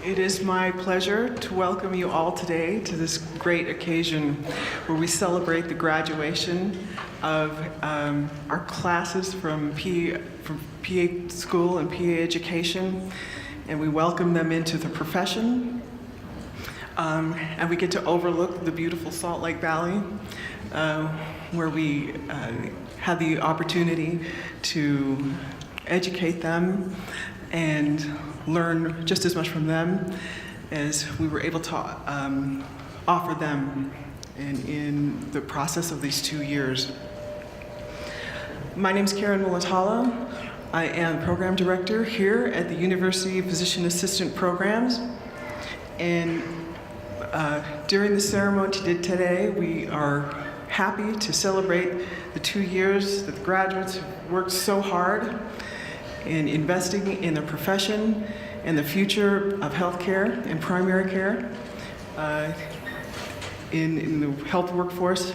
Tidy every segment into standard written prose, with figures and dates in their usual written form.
It is my pleasure to welcome you all today to this great occasion where we celebrate the graduation of our classes from PA school and PA education, and we welcome them into the profession. And we get to overlook the beautiful Salt Lake Valley, where we had the opportunity to educate them and learn just as much from them as we were able to offer them in the process of these 2 years. My name is Karen Mulatala. I am Program Director here at the University Physician Assistant Programs. And during the ceremony today, we are happy to celebrate the 2 years that the graduates have worked so hard in investing in the profession and the future of healthcare and primary care, in the health workforce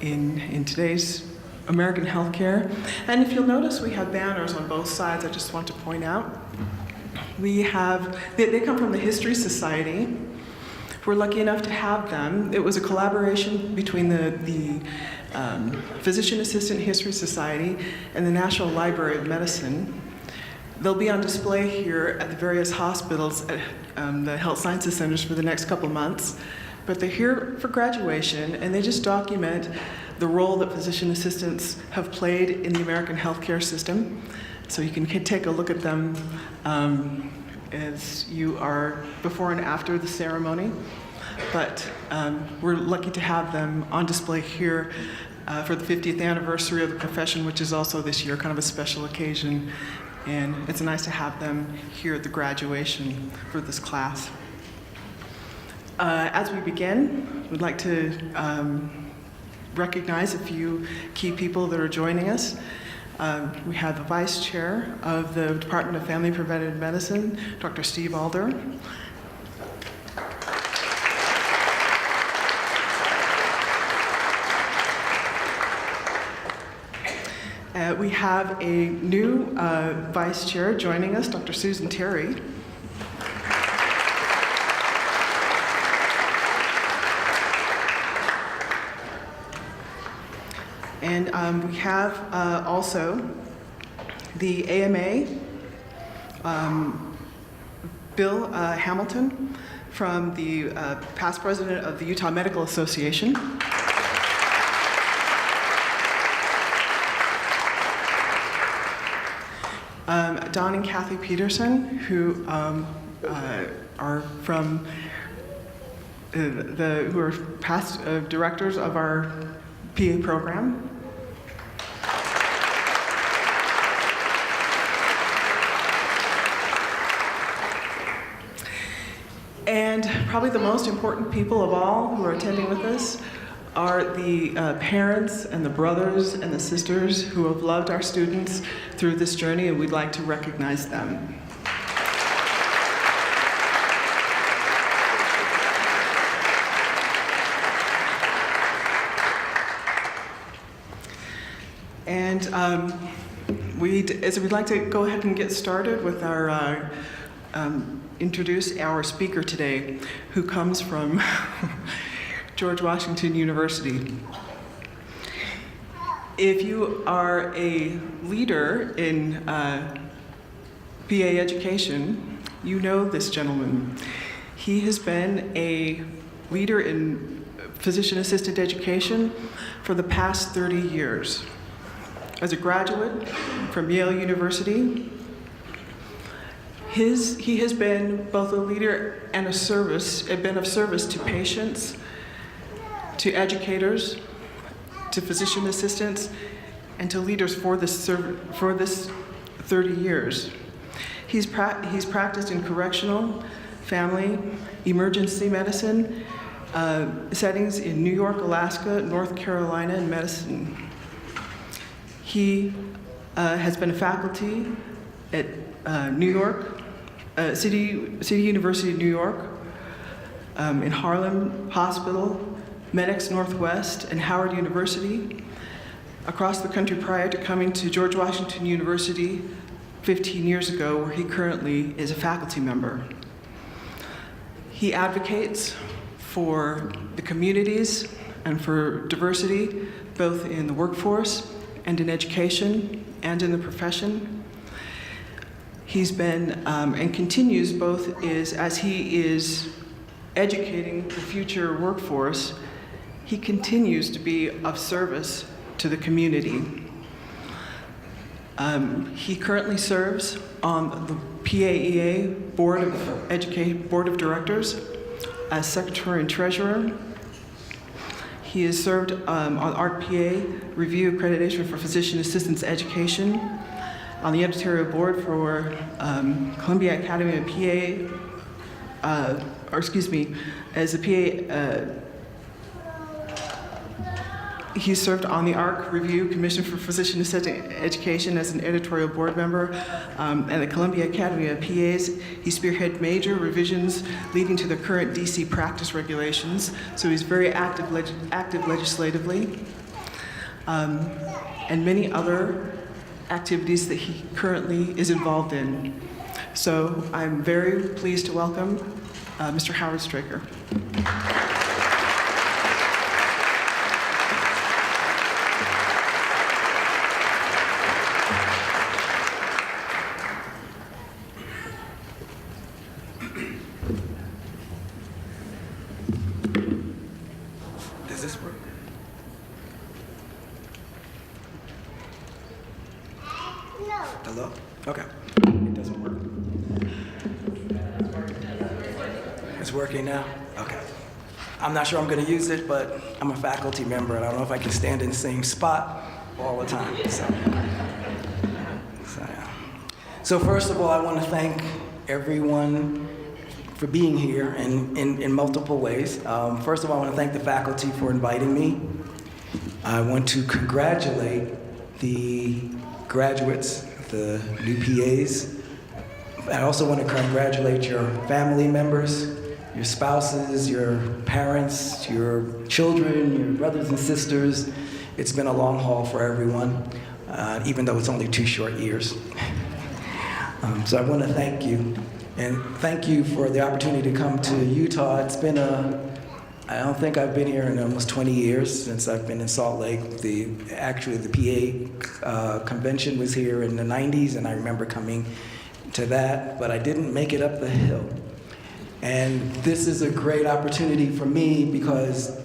in today's American healthcare. And if you'll notice, we have banners on both sides. I just want to point out. They come from the History Society. We're lucky enough to have them. It was a collaboration between the Physician Assistant History Society and the National Library of Medicine. They'll be on display here at the various hospitals at the health sciences centers for the next couple months. But they're here for graduation, and they just document the role that physician assistants have played in the American healthcare system. So you can take a look at them as you are before and after the ceremony. But we're lucky to have them on display here for the 50th anniversary of the profession, which is also this year kind of a special occasion. And it's nice to have them here at the graduation for this class. As we begin, we'd like to recognize a few key people that are joining us. We have the Vice Chair of the Department of Family Preventive Medicine, Dr. Steve Alder. We have a new Vice Chair joining us, Dr. Susan Terry. And we have also the AMA, Bill Hamilton, from the past president of the Utah Medical Association. Don and Kathy Peterson, who are from who are past directors of our PA program. And probably the most important people of all who are attending with us are the parents and the brothers and the sisters who have loved our students through this journey, and we'd like to recognize them. And we'd like to go ahead and get started with our introduce our speaker today, who comes from George Washington University. If you are a leader in PA education, you know this gentleman. He has been a leader in physician assistant education for the past 30 years. As a graduate from Yale University, he has been both a leader and of service to patients, to educators, to physician assistants, and to leaders for this 30 years. He's practiced in correctional, family, emergency medicine settings in New York, Alaska, North Carolina, and medicine. He has been a faculty at New York, City University of New York, in Harlem Hospital, Medics Northwest, and Howard University, across the country prior to coming to George Washington University 15 years ago, where he currently is a faculty member. He advocates for the communities and for diversity, both in the workforce and in education and in the profession. He's been, and continues both, as he is educating the future workforce, he continues to be of service to the community. He currently serves on the PAEA Board of Directors as Secretary and Treasurer. He has served on ARC-PA Review Accreditation for Physician Assistants Education, on the editorial board for Columbia Academy of PA, as a PA. He served on the ARC Review Commission for Physician Assistant Education as an editorial board member, and the Columbia Academy of PAs. He spearheaded major revisions leading to the current DC practice regulations, so he's very active legislatively, and many other activities that he currently is involved in. So I'm very pleased to welcome Mr. Howard Straker. Does this work? No. Hello? Okay. It doesn't work. It's working now? Okay. I'm not sure I'm going to use it, but I'm a faculty member, and I don't know if I can stand in the same spot all the time. So first of all, I want to thank everyone for being here in multiple ways. First of all, I want to thank the faculty for inviting me. I want to congratulate the graduates, the new PAs. I also want to congratulate your family members, your spouses, your parents, your children, your brothers and sisters. It's been a long haul for everyone, even though it's only 2 short years. So I want to thank you. And thank you for the opportunity to come to Utah. It's been I don't think I've been here in almost 20 years since I've been in Salt Lake. The PA convention was here in the 90s, and I remember coming to that, but I didn't make it up the hill. And this is a great opportunity for me because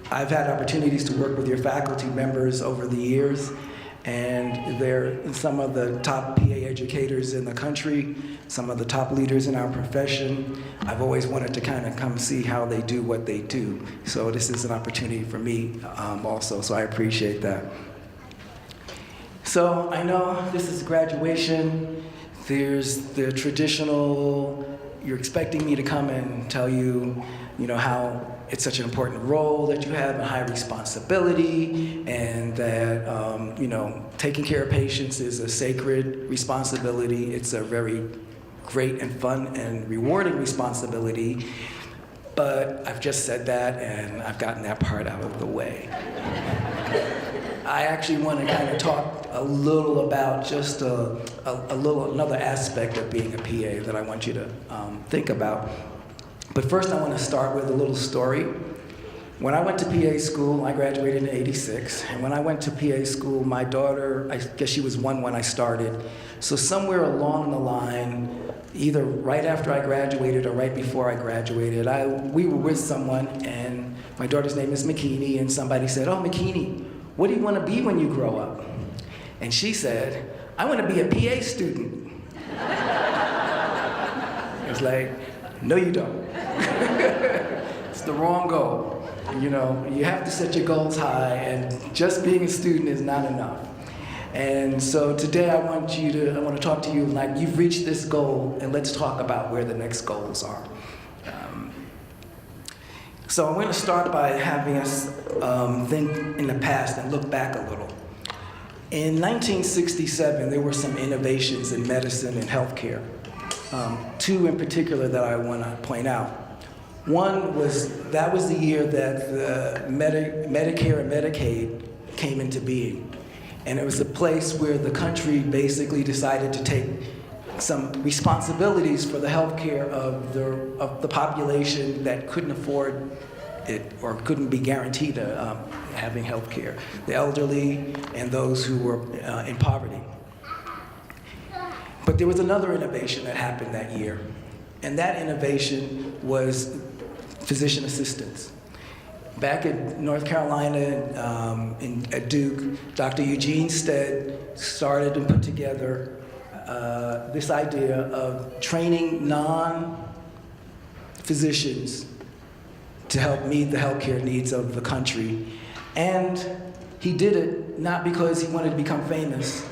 I've had opportunities to work with your faculty members over the years, and they're some of the top PA educators in the country, some of the top leaders in our profession. I've always wanted to kind of come see how they do what they do. So this is an opportunity for me also, so I appreciate that. So I know this is graduation. There's the traditional, you're expecting me to come and tell you, how it's such an important role that you have and high responsibility, and that, taking care of patients is a sacred responsibility. It's a very great and fun and rewarding responsibility. But I've just said that, and I've gotten that part out of the way. I actually want to kind of talk a little about just another aspect of being a PA that I want you to think about. But first I want to start with a little story. When I went to PA school, I graduated in '86, and when I went to PA school, my daughter, I guess she was 1 when I started. So somewhere along the line, either right after I graduated or right before I graduated, we were with someone, and my daughter's name is McKinney, and somebody said, "Oh, McKinney, what do you want to be when you grow up?" And she said, "I want to be a PA student." It's like, no you don't. It's the wrong goal. You have to set your goals high, and just being a student is not enough. And so today I want to talk to you like you've reached this goal, and let's talk about where the next goals are. So I'm going to start by having us think in the past and look back a little. In 1967, there were some innovations in medicine and healthcare. 2 in particular that I want to point out. One was, that was the year that the Medicare and Medicaid came into being. And it was a place where the country basically decided to take some responsibilities for the healthcare of the population that couldn't afford it or couldn't be guaranteed having healthcare, the elderly and those who were in poverty. But there was another innovation that happened that year, and that innovation was physician assistants. Back in North Carolina, at Duke, Dr. Eugene Stead started and put together this idea of training non-physicians to help meet the healthcare needs of the country. And he did it not because he wanted to become famous.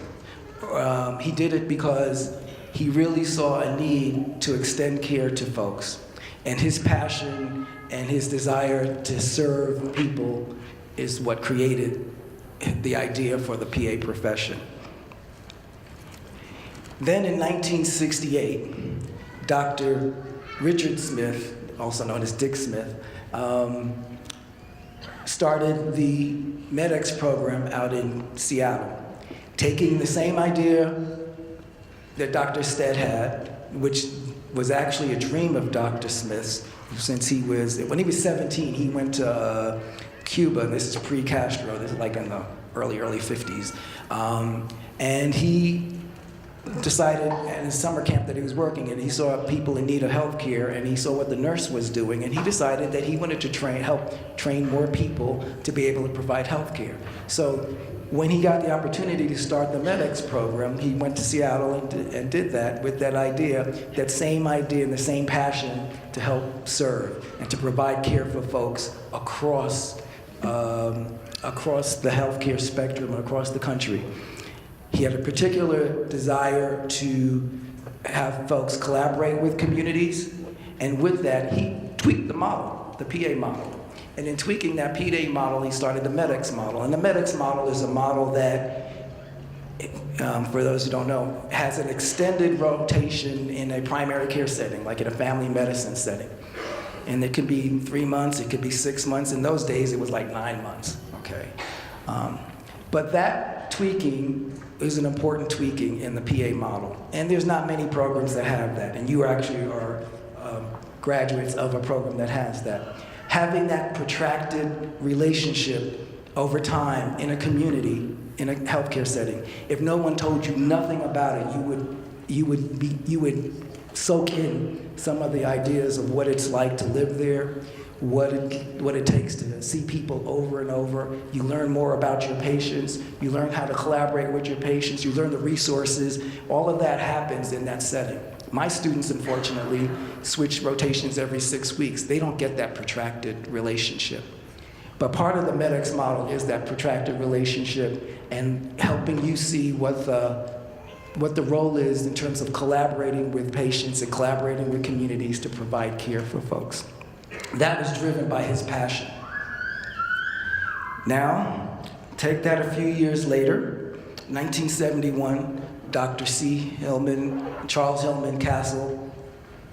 He did it because he really saw a need to extend care to folks. And his passion and his desire to serve people is what created the idea for the PA profession. Then in 1968, Dr. Richard Smith, also known as Dick Smith, started the MEDEX program out in Seattle, taking the same idea that Dr. Stead had, which was actually a dream of Dr. Smith's, since when he was 17, he went to Cuba. This is pre-Castro, this is like in the early 50s. And he decided at his summer camp that he was working in, he saw people in need of health care, and he saw what the nurse was doing, and he decided that he wanted to help train more people to be able to provide health care. So when he got the opportunity to start the MEDEX program, he went to Seattle and did that with that same idea and the same passion to help serve and to provide care for folks across the healthcare spectrum across the country. He had a particular desire to have folks collaborate with communities, and with that, he tweaked the model, the PA model. And in tweaking that PA model, he started the MEDEX model. And the MEDEX model is a model that, for those who don't know, has an extended rotation in a primary care setting, like in a family medicine setting. And it could be 3 months, it could be 6 months. In those days, it was like 9 months, okay? But that tweaking is an important tweaking in the PA model. And there's not many programs that have that, and you actually are graduates of a program that has that. Having that protracted relationship over time in a community, in a healthcare setting, if no one told you nothing about it, you would soak in some of the ideas of what it's like to live there, what it takes to see people over and over. You learn more about your patients. You learn how to collaborate with your patients. You learn the resources. All of that happens in that setting. My students, unfortunately, switch rotations every 6 weeks. They don't get that protracted relationship. But part of the MEDEX model is that protracted relationship and helping you see what the role is in terms of collaborating with patients and collaborating with communities to provide care for folks. That was driven by his passion. Now, take that a few years later, 1971, Dr. Charles Hillman Castle,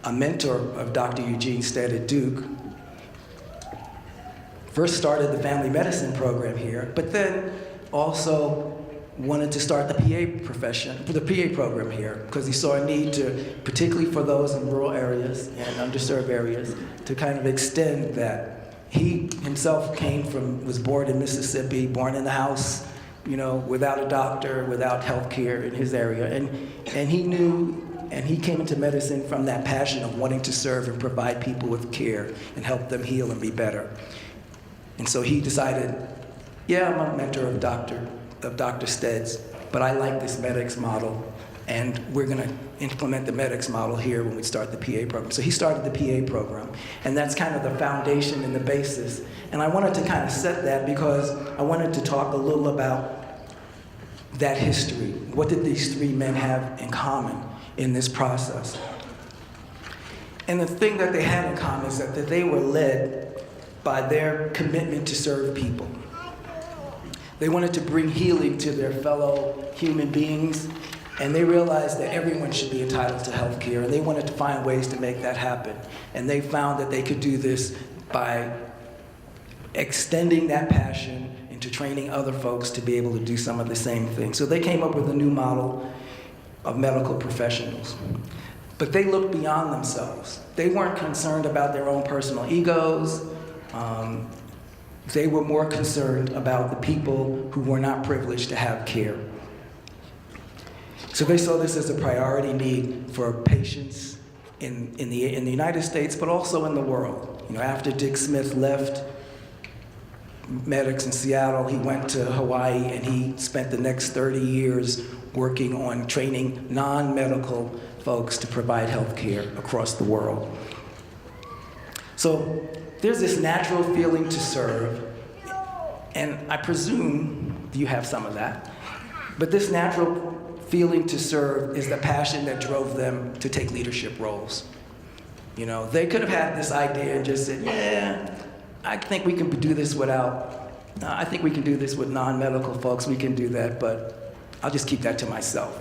a mentor of Dr. Eugene Stead at Duke, first started the family medicine program here, but then also wanted to start the PA program here, because he saw a need to, particularly for those in rural areas and underserved areas, to kind of extend that. He himself was born in Mississippi, born in the house, without a doctor, without health care in his area. And he knew, and he came into medicine from that passion of wanting to serve and provide people with care and help them heal and be better. And so he decided, yeah, I'm a mentor of Dr. Stead's, but I like this MEDEX model, and we're gonna implement the MEDEX model here when we start the PA program. So he started the PA program, and that's kind of the foundation and the basis. And I wanted to kind of set that because I wanted to talk a little about that history. What did these three men have in common in this process? And the thing that they had in common is that they were led by their commitment to serve people. They wanted to bring healing to their fellow human beings, and they realized that everyone should be entitled to health care, and they wanted to find ways to make that happen. And they found that they could do this by extending that passion into training other folks to be able to do some of the same things. So they came up with a new model of medical professionals. But they looked beyond themselves. They weren't concerned about their own personal egos. They were more concerned about the people who were not privileged to have care. So they saw this as a priority need for patients in the United States, but also in the world. You know, after Dick Smith left medics in Seattle, he went to Hawaii and he spent the next 30 years working on training non-medical folks to provide health care across the world. So there's this natural feeling to serve, and I presume you have some of that, but this natural feeling to serve is the passion that drove them to take leadership roles. You know, they could have had this idea and just said, yeah, I think we can do this I think we can do this with non-medical folks, we can do that, but I'll just keep that to myself.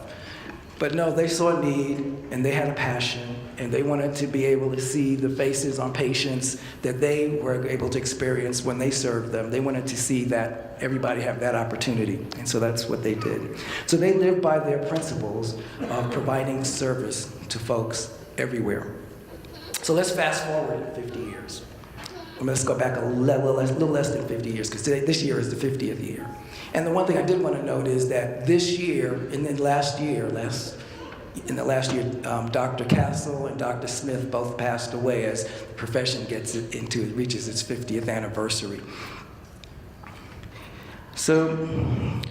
But no, they saw a need, and they had a passion, and they wanted to be able to see the faces on patients that they were able to experience when they served them. They wanted to see that everybody have that opportunity, and so that's what they did. So they lived by their principles of providing service to folks everywhere. So let's fast forward 50 years. Let's go back a little less than 50 years, because this year is the 50th year. And the one thing I did want to note is that this year, and then last year, Dr. Castle and Dr. Smith both passed away as the profession reaches its 50th anniversary. So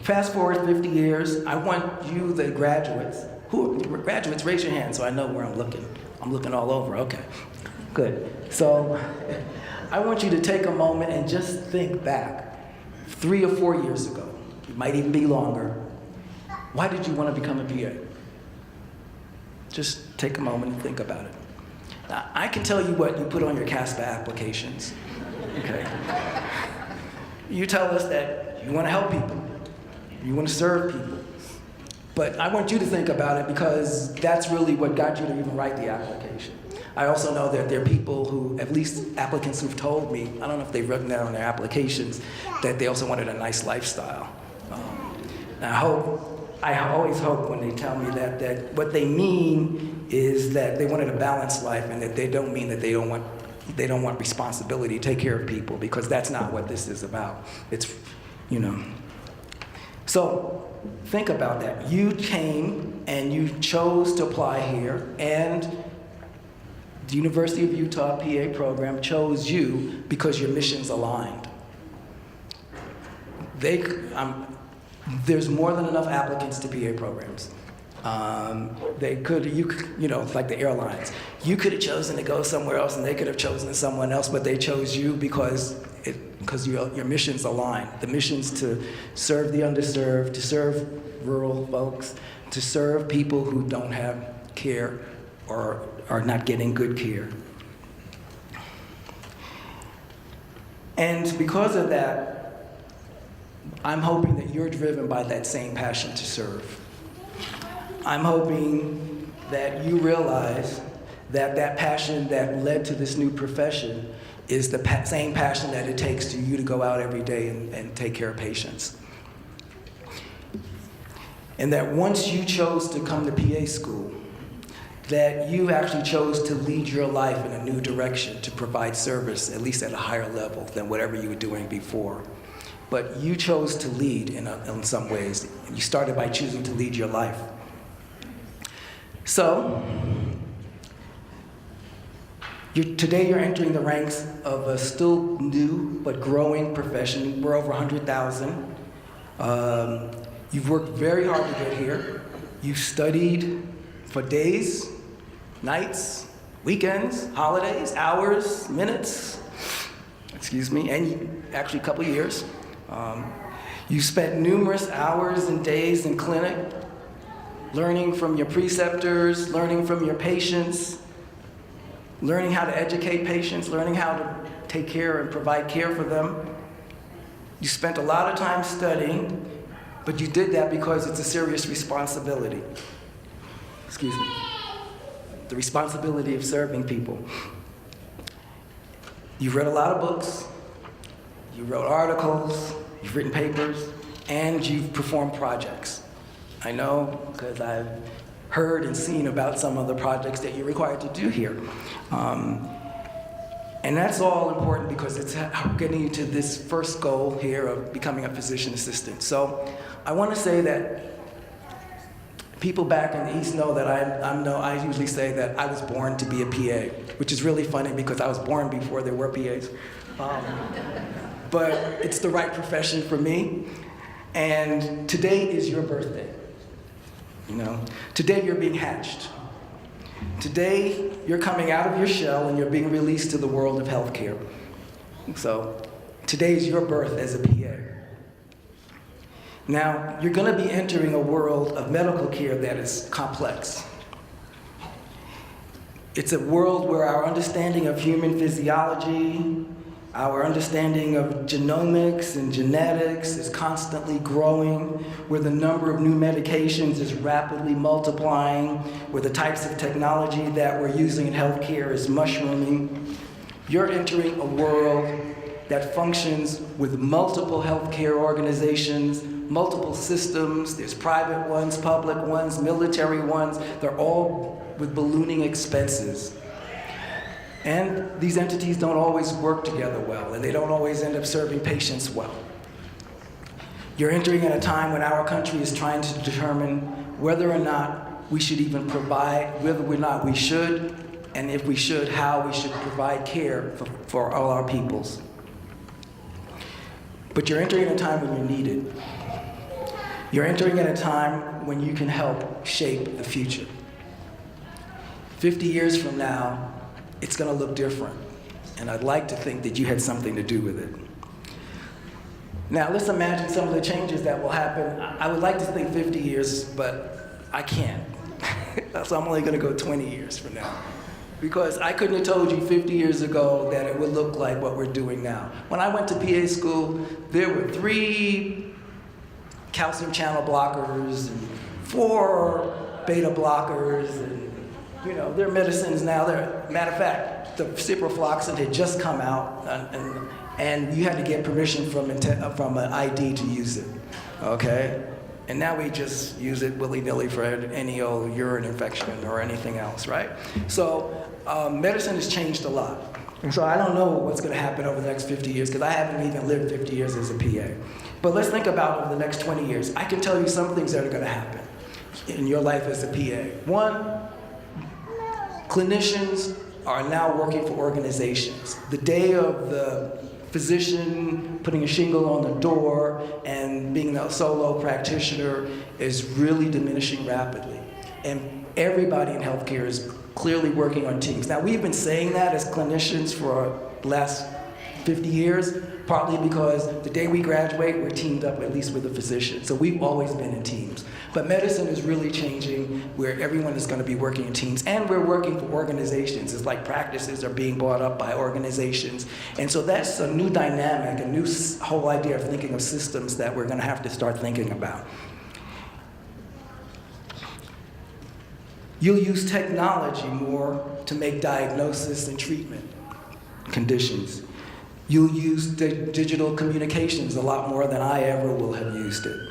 fast forward 50 years, I want you, the graduates, graduates, raise your hand so I know where I'm looking. I'm looking all over, okay, good. So I want you to take a moment and just think back 3 or 4 years ago. It might even be longer. Why did you want to become a PA? Just take a moment and think about it. Now, I can tell you what you put on your CASPA applications, okay? You tell us that you want to help people, you want to serve people. But I want you to think about it because that's really what got you to even write the application. I also know that there are people who, at least applicants who've told me, I don't know if they've written that on their applications, that they also wanted a nice lifestyle. I always hope when they tell me that what they mean is that they wanted a balanced life, and that they don't mean that they don't want responsibility to take care of people, because that's not what this is about. It's, you know. So think about that. You came and you chose to apply here, and the University of Utah PA program chose you because your mission's aligned. There's more than enough applicants to PA programs. Like the airlines. You could have chosen to go somewhere else, and they could have chosen someone else, but they chose you because your mission's aligned. The mission's to serve the underserved, to serve rural folks, to serve people who don't have care or are not getting good care. And because of that, I'm hoping that you're driven by that same passion to serve. I'm hoping that you realize that that passion that led to this new profession is the same passion that it takes to you to go out every day and take care of patients. And that once you chose to come to PA school, that you actually chose to lead your life in a new direction to provide service, at least at a higher level than whatever you were doing before. But you chose to lead in some ways. You started by choosing to lead your life. So, today you're entering the ranks of a still new but growing profession. We're over 100,000. You've worked very hard to get here. You've studied for days, nights, weekends, holidays, hours, minutes, and actually a couple years. You spent numerous hours and days in clinic, learning from your preceptors, learning from your patients, learning how to educate patients, learning how to take care and provide care for them. You spent a lot of time studying, but you did that because it's a serious responsibility. The responsibility of serving people. You've read a lot of books, you wrote articles, you've written papers, and you've performed projects. I know because I've heard and seen about some of the projects that you're required to do here. And that's all important because it's getting you to this first goal here of becoming a physician assistant. So I want to say that people back in the East know that I usually say that I was born to be a PA, which is really funny because I was born before there were PAs. But it's the right profession for me. And today is your birthday. You know, today you're being hatched. Today you're coming out of your shell and you're being released to the world of healthcare. So today is your birth as a PA. Now, you're going to be entering a world of medical care that is complex. It's a world where our understanding of human physiology, our understanding of genomics and genetics is constantly growing, where the number of new medications is rapidly multiplying, where the types of technology that we're using in healthcare is mushrooming. You're entering a world that functions with multiple healthcare organizations, multiple systems. There's private ones, public ones, military ones. They're all with ballooning expenses. And these entities don't always work together well, and they don't always end up serving patients well. You're entering at a time when our country is trying to determine whether or not we should even provide, whether or not we should, and if we should, how we should provide care for all our peoples. But you're entering at a time when you're needed. You're entering at a time when you can help shape the future. 50 years from now, it's going to look different. And I'd like to think that you had something to do with it. Now, let's imagine some of the changes that will happen. I would like to think 50 years, but I can't. So I'm only going to go 20 years from now. Because I couldn't have told you 50 years ago that it would look like what we're doing now. When I went to PA school, there were 3 calcium channel blockers and 4 beta blockers, and you know, their medicines now. Matter of fact, the ciprofloxacin had just come out, and you had to get permission from an ID to use it, okay? And now we just use it willy-nilly for any old urine infection or anything else, right? So medicine has changed a lot. And so I don't know what's going to happen over the next 50 years because I haven't even lived 50 years as a PA. But let's think about over the next 20 years. I can tell you some things that are going to happen in your life as a PA. One, clinicians are now working for organizations. The day of the physician putting a shingle on the door and being a solo practitioner is really diminishing rapidly. And everybody in healthcare is clearly working on teams. Now, we've been saying that as clinicians for the last 50 years, partly because the day we graduate, we're teamed up at least with a physician. So we've always been in teams. But medicine is really changing where everyone is going to be working in teams. And we're working for organizations. It's like practices are being brought up by organizations. And so that's a new dynamic, a new whole idea of thinking of systems that we're going to have to start thinking about. You'll use technology more to make diagnosis and treatment conditions. You'll use digital communications a lot more than I ever will have used it.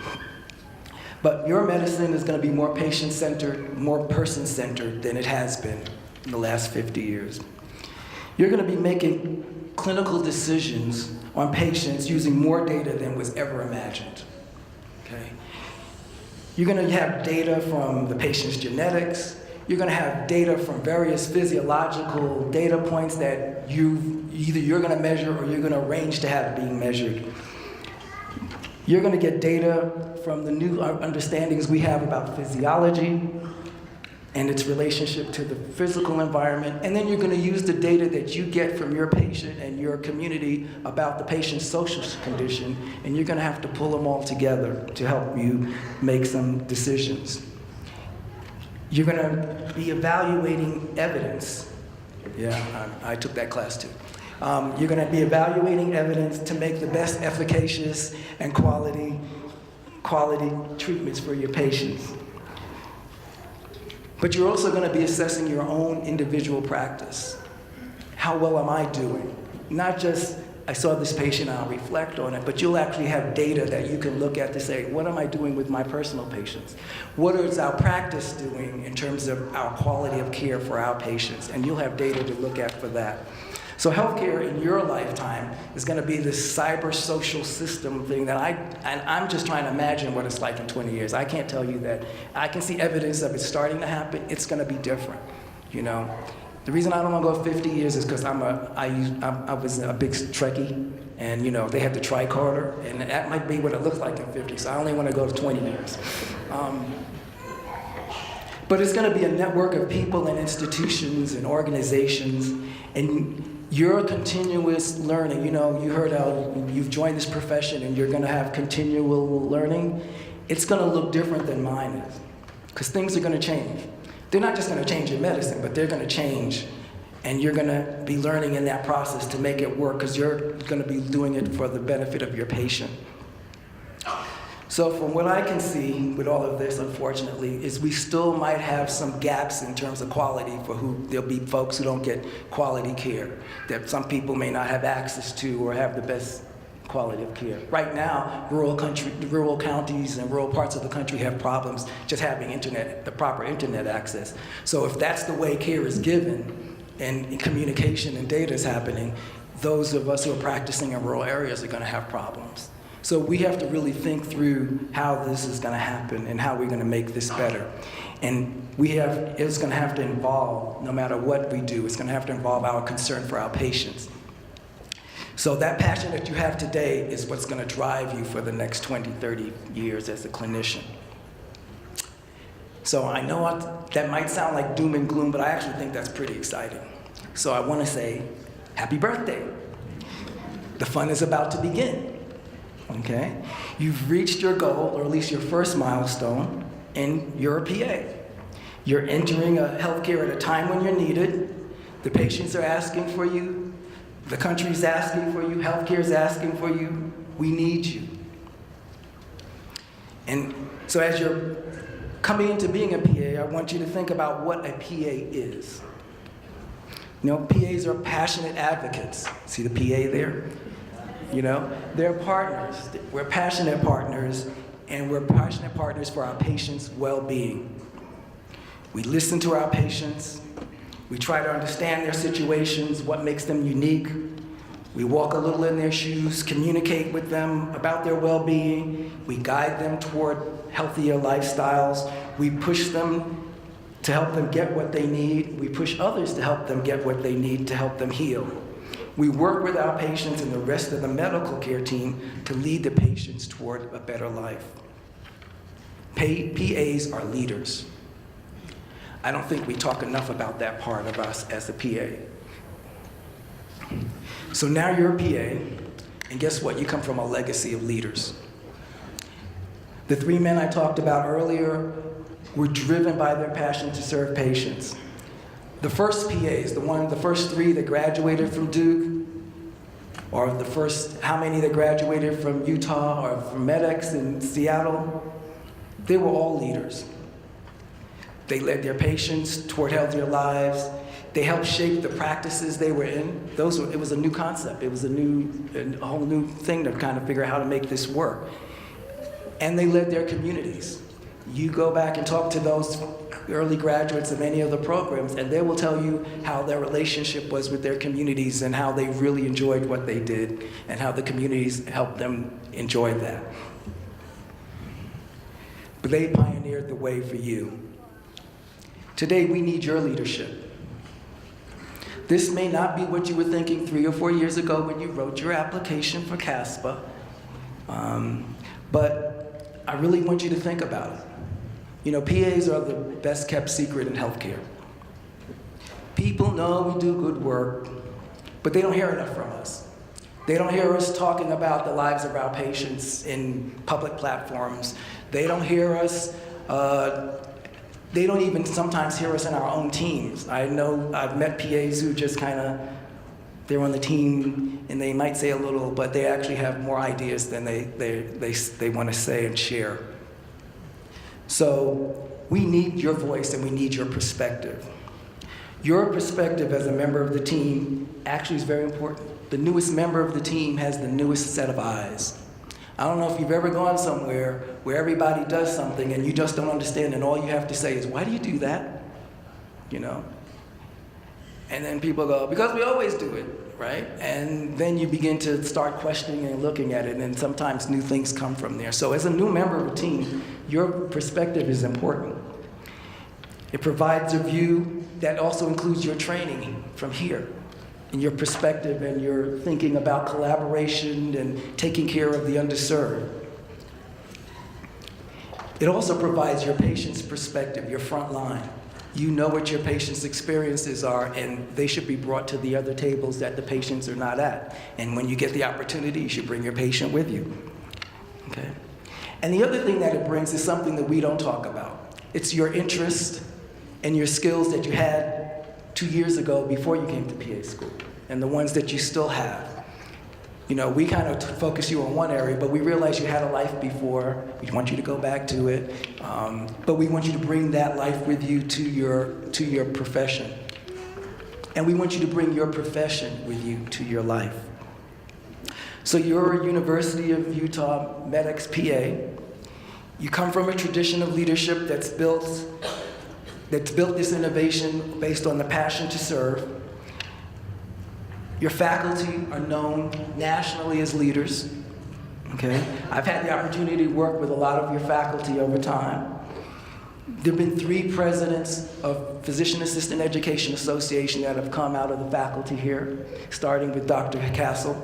But your medicine is going to be more patient-centered, more person-centered than it has been in the last 50 years. You're going to be making clinical decisions on patients using more data than was ever imagined. Okay? You're going to have data from the patient's genetics. You're going to have data from various physiological data points that either you're going to measure or you're going to arrange to have being measured. You're going to get data from the new understandings we have about physiology and its relationship to the physical environment. And then you're going to use the data that you get from your patient and your community about the patient's social condition, and you're going to have to pull them all together to help you make some decisions. You're going to be evaluating evidence. Yeah, I took that class too. You're going to be evaluating evidence to make the best efficacious and quality treatments for your patients. But you're also going to be assessing your own individual practice. How well am I doing? Not just I saw this patient, I'll reflect on it, but you'll actually have data that you can look at to say, what am I doing with my personal patients? What is our practice doing in terms of our quality of care for our patients? And you'll have data to look at for that. So healthcare in your lifetime is going to be this cyber social system thing that I'm just trying to imagine what it's like in 20 years. I can't tell you that. I can see evidence of it starting to happen. It's going to be different, you know. The reason I don't want to go 50 years is because I was a big Trekkie, and you know they had the tricorder, and that might be what it looks like in 50. So I only want to go to 20 years. But it's going to be a network of people and institutions and organizations, and your continuous learning. You know, you heard how you've joined this profession, and you're going to have continual learning. It's going to look different than mine is, because things are going to change. They're not just going to change in medicine, but they're going to change. And you're going to be learning in that process to make it work, because you're going to be doing it for the benefit of your patient. So from what I can see with all of this, unfortunately, is we still might have some gaps in terms of quality for who, there'll be folks who don't get quality care, that some people may not have access to or have the best quality of care. Right now, rural counties and rural parts of the country have problems just having the proper internet access. So if that's the way care is given and communication and data is happening, those of us who are practicing in rural areas are going to have problems. So we have to really think through how this is going to happen and how we're going to make this better. And it's going to have to involve, no matter what we do, it's going to have to involve our concern for our patients. So that passion that you have today is what's going to drive you for the next 20, 30 years as a clinician. So I know that might sound like doom and gloom, but I actually think that's pretty exciting. So I want to say, happy birthday. The fun is about to begin, okay? You've reached your goal, or at least your first milestone, and you're a PA. You're entering healthcare at a time when you're needed. The patients are asking for you. The country's asking for you, healthcare's asking for you, we need you. And so as you're coming into being a PA, I want you to think about what a PA is. You know, PAs are passionate advocates. See the PA there? You know, they're partners. We're passionate partners, and we're passionate partners for our patients' well-being. We listen to our patients. We try to understand their situations, what makes them unique. We walk a little in their shoes, communicate with them about their well-being. We guide them toward healthier lifestyles. We push them to help them get what they need. We push others to help them get what they need to help them heal. We work with our patients and the rest of the medical care team to lead the patients toward a better life. PAs are leaders. I don't think we talk enough about that part of us as a PA. So now you're a PA, and guess what? You come from a legacy of leaders. The three men I talked about earlier were driven by their passion to serve patients. The first PAs, the first three that graduated from Duke, or how many that graduated from Utah or from MEDEX in Seattle, they were all leaders. They led their patients toward healthier lives. They helped shape the practices they were in. It was a new concept. It was a whole new thing to kind of figure out how to make this work. And they led their communities. You go back and talk to those early graduates of any of the programs, and they will tell you how their relationship was with their communities and how they really enjoyed what they did and how the communities helped them enjoy that. But they pioneered the way for you. Today, we need your leadership. This may not be what you were thinking 3 or 4 years ago when you wrote your application for CASPA, but I really want you to think about it. You know, PAs are the best kept secret in healthcare. People know we do good work, but they don't hear enough from us. They don't hear us talking about the lives of our patients in public platforms. They don't hear us, they don't even sometimes hear us in our own teams. I know I've met PAs who just they're on the team and they might say a little, but they actually have more ideas than they want to say and share. So we need your voice and we need your perspective. Your perspective as a member of the team actually is very important. The newest member of the team has the newest set of eyes. I don't know if you've ever gone somewhere where everybody does something and you just don't understand, and all you have to say is, why do you do that? You know? And then people go, because we always do it, right? And then you begin to start questioning and looking at it, and sometimes new things come from there. So as a new member of a team, your perspective is important. It provides a view that also includes your training from here, and your perspective and your thinking about collaboration and taking care of the underserved. It also provides your patient's perspective, your front line. You know what your patient's experiences are, and they should be brought to the other tables that the patients are not at. And when you get the opportunity, you should bring your patient with you. Okay? And the other thing that it brings is something that we don't talk about. It's your interest and your skills that you had 2 years ago before you came to PA school, and the ones that you still have. You know, we kind of focus you on one area, but we realize you had a life before. We want you to go back to it, but we want you to bring that life with you to your profession. And we want you to bring your profession with you to your life. So you're a University of Utah MEDEX PA. You come from a tradition of leadership that's built this innovation based on the passion to serve. Your faculty are known nationally as leaders, okay? I've had the opportunity to work with a lot of your faculty over time. There have been 3 presidents of Physician Assistant Education Association that have come out of the faculty here, starting with Dr. Castle,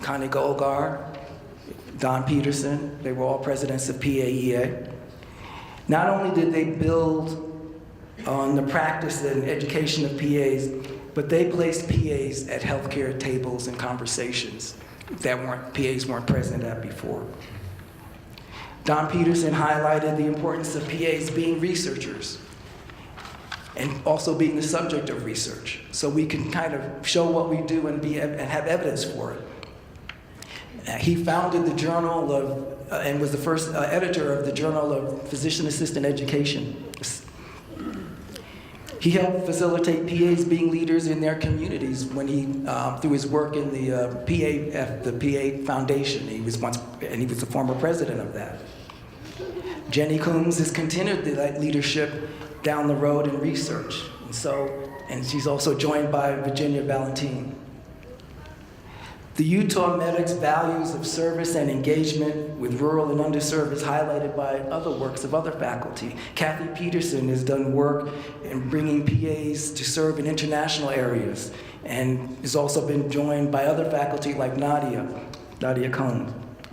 Connie Golgar, Don Peterson. They were all presidents of PAEA. Not only did they build on the practice and education of PAs, but they placed PAs at healthcare tables and conversations that PAs weren't present at before. Don Peterson highlighted the importance of PAs being researchers and also being the subject of research, so we can kind of show what we do and have evidence for it. He founded the Journal of, and was the first editor of the Journal of Physician Assistant Education. He helped facilitate PAs being leaders in their communities when he, through his work in the PA Foundation. He was the former president of that. Jenny Coombs has continued the leadership down the road in research. And she's also joined by Virginia Valentine. The Utah MEDEX values of service and engagement with rural and underserved is highlighted by other works of other faculty. Kathy Peterson has done work in bringing PAs to serve in international areas, and has also been joined by other faculty like Nadia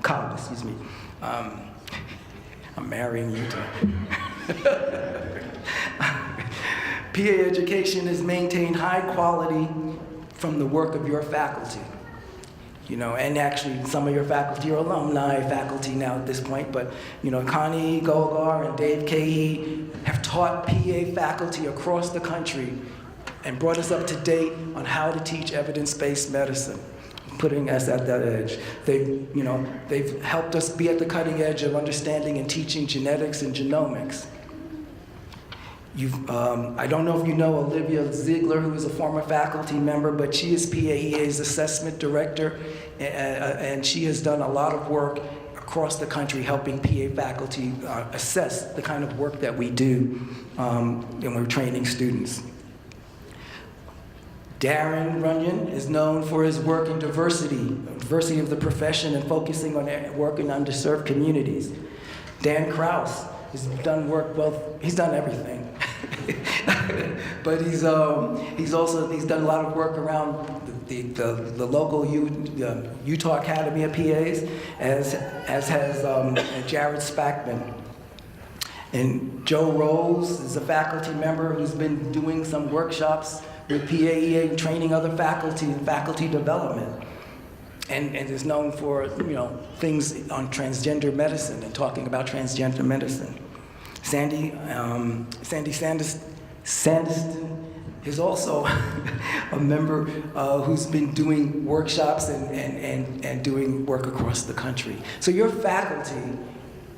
Cobb, excuse me. I'm marrying Utah. PA education has maintained high quality from the work of your faculty. You know, and actually some of your faculty are alumni faculty now at this point, but you know, Connie Golgar and Dave Cahey have taught PA faculty across the country and brought us up to date on how to teach evidence-based medicine, putting us at that edge. They've helped us be at the cutting edge of understanding and teaching genetics and genomics. I don't know if you know Olivia Ziegler, who is a former faculty member, but she is PAEA's assessment director, and she has done a lot of work across the country helping PA faculty assess the kind of work that we do when we're training students. Darren Runyon is known for his work in diversity of the profession and focusing on work in underserved communities. Dan Krause has done work, well, he's done everything. But he's done a lot of work around the local Utah Academy of PAs, as has Jared Spackman. And Joe Rose is a faculty member who's been doing some workshops with PAEA, training other faculty in faculty development, and is known for things on transgender medicine and talking about transgender medicine. Sandy Sanderson is also a member who's been doing workshops and doing work across the country. So your faculty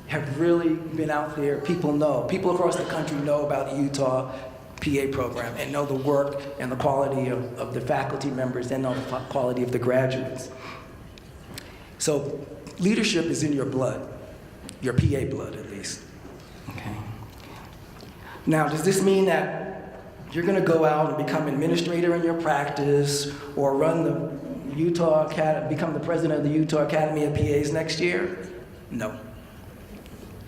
have really been out there. People across the country know about Utah PA program and know the work and the quality of the faculty members and know the quality of the graduates. So leadership is in your blood, your PA blood at least. Okay. Now, does this mean that you're going to go out and become administrator in your practice or run the Utah Academy, become the president of the Utah Academy of PAs next year? No.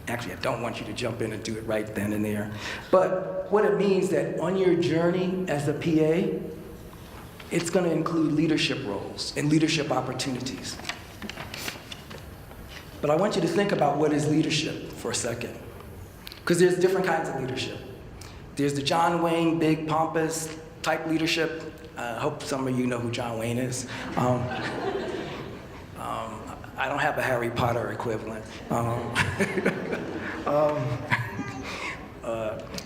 Actually, I don't want you to jump in and do it right then and there. But what it means that on your journey as a PA, it's going to include leadership roles and leadership opportunities. But I want you to think about what is leadership for a second. Because there's different kinds of leadership. There's the John Wayne, big, pompous type leadership. I hope some of you know who John Wayne is. I don't have a Harry Potter equivalent.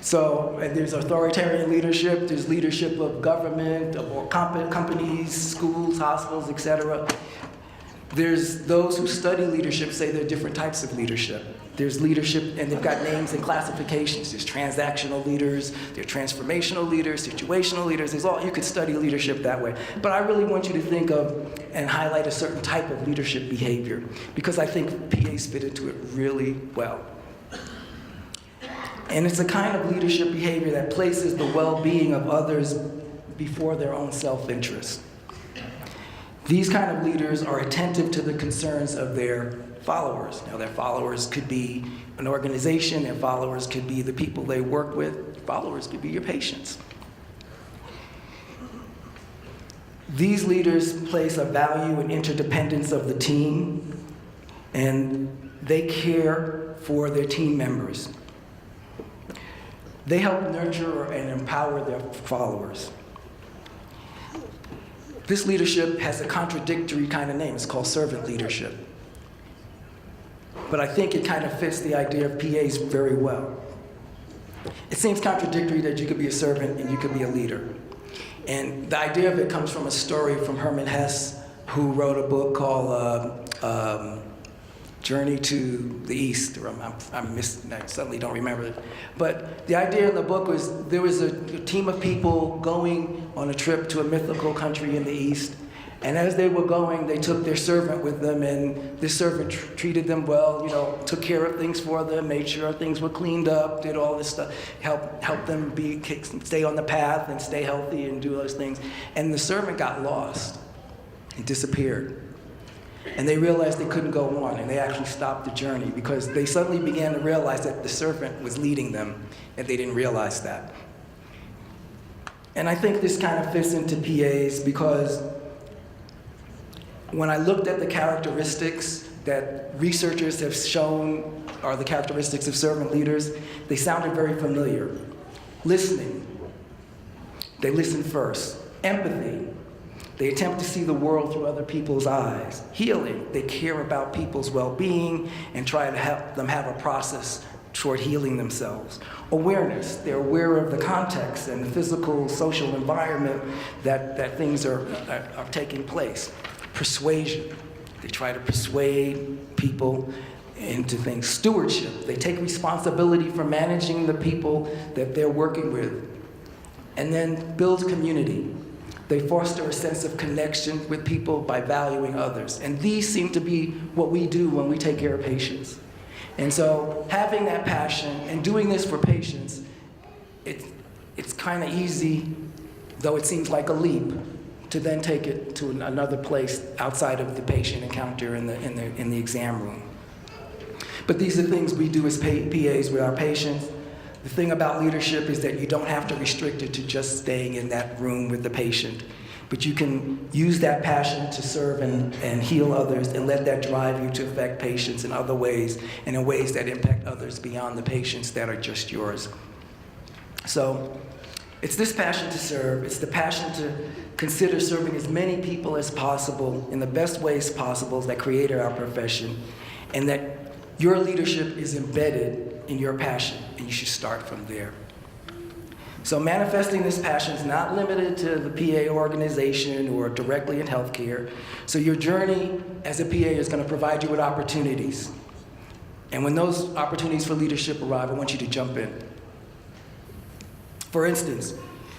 So there's authoritarian leadership, there's leadership of government, or companies, schools, hospitals, etc. There's those who study leadership say there are different types of leadership. There's leadership, and they've got names and classifications. There's transactional leaders, there are transformational leaders, situational leaders. There's all, you could study leadership that way. But I really want you to think of and highlight a certain type of leadership behavior, because I think PAs fit into it really well. And it's a kind of leadership behavior that places the well-being of others before their own self-interest. These kind of leaders are attentive to the concerns of their followers. Now, their followers could be an organization, their followers could be the people they work with, followers could be your patients. These leaders place a value in interdependence of the team, and they care for their team members. They help nurture and empower their followers. This leadership has a contradictory kind of name. It's called servant leadership. But I think it kind of fits the idea of PAs very well. It seems contradictory that you could be a servant and you could be a leader. And the idea of it comes from a story from Herman Hesse, who wrote a book called Journey to the East, or I suddenly don't remember it. But the idea in the book was there was a team of people going on a trip to a mythical country in the East. And as they were going, they took their servant with them, and this servant treated them well, you know, took care of things for them, made sure things were cleaned up, did all this stuff, help them stay on the path and stay healthy and do those things. And the servant got lost and disappeared. And they realized they couldn't go on, and they actually stopped the journey because they suddenly began to realize that the servant was leading them, and they didn't realize that. And I think this kind of fits into PAs because when I looked at the characteristics that researchers have shown are the characteristics of servant leaders, they sounded very familiar. Listening. They listen first. Empathy. They attempt to see the world through other people's eyes. Healing. They care about people's well-being and try to help them have a process toward healing themselves. Awareness. They're aware of the context and the physical, social environment that things are taking place. Persuasion. They try to persuade people into things. Stewardship. They take responsibility for managing the people that they're working with. And then build community. They foster a sense of connection with people by valuing others. And these seem to be what we do when we take care of patients. And so having that passion and doing this for patients, it's kind of easy, though it seems like a leap, to then take it to another place outside of the patient encounter in the exam room. But these are things we do as PAs with our patients. The thing about leadership is that you don't have to restrict it to just staying in that room with the patient, but you can use that passion to serve and heal others and let that drive you to affect patients in other ways and in ways that impact others beyond the patients that are just yours. So it's this passion to serve. It's the passion to consider serving as many people as possible in the best ways possible that created our profession, and that your leadership is embedded in your passion, and you should start from there. So manifesting this passion is not limited to the PA organization or directly in healthcare. So your journey as a PA is going to provide you with opportunities. And when those opportunities for leadership arrive, I want you to jump in. For instance,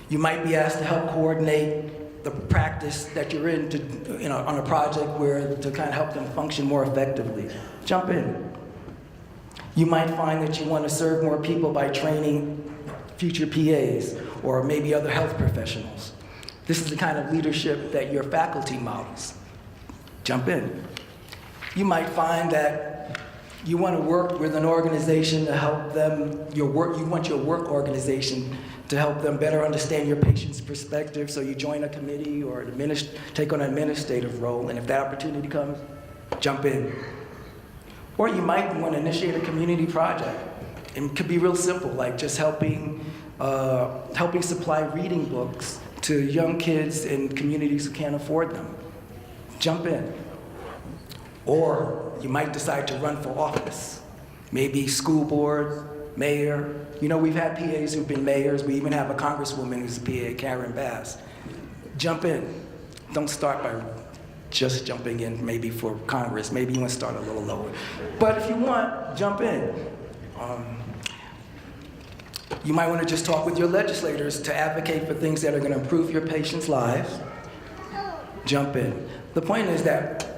you might be asked to help coordinate the practice that you're in on a project to kind of help them function more effectively. Jump in. You might find that you want to serve more people by training future PAs or maybe other health professionals. This is the kind of leadership that your faculty models. Jump in. You might find that you want to work with an organization to help them, you want your work organization to help them better understand your patient's perspective, so you join a committee or take on an administrative role, and if that opportunity comes, jump in. Or you might want to initiate a community project. It could be real simple, like just helping supply reading books to young kids in communities who can't afford them. Jump in. Or you might decide to run for office. Maybe school board, mayor. You know, we've had PAs who've been mayors. We even have a congresswoman who's a PA, Karen Bass. Jump in. Don't start by just jumping in maybe for Congress. Maybe you want to start a little lower. But if you want, jump in. You might want to just talk with your legislators to advocate for things that are going to improve your patients' lives. Jump in. The point is that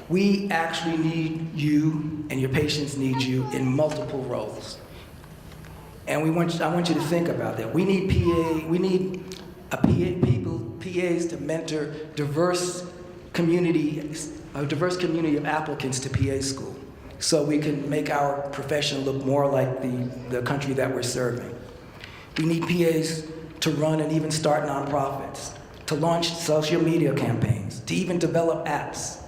we actually need you, and your patients need you in multiple roles. And I want you to think about that. We need PAs to mentor a diverse community of applicants to PA school, so we can make our profession look more like the country that we're serving. We need PAs to run and even start nonprofits, to launch social media campaigns, to even develop apps.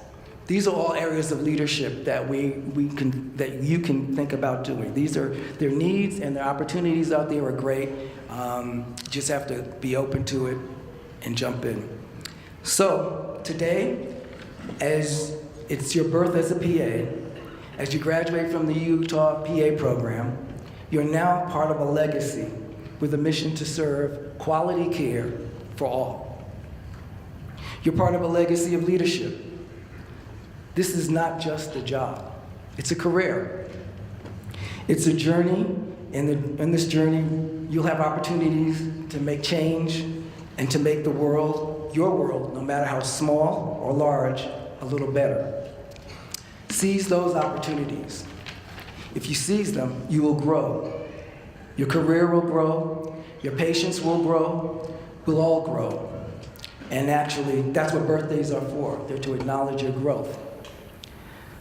These are all areas of leadership that you can think about doing. These are their needs, and their opportunities out there are great. Just have to be open to it and jump in. So today, as it's your birth as a PA, as you graduate from the Utah PA program, you're now part of a legacy with a mission to serve quality care for all. You're part of a legacy of leadership. This is not just a job, it's a career. It's a journey, and in this journey, you'll have opportunities to make change and to make the world, your world, no matter how small or large, a little better. Seize those opportunities. If you seize them, you will grow. Your career will grow, your patients will grow, we'll all grow. And actually, that's what birthdays are for. They're to acknowledge your growth.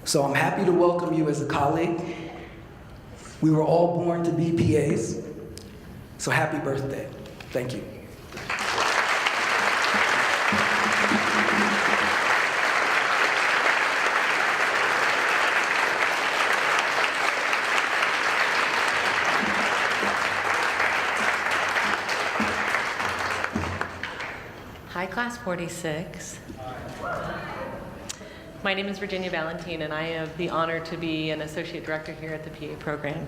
So I'm happy to welcome you as a colleague. We were all born to be PAs, so happy birthday. Thank you. Hi, Class 46. My name is Virginia Valentine, and I have the honor to be an Associate Director here at the PA program.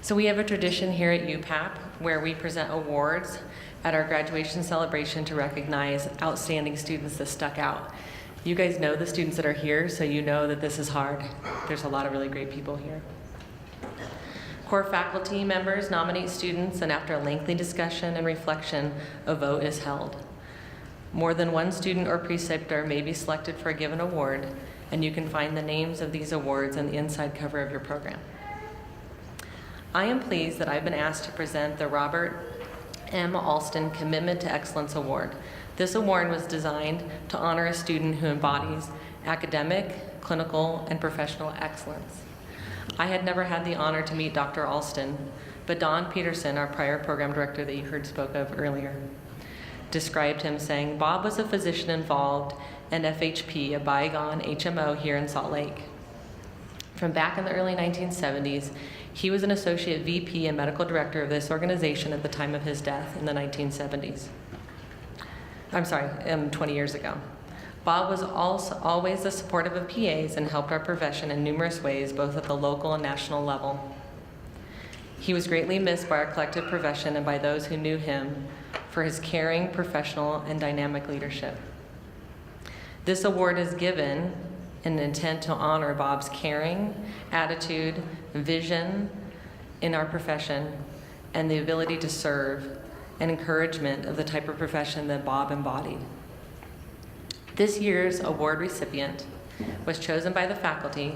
So we have a tradition here at UPAP where we present awards at our graduation celebration to recognize outstanding students that stuck out. You guys know the students that are here, so you know that this is hard. There's a lot of really great people here. Core faculty members nominate students, and after a lengthy discussion and reflection, a vote is held. More than one student or preceptor may be selected for a given award, and you can find the names of these awards on the inside cover of your program. I am pleased that I've been asked to present the Robert M. Alston Commitment to Excellence Award. This award was designed to honor a student who embodies academic, clinical, and professional excellence. I had never had the honor to meet Dr. Alston, but Don Peterson, our prior program director that you heard spoke of earlier, described him saying, "Bob was a physician involved in FHP, a bygone HMO here in Salt Lake. From back in the early 1970s, he was an associate VP and medical director of this organization at the time of his death in the 1970s. 20 years ago. Bob was also always supportive of PAs and helped our profession in numerous ways, both at the local and national level. He was greatly missed by our collective profession and by those who knew him for his caring, professional, and dynamic leadership. This award is given in an intent to honor Bob's caring, attitude, vision in our profession, and the ability to serve and encouragement of the type of profession that Bob embodied. This year's award recipient was chosen by the faculty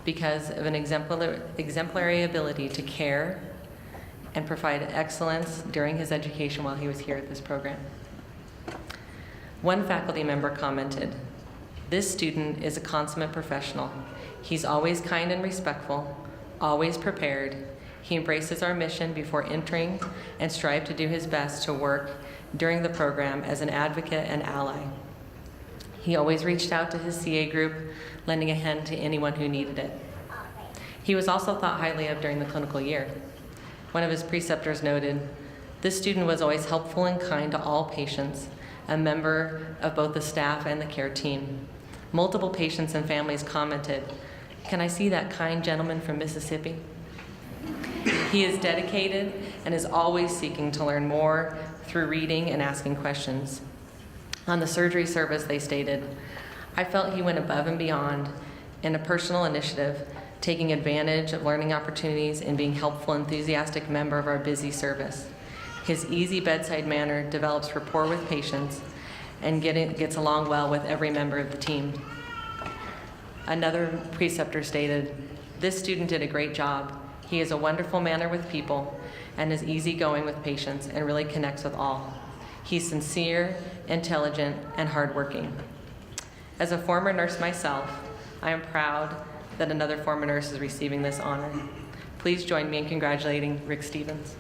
because of an exemplary ability to care and provide excellence during his education while he was here at this program. One faculty member commented, "This student is a consummate professional. He's always kind and respectful, always prepared. He embraces our mission before entering and strives to do his best to work during the program as an advocate and ally. He always reached out to his CA group, lending a hand to anyone who needed it." He was also thought highly of during the clinical year. One of his preceptors noted, "This student was always helpful and kind to all patients, a member of both the staff and the care team." Multiple patients and families commented, "Can I see that kind gentleman from Mississippi?" He is dedicated and is always seeking to learn more through reading and asking questions. On the surgery service, they stated, "I felt he went above and beyond in a personal initiative, taking advantage of learning opportunities and being a helpful, enthusiastic member of our busy service. His easy bedside manner develops rapport with patients and gets along well with every member of the team." Another preceptor stated, "This student did a great job. He has a wonderful manner with people and is easygoing with patients and really connects with all. He's sincere, intelligent, and hardworking." As a former nurse myself, I am proud that another former nurse is receiving this honor. Please join me in congratulating Rick Stevens.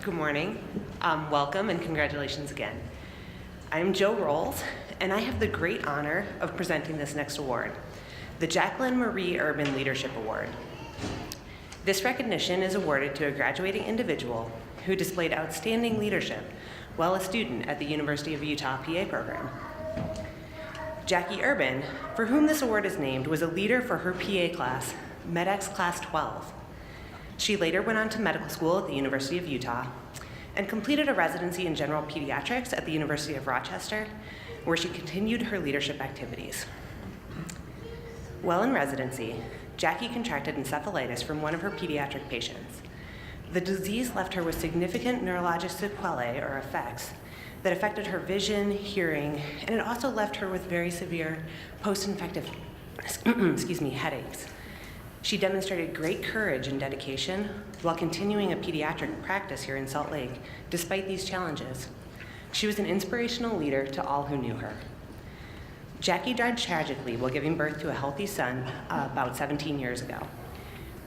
Good morning. Welcome and congratulations again. I'm Jo Rolls, and I have the great honor of presenting this next award, the Jacqueline Marie Urban Leadership Award. This recognition is awarded to a graduating individual who displayed outstanding leadership while a student at the University of Utah PA program. Jackie Urban, for whom this award is named, was a leader for her PA class, MEDEX Class 12. She later went on to medical school at the University of Utah and completed a residency in general pediatrics at the University of Rochester, where she continued her leadership activities. While in residency, Jackie contracted encephalitis from one of her pediatric patients. The disease left her with significant neurologic sequelae, or effects, that affected her vision, hearing, and it also left her with very severe post-infective headaches. She demonstrated great courage and dedication while continuing a pediatric practice here in Salt Lake, despite these challenges. She was an inspirational leader to all who knew her. Jackie died tragically while giving birth to a healthy son about 17 years ago.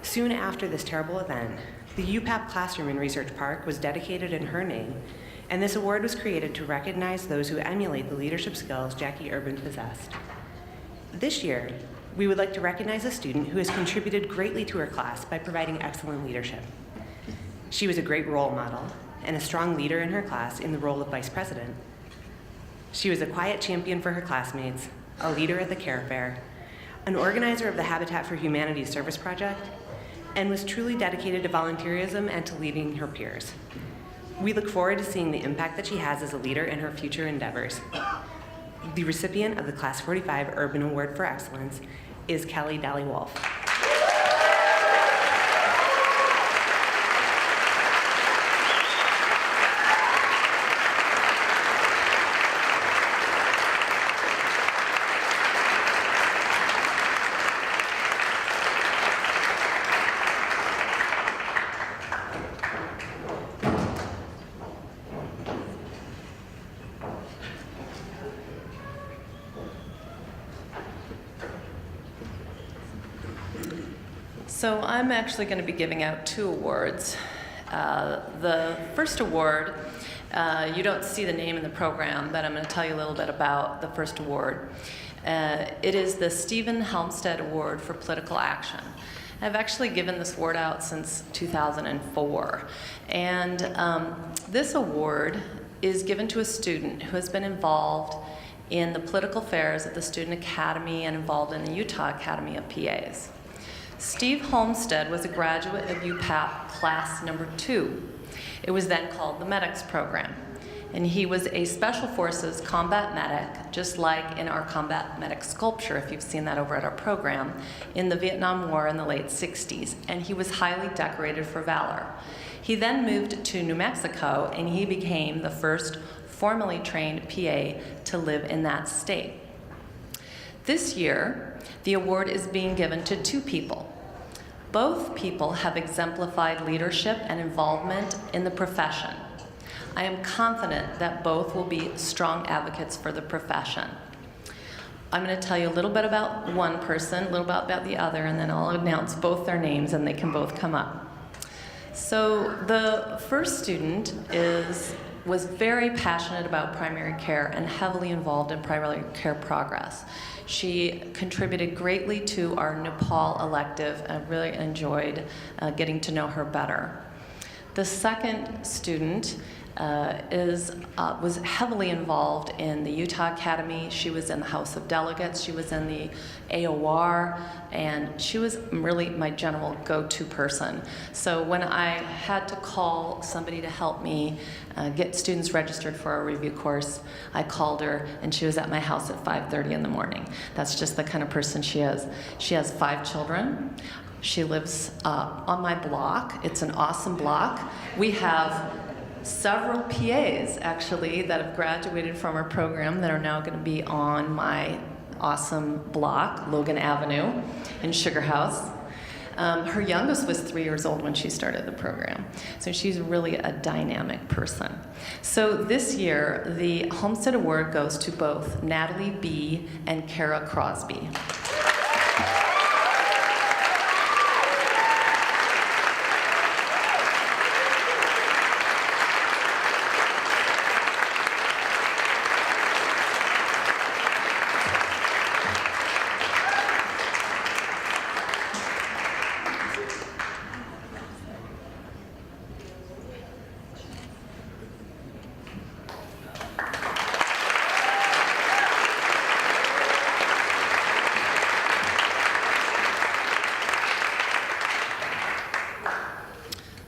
Soon after this terrible event, the UPAP classroom in Research Park was dedicated in her name, and this award was created to recognize those who emulate the leadership skills Jackie Urban possessed. This year, we would like to recognize a student who has contributed greatly to her class by providing excellent leadership. She was a great role model and a strong leader in her class in the role of vice president. She was a quiet champion for her classmates, a leader at the care fair, an organizer of the Habitat for Humanity service project, and was truly dedicated to volunteerism and to leading her peers. We look forward to seeing the impact that she has as a leader in her future endeavors. The recipient of the Class 45 Urban Award for Excellence is Kelly Dally-Wolf. So I'm actually going to be giving out 2 awards. The first award, you don't see the name in the program, but I'm going to tell you a little bit about the first award. It is the Stephen Helmstead Award for Political Action. I've actually given this award out since 2004. And this award is given to a student who has been involved in the political affairs at the Student Academy and involved in the Utah Academy of PAs. Steve Helmstead was a graduate of UPAP class number 2. It was then called the Medics Program. And he was a Special Forces combat medic, just like in our combat medic sculpture, if you've seen that over at our program, in the Vietnam War in the late 60s. And he was highly decorated for valor. He then moved to New Mexico, and he became the first formally trained PA to live in that state. This year, the award is being given to 2 people. Both people have exemplified leadership and involvement in the profession. I am confident that both will be strong advocates for the profession. I'm going to tell you a little bit about one person, a little bit about the other, and then I'll announce both their names and they can both come up. So the first student was very passionate about primary care and heavily involved in primary care progress. She contributed greatly to our Nepal elective and really enjoyed getting to know her better. The second student was heavily involved in the Utah Academy. She was in the House of Delegates. She was in the AOR, and she was really my general go-to person. So when I had to call somebody to help me get students registered for a review course, I called her, and she was at my house at 5:30 in the morning. That's just the kind of person she is. She has 5 children. She lives on my block. It's an awesome block. We have several PAs, actually, that have graduated from our program that are now going to be on my awesome block, Logan Avenue in Sugar House. Her youngest was 3 years old when she started the program. So she's really a dynamic person. So this year, the Homestead Award goes to both Natalie B. and Kara Crosby.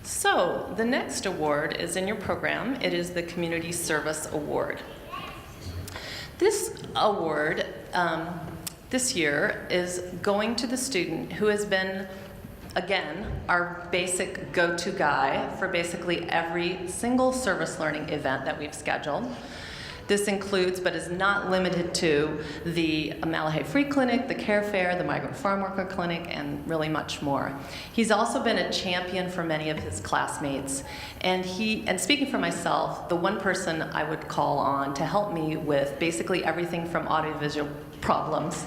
So the next award is in your program. It is the Community Service Award. This award this year is going to the student who has been, again, our basic go-to guy for basically every single service learning event that we've scheduled. This includes, but is not limited to, the Malahay Free Clinic, the Care Fair, the Migrant Farm Worker Clinic, and really much more. He's also been a champion for many of his classmates. And speaking for myself, the one person I would call on to help me with basically everything from audiovisual problems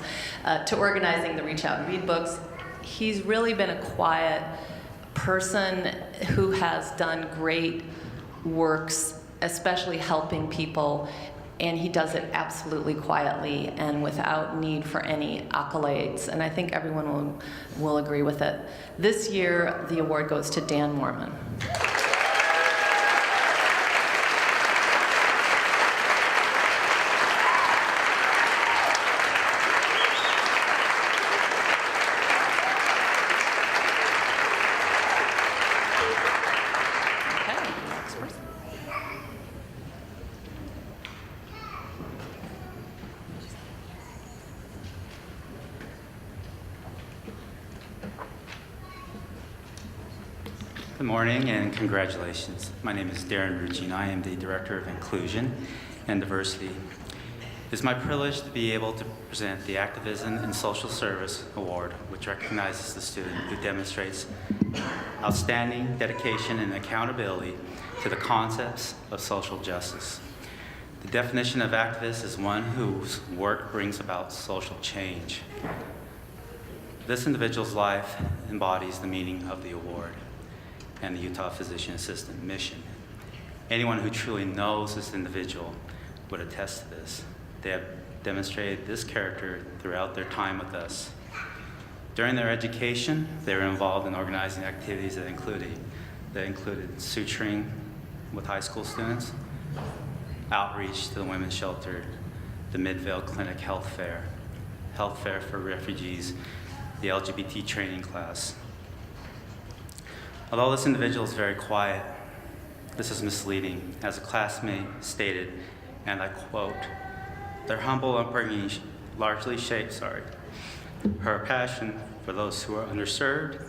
to organizing the Reach Out and Read books, he's really been a quiet person who has done great works, especially helping people, and he does it absolutely quietly and without need for any accolades, and I think everyone will agree with it. This year, the award goes to Dan Mormon. Good morning and congratulations. My name is Darren Rucci. I am the Director of Inclusion and Diversity. It's my privilege to be able to present the Activism and Social Service Award, which recognizes the student who demonstrates outstanding dedication and accountability to the concepts of social justice. The definition of activist is one whose work brings about social change. This individual's life embodies the meaning of the award and the Utah Physician Assistant mission. Anyone who truly knows this individual would attest to this. They have demonstrated this character throughout their time with us. During their education, they were involved in organizing activities that included suturing with high school students, outreach to the women's shelter, the Midvale Clinic Health Fair for refugees, the LGBT training class. Although this individual is very quiet, this is misleading. As a classmate stated, and I quote, "Their humble upbringing largely shaped her passion for those who are underserved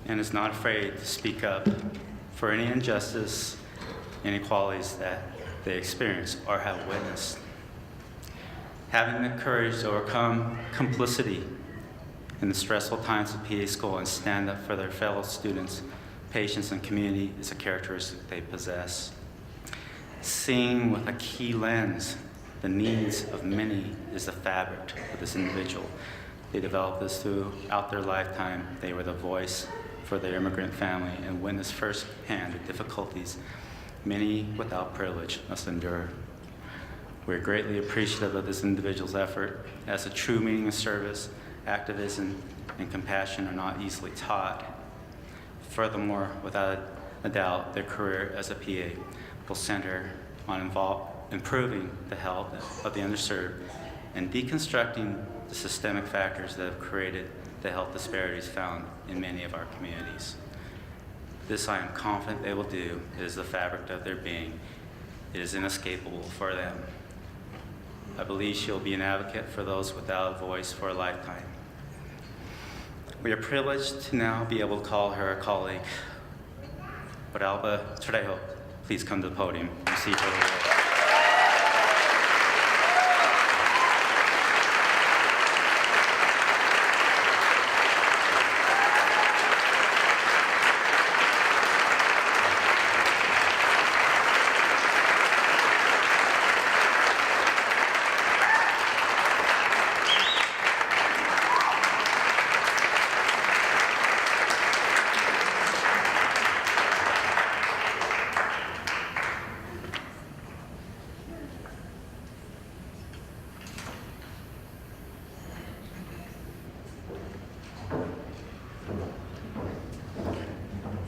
and is not afraid to speak up for any injustice, inequalities that they experience or have witnessed. Having the courage to overcome complicity in the stressful times of PA school and stand up for their fellow students, patients, and community is a characteristic they possess. Seeing with a key lens the needs of many is the fabric of this individual. They developed this throughout their lifetime. They were the voice for their immigrant family and witnessed firsthand the difficulties many without privilege must endure. We're greatly appreciative of this individual's effort, as the true meaning of service, activism, and compassion are not easily taught. Furthermore, without a doubt, their career as a PA will center on improving the health of the underserved and deconstructing the systemic factors that have created the health disparities found in many of our communities. This I am confident they will do. It is the fabric of their being. It is inescapable for them. I believe she'll be an advocate for those without a voice for a lifetime. We are privileged to now be able to call her a colleague. But Alba Trejo, please come to the podium and receive her award.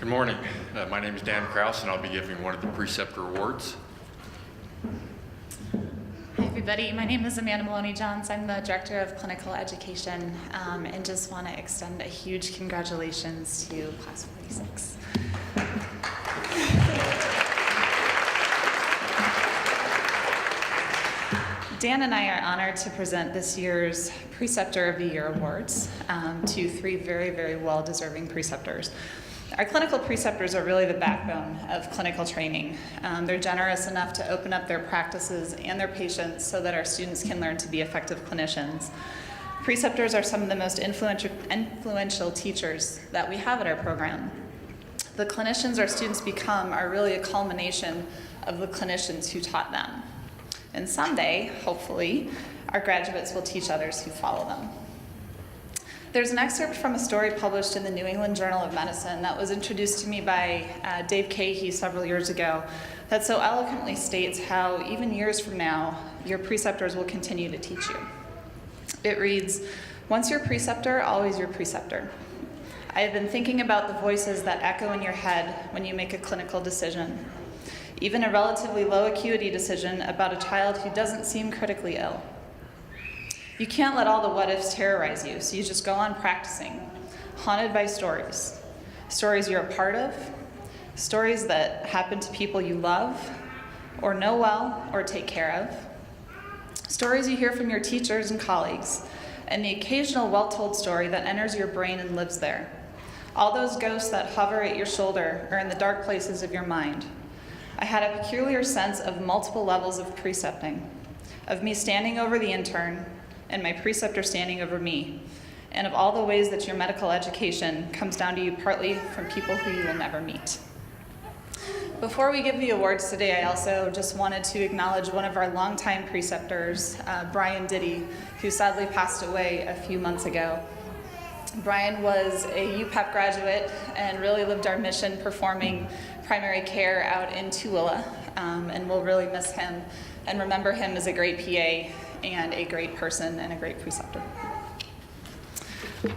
Good morning. My name is Dan Krause, and I'll be giving one of the Preceptor Awards. Hi, everybody. My name is Amanda Maloney-Johns. I'm the Director of Clinical Education, and just want to extend a huge congratulations to Class 46. Dan and I are honored to present this year's Preceptor of the Year Awards to three very, very well-deserving preceptors. Our clinical preceptors are really the backbone of clinical training. They're generous enough to open up their practices and their patients so that our students can learn to be effective clinicians. Preceptors are some of the most influential teachers that we have at our program. The clinicians our students become are really a culmination of the clinicians who taught them. And someday, hopefully, our graduates will teach others who follow them. There's an excerpt from a story published in the New England Journal of Medicine that was introduced to me by Dave Cahey several years ago that so eloquently states how even years from now, your preceptors will continue to teach you. It reads, "Once your preceptor, always your preceptor. I have been thinking about the voices that echo in your head when you make a clinical decision, even a relatively low acuity decision about a child who doesn't seem critically ill. You can't let all the what-ifs terrorize you, so you just go on practicing, haunted by stories. Stories you're a part of, stories that happen to people you love, or know well, or take care of. Stories you hear from your teachers and colleagues, and the occasional well-told story that enters your brain and lives there. All those ghosts that hover at your shoulder or in the dark places of your mind. I had a peculiar sense of multiple levels of precepting, of me standing over the intern, and my preceptor standing over me, and of all the ways that your medical education comes down to you partly from people who you will never meet." Before we give the awards today, I also just wanted to acknowledge one of our longtime preceptors, Brian Diddy, who sadly passed away a few months ago. Brian was a UPAP graduate and really lived our mission performing primary care out in Tooele, and we'll really miss him and remember him as a great PA and a great person and a great preceptor.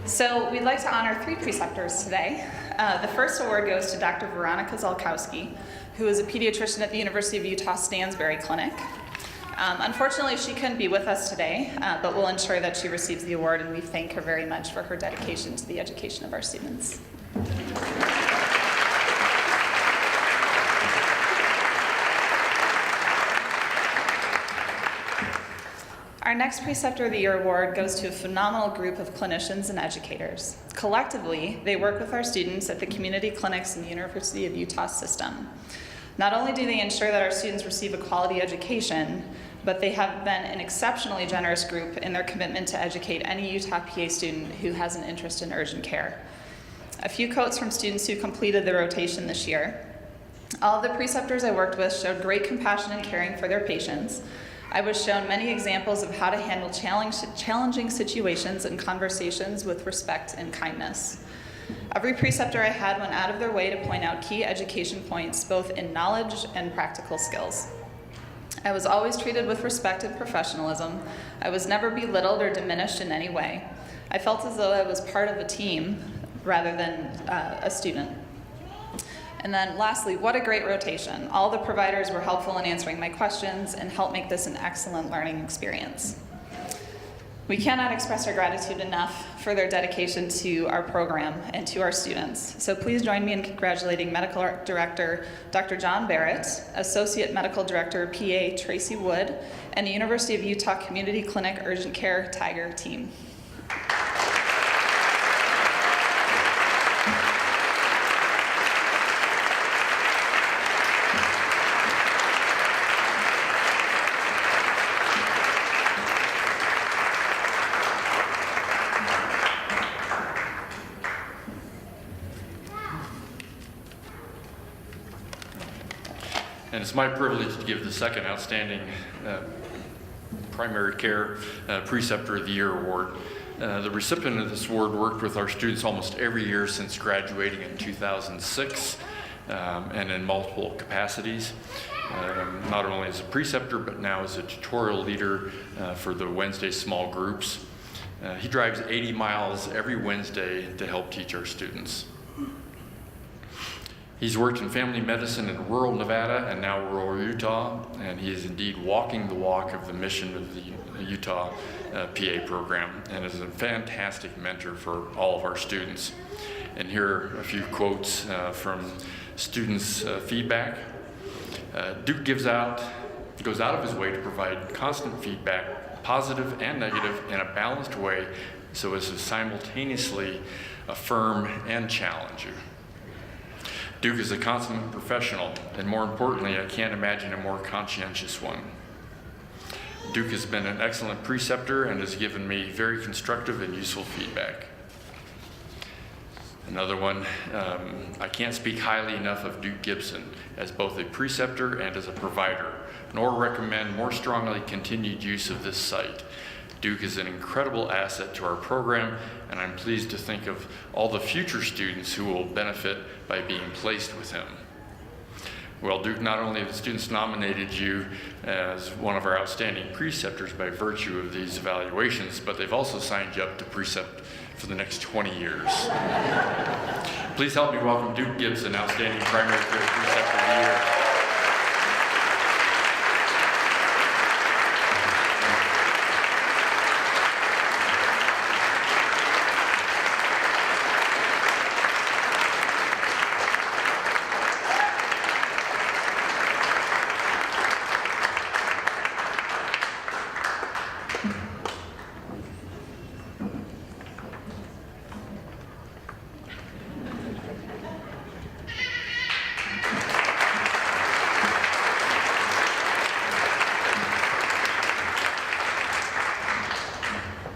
So we'd like to honor 3 preceptors today. The first award goes to Dr. Veronica Zalkowski, who is a pediatrician at the University of Utah Stansberry Clinic. Unfortunately, she couldn't be with us today, but we'll ensure that she receives the award, and we thank her very much for her dedication to the education of our students. Our next Preceptor of the Year award goes to a phenomenal group of clinicians and educators. Collectively, they work with our students at the community clinics in the University of Utah system. Not only do they ensure that our students receive a quality education, but they have been an exceptionally generous group in their commitment to educate any Utah PA student who has an interest in urgent care. A few quotes from students who completed the rotation this year. All of the preceptors I worked with showed great compassion and caring for their patients. I was shown many examples of how to handle challenging situations and conversations with respect and kindness. Every preceptor I had went out of their way to point out key education points, both in knowledge and practical skills. I was always treated with respect and professionalism. I was never belittled or diminished in any way. I felt as though I was part of a team rather than a student. And then lastly, what a great rotation. All the providers were helpful in answering my questions and helped make this an excellent learning experience. We cannot express our gratitude enough for their dedication to our program and to our students. So please join me in congratulating Medical Director Dr. John Barrett, Associate Medical Director PA Tracy Wood, and the University of Utah Community Clinic Urgent Care Tiger team. And it's my privilege to give the second outstanding primary care Preceptor of the Year award. The recipient of this award worked with our students almost every year since graduating in 2006 and in multiple capacities, not only as a preceptor but now as a tutorial leader for the Wednesday small groups. He drives 80 miles every Wednesday to help teach our students. He's worked in family medicine in rural Nevada and now rural Utah, and he is indeed walking the walk of the mission of the Utah PA program and is a fantastic mentor for all of our students. And here are a few quotes from students' feedback. Duke goes out of his way to provide constant feedback, positive and negative, in a balanced way so as to simultaneously affirm and challenge you. Duke is a consummate professional, and more importantly, I can't imagine a more conscientious one. Duke has been an excellent preceptor and has given me very constructive and useful feedback. Another one, I can't speak highly enough of Duke Gibson as both a preceptor and as a provider, nor recommend more strongly continued use of this site. Duke is an incredible asset to our program, and I'm pleased to think of all the future students who will benefit by being placed with him. Well, Duke, not only have the students nominated you as one of our outstanding preceptors by virtue of these evaluations, but they've also signed you up to precept for the next 20 years. Please help me welcome Duke Gibson, Outstanding Primary Care Preceptor of the Year.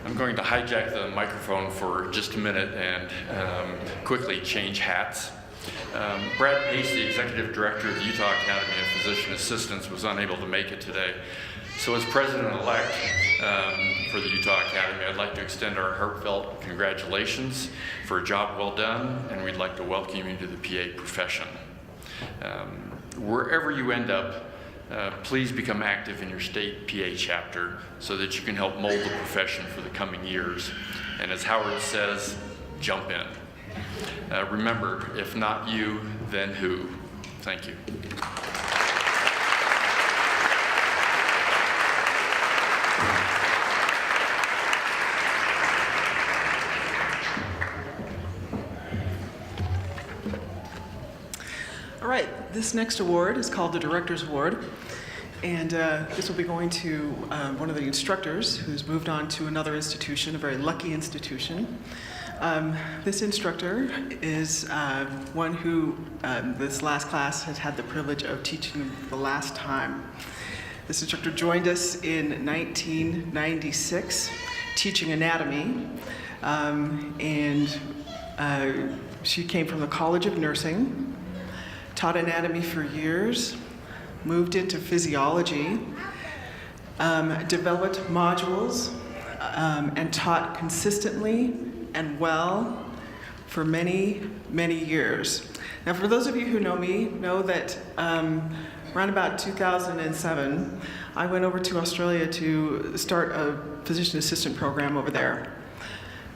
I'm going to hijack the microphone for just a minute and quickly change hats. Brad Pace, the Executive Director of the Utah Academy of Physician Assistants, was unable to make it today. So as President-elect for the Utah Academy, I'd like to extend our heartfelt congratulations for a job well done, and we'd like to welcome you to the PA profession. Wherever you end up, please become active in your state PA chapter so that you can help mold the profession for the coming years. And as Howard says, jump in. Remember, if not you, then who? Thank you. All right, this next award is called the Director's Award, and this will be going to one of the instructors who's moved on to another institution, a very lucky institution. This instructor is one who this last class has had the privilege of teaching the last time. This instructor joined us in 1996, teaching anatomy, and she came from the College of Nursing, taught anatomy for years, moved into physiology, developed modules, and taught consistently and well for many, many years. Now, for those of you who know me, know that around about 2007, I went over to Australia to start a physician assistant program over there.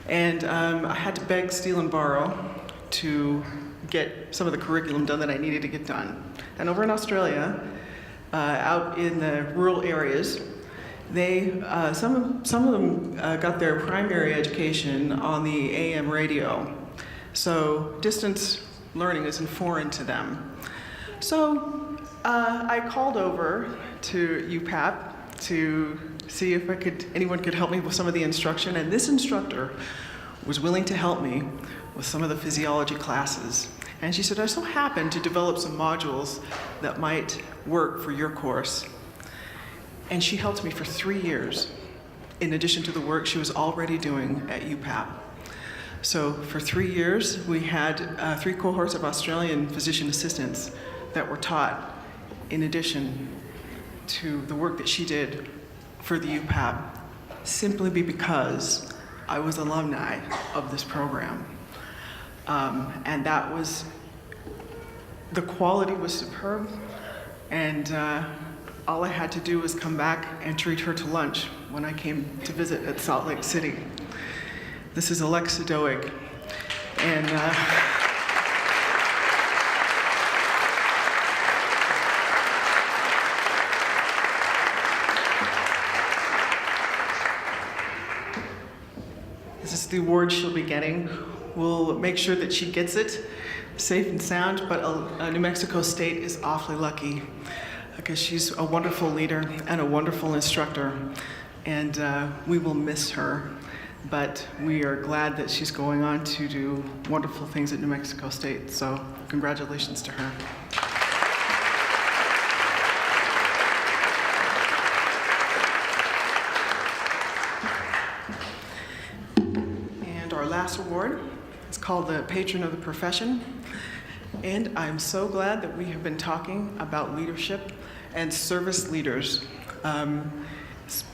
And I had to beg, steal, and borrow to get some of the curriculum done that I needed to get done. And over in Australia, out in the rural areas, they some of them got their primary education on the AM radio. So distance learning isn't foreign to them. So I called over to UPAP to see if anyone could help me with some of the instruction, and this instructor was willing to help me with some of the physiology classes. And she said, I so happen to develop some modules that might work for your course. And she helped me for 3 years, in addition to the work she was already doing at UPAP. So for 3 years, we had 3 cohorts of Australian physician assistants that were taught in addition to the work that she did for the UPAP, simply because I was alumni of this program. And that was, the quality was superb, and all I had to do was come back and treat her to lunch when I came to visit at Salt Lake City. This is Alexa Doig, and this is the award she'll be getting. We'll make sure that she gets it safe and sound, but New Mexico State is awfully lucky because she's a wonderful leader and a wonderful instructor, and we will miss her, but we are glad that she's going on to do wonderful things at New Mexico State, so congratulations to her. And our last award is called the Patron of the Profession. And I'm so glad that we have been talking about leadership and service leaders,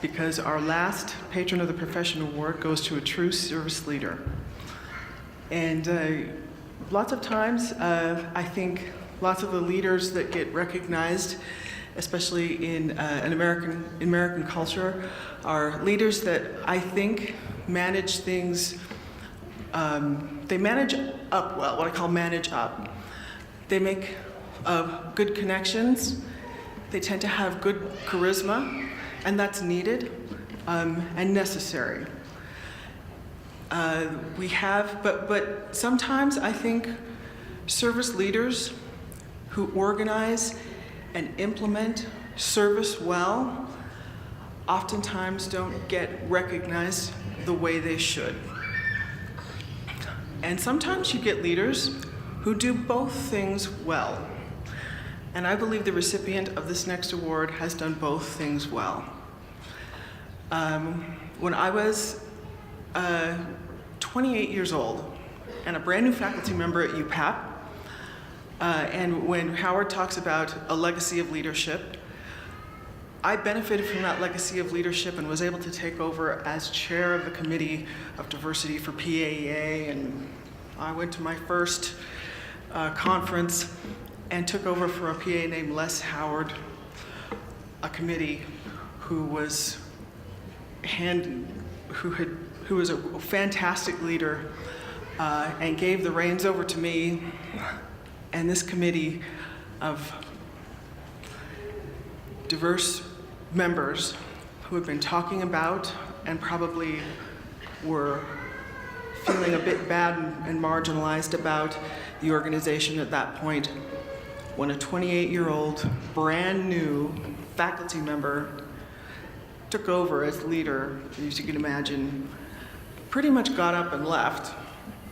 because our last Patron of the Profession award goes to a true service leader. And lots of times, I think lots of the leaders that get recognized, especially in American culture, are leaders that I think manage things, they manage up well, what I call manage up. They make good connections. They tend to have good charisma, and that's needed and necessary. But sometimes I think service leaders who organize and implement service well oftentimes don't get recognized the way they should. And sometimes you get leaders who do both things well. And I believe the recipient of this next award has done both things well. When I was 28 years old and a brand new faculty member at UPAP, and when Howard talks about a legacy of leadership, I benefited from that legacy of leadership and was able to take over as chair of the Committee of Diversity for PAEA, and I went to my first conference and took over for a PA named Les Howard, a committee who was who was a fantastic leader and gave the reins over to me and this committee of diverse members who have been talking about and probably were feeling a bit bad and marginalized about the organization at that point, when a 28-year-old brand new faculty member took over as leader, as you can imagine, pretty much got up and left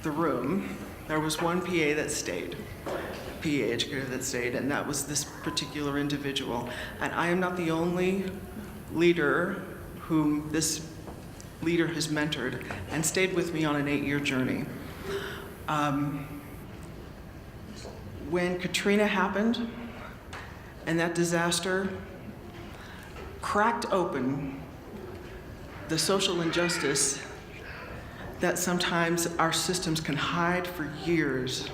the room. There was one PA that stayed, PA educator that stayed, and that was this particular individual. And I am not the only leader whom this leader has mentored and stayed with me on an 8-year journey. When Katrina happened and that disaster cracked open the social injustice that sometimes our systems can hide for years,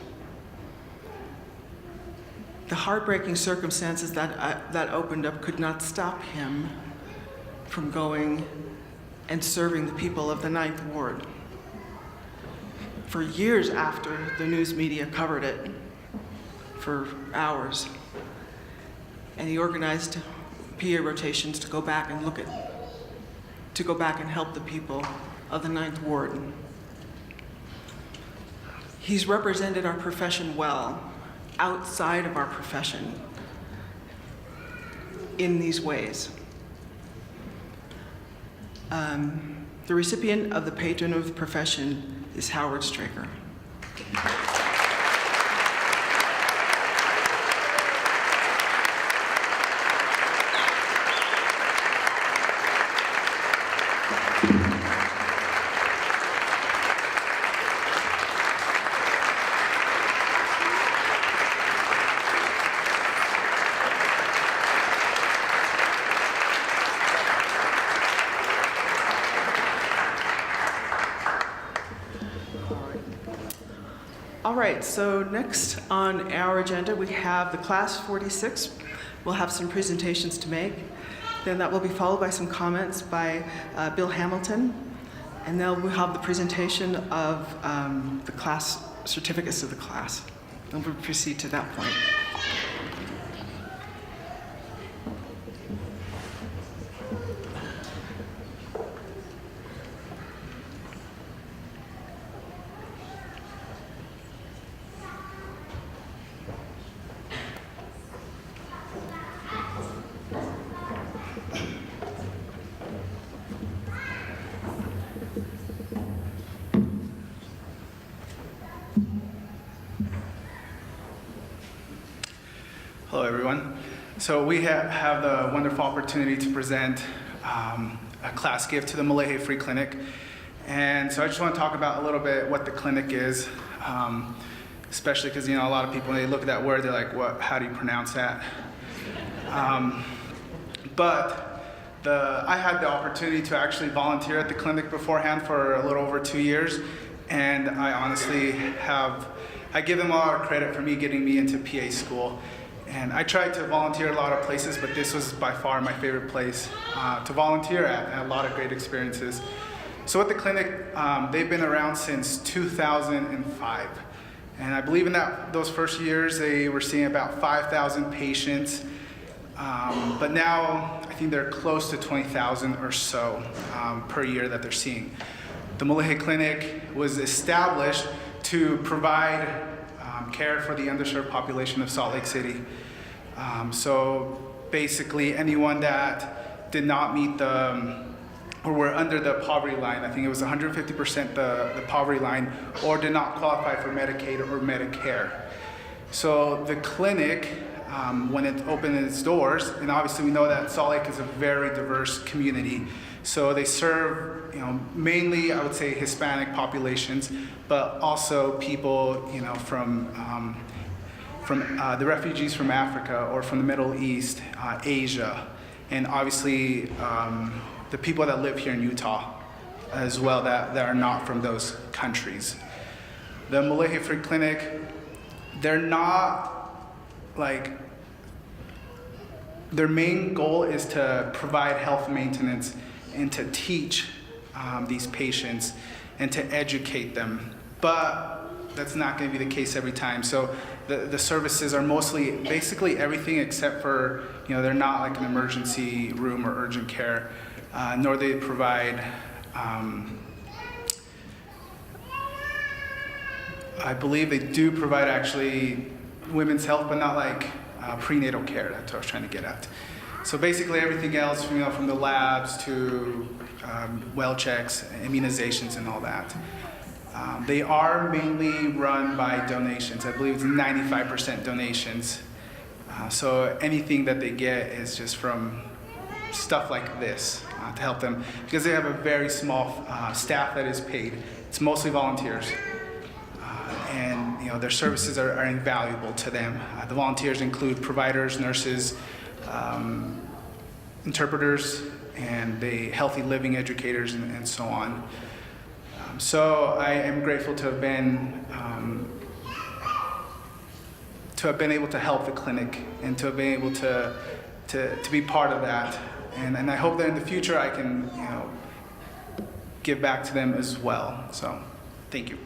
the heartbreaking circumstances that opened up could not stop him from going and serving the people of the 9th Ward. For years after, the news media covered it for hours. And he organized PA rotations to go back and help the people of the 9th Ward. He's represented our profession well, outside of our profession, in these ways. The recipient of the Patron of the Profession is Howard Straker. All right, so next on our agenda, we have the Class 46. We'll have some presentations to make. Then that will be followed by some comments by Bill Hamilton. And then we'll have the presentation of the class certificates of the class. And we'll proceed to that point. Hello, everyone. So we have the wonderful opportunity to present a class gift to the Malahe Free Clinic. And so I just want to talk about a little bit what the clinic is, especially because, a lot of people, when they look at that word, they're like, "What? How do you pronounce that?" I had the opportunity to actually volunteer at the clinic beforehand for a little over 2 years. And I honestly I give them a lot of credit for getting me into PA school. And I tried to volunteer at a lot of places, but this was by far my favorite place to volunteer at, and a lot of great experiences. So at the clinic, they've been around since 2005. And I believe in those first years, they were seeing about 5,000 patients. But now, I think they're close to 20,000 or so per year that they're seeing. The Malahe Clinic was established to provide care for the underserved population of Salt Lake City. So basically, anyone that did not meet or were under the poverty line, I think it was 150% the poverty line, or did not qualify for Medicaid or Medicare. So the clinic, when it opened its doors, and obviously we know that Salt Lake is a very diverse community, so they serve mainly, I would say, Hispanic populations, but also people from the refugees from Africa or from the Middle East, Asia, and obviously the people that live here in Utah as well that are not from those countries. The Malahe Free Clinic, they're not like their main goal is to provide health maintenance and to teach these patients and to educate them. But that's not going to be the case every time. So the services are mostly basically everything except for, they're not like an emergency room or urgent care, nor they provide, I believe they do provide actually women's health, but not like prenatal care. That's what I was trying to get at. So basically everything else, from the labs to well checks, immunizations, and all that. They are mainly run by donations. I believe it's 95% donations. So anything that they get is just from stuff like this to help them, because they have a very small staff that is paid. It's mostly volunteers. And their services are invaluable to them. The volunteers include providers, nurses, interpreters, and healthy living educators, and so on. So I am grateful to have been able to help the clinic and to have been able to be part of that. And I hope that in the future I can give back to them as well. So thank you.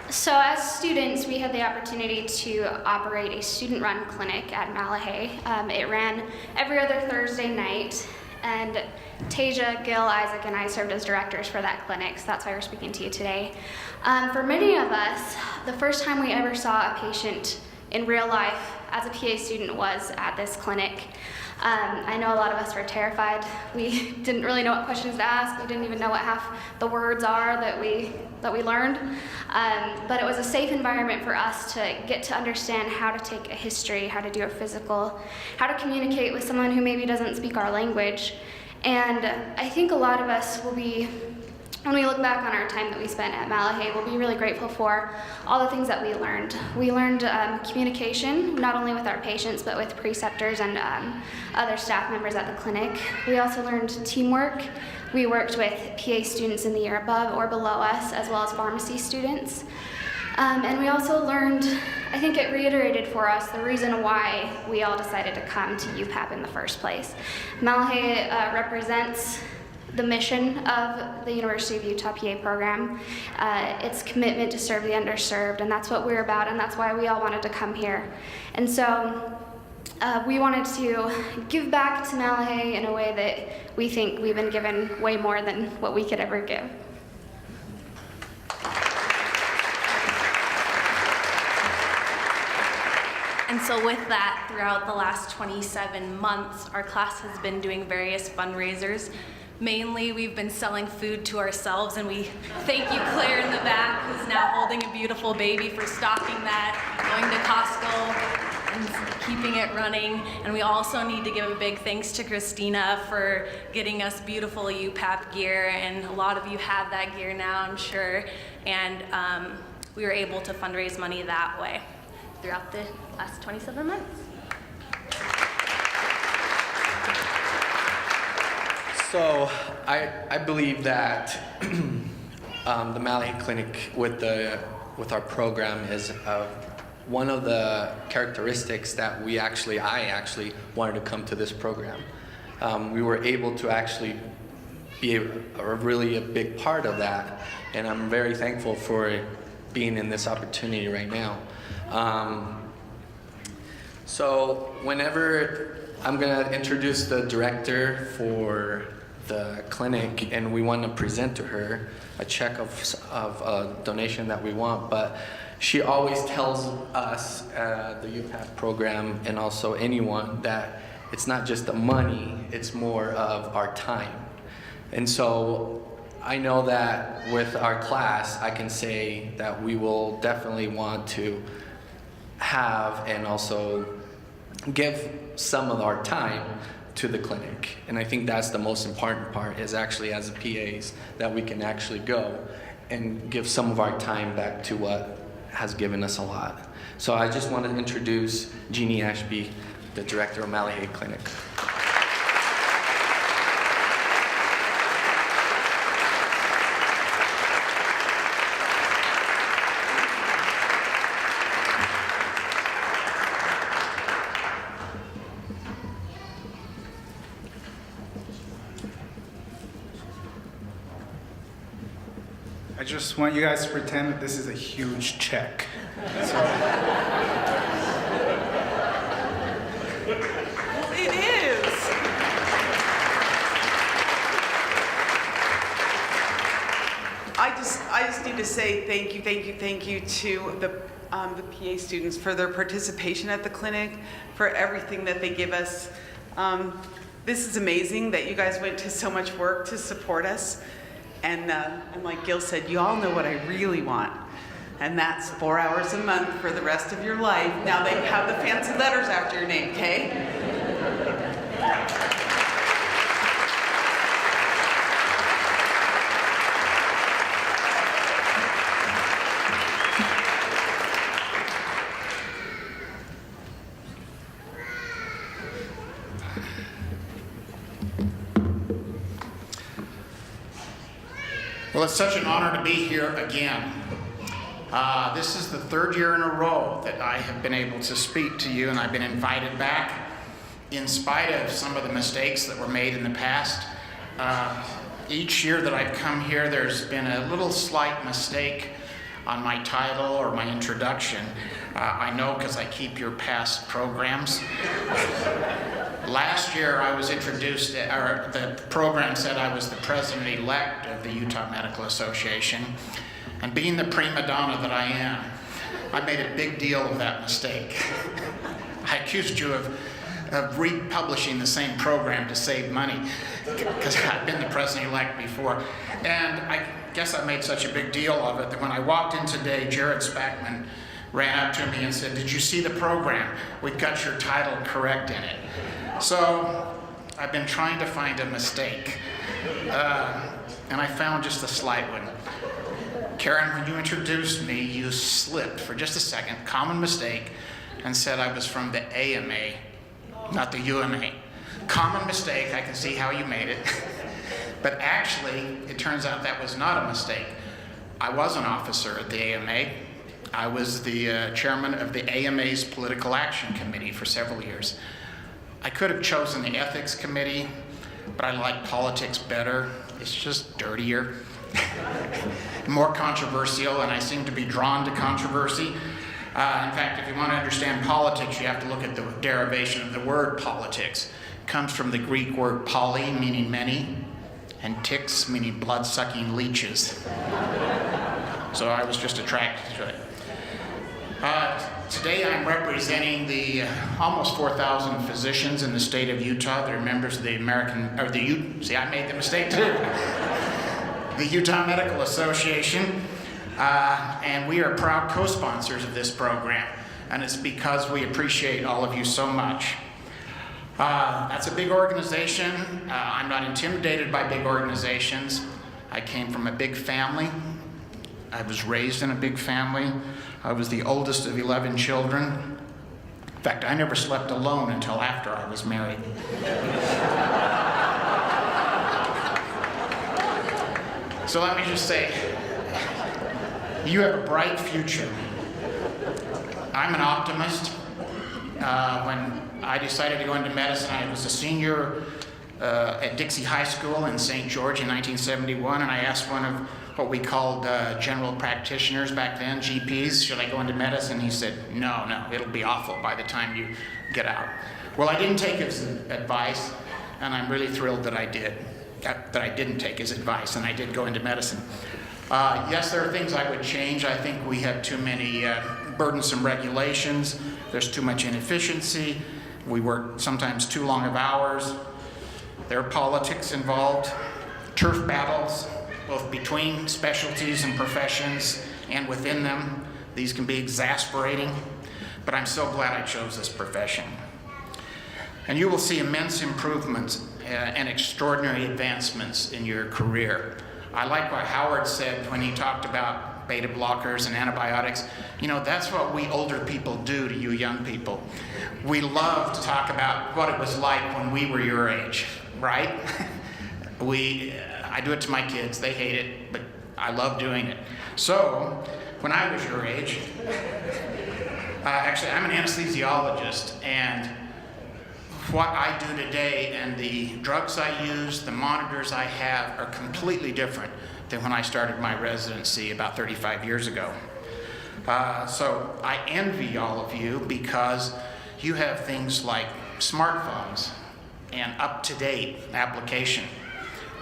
So as students, we had the opportunity to operate a student-run clinic at Malahay. It ran every other Thursday night, and Tasia, Gil, Isaac, and I served as directors for that clinic, so that's why we're speaking to you today. For many of us, the first time we ever saw a patient in real life as a PA student was at this clinic. I know a lot of us were terrified. We didn't really know what questions to ask. We didn't even know what half the words are that we learned. But it was a safe environment for us to get to understand how to take a history, how to do a physical, how to communicate with someone who maybe doesn't speak our language. And I think a lot of us will be, when we look back on our time that we spent at Malahay, we'll be really grateful for all the things that we learned. We learned communication, not only with our patients, but with preceptors and other staff members at the clinic. We also learned teamwork. We worked with PA students in the year above or below us, as well as pharmacy students. And we also learned, I think it reiterated for us the reason why we all decided to come to UPAP in the first place. Malahay represents the mission of the University of Utah PA program, its commitment to serve the underserved, and that's what we're about, and that's why we all wanted to come here. And so we wanted to give back to Malahay in a way that we think we've been given way more than what we could ever give. And so with that, throughout the last 27 months, our class has been doing various fundraisers. Mainly, we've been selling food to ourselves, and we thank you, Claire, in the back, who's now holding a beautiful baby, for stocking that, going to Costco and keeping it running. And we also need to give a big thanks to Christina for getting us beautiful UPAP gear, and a lot of you have that gear now, I'm sure. And we were able to fundraise money that way throughout the last 27 months. So I believe that the Malahay Clinic with our program is one of the characteristics that I actually wanted to come to this program. We were able to actually be really a big part of that, and I'm very thankful for being in this opportunity right now. So whenever I'm gonna introduce the director for the clinic, and we want to present to her a check of a donation that we want, but she always tells us, the UPAP program, and also anyone, that it's not just the money, it's more of our time. And so I know that with our class, I can say that we will definitely want to have and also give some of our time to the clinic. And I think that's the most important part, is actually as PAs that we can actually go and give some of our time back to what has given us a lot. So I just want to introduce Jeannie Ashby, the director of Malahay Clinic. I just want you guys to pretend that this is a huge check. So, It is. I just need to say thank you to the PA students for their participation at the clinic, for everything that they give us. This is amazing that you guys went to so much work to support us. And like Gil said, you all know what I really want. And that's 4 hours a month for the rest of your life. Now they have the fancy letters after your name, okay? Well, it's such an honor to be here again. This is the third year in a row that I have been able to speak to you, and I've been invited back in spite of some of the mistakes that were made in the past. Each year that I've come here, there's been a little slight mistake on my title or my introduction. I know because I keep your past programs. Last year I was introduced, or the program said I was the president-elect of the Utah Medical Association. And being the prima donna that I am, I made a big deal of that mistake. I accused you of republishing the same program to save money, because I've been the president-elect before. And I guess I made such a big deal of it that when I walked in today, Jared Spackman ran up to me and said, "Did you see the program? We've got your title correct in it." So I've been trying to find a mistake, and I found just a slight one. Karen, when you introduced me, you slipped for just a second, common mistake, and said I was from the AMA, not the UMA. Common mistake, I can see how you made it. But actually, it turns out that was not a mistake. I was an officer at the AMA. I was the chairman of the AMA's Political Action Committee for several years. I could have chosen the Ethics Committee, but I like politics better. It's just dirtier, more controversial, and I seem to be drawn to controversy. In fact, if you want to understand politics, you have to look at the derivation of the word politics. It comes from the Greek word poly, meaning many, and ticks, meaning blood-sucking leeches. So I was just attracted to it. Today I'm representing the almost 4,000 physicians in the state of Utah that are members of the see, I made the mistake too. The Utah Medical Association, and we are proud co-sponsors of this program, and it's because we appreciate all of you so much. That's a big organization. I'm not intimidated by big organizations. I came from a big family. I was raised in a big family. I was the oldest of 11 children. In fact, I never slept alone until after I was married. So let me just say, you have a bright future. I'm an optimist. When I decided to go into medicine, I was a senior at Dixie High School in St. George in 1971, and I asked one of what we called general practitioners back then, GPs, should I go into medicine? He said, no, it'll be awful by the time you get out. Well, I didn't take his advice, and I'm really thrilled that I did. That I didn't take his advice, and I did go into medicine. Yes, there are things I would change. I think we have too many burdensome regulations. There's too much inefficiency. We work sometimes too long of hours. There are politics involved, turf battles, both between specialties and professions and within them. These can be exasperating, but I'm so glad I chose this profession. And you will see immense improvements and extraordinary advancements in your career. I like what Howard said when he talked about beta blockers and antibiotics. You know, that's what we older people do to you young people. We love to talk about what it was like when we were your age, right? I do it to my kids. They hate it, but I love doing it. So, when I was your age, actually I'm an anesthesiologist, and what I do today and the drugs I use, the monitors I have are completely different than when I started my residency about 35 years ago. So I envy all of you because you have things like smartphones and up-to-date application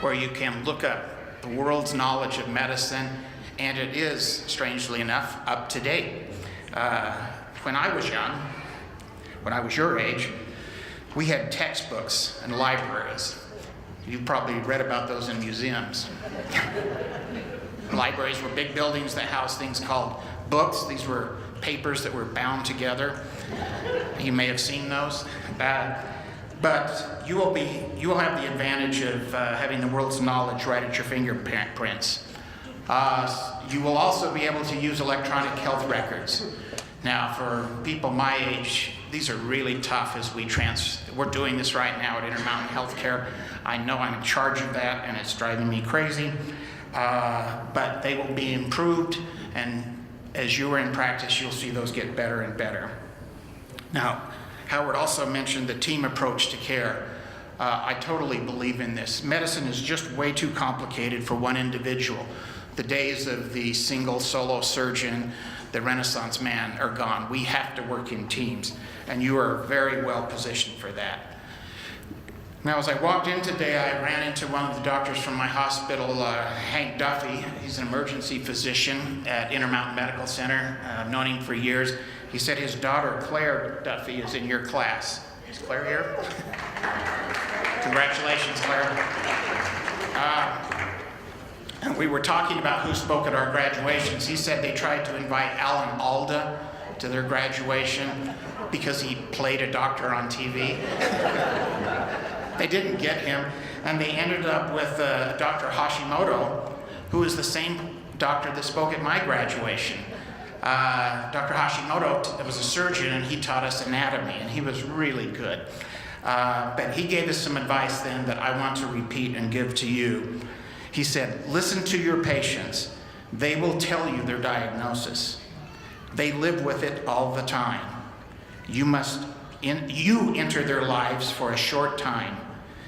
where you can look up the world's knowledge of medicine, and it is, strangely enough, up-to-date. When I was young, when I was your age, we had textbooks and libraries. You've probably read about those in museums. Libraries were big buildings that housed things called books. These were papers that were bound together. You may have seen those. But you will have the advantage of having the world's knowledge right at your fingerprints. You will also be able to use electronic health records. Now, for people my age, these are really tough as we're doing this right now at Intermountain Healthcare. I know I'm in charge of that, and it's driving me crazy. But they will be improved, and as you are in practice, you'll see those get better and better. Now, Howard also mentioned the team approach to care. I totally believe in this. Medicine is just way too complicated for one individual. The days of the single solo surgeon, the Renaissance man are gone. We have to work in teams, and you are very well positioned for that. Now, as I walked in today, I ran into one of the doctors from my hospital, Hank Duffy. He's an emergency physician at Intermountain Medical Center. I've known him for years. He said his daughter, Claire Duffy, is in your class. Is Claire here? Congratulations, Claire. And we were talking about who spoke at our graduations. He said they tried to invite Alan Alda to their graduation because he played a doctor on TV. They didn't get him, and they ended up with Dr. Hashimoto, who is the same doctor that spoke at my graduation. Dr. Hashimoto was a surgeon, and he taught us anatomy, and he was really good. But he gave us some advice then that I want to repeat and give to you. He said, listen to your patients. They will tell you their diagnosis. They live with it all the time. You enter their lives for a short time.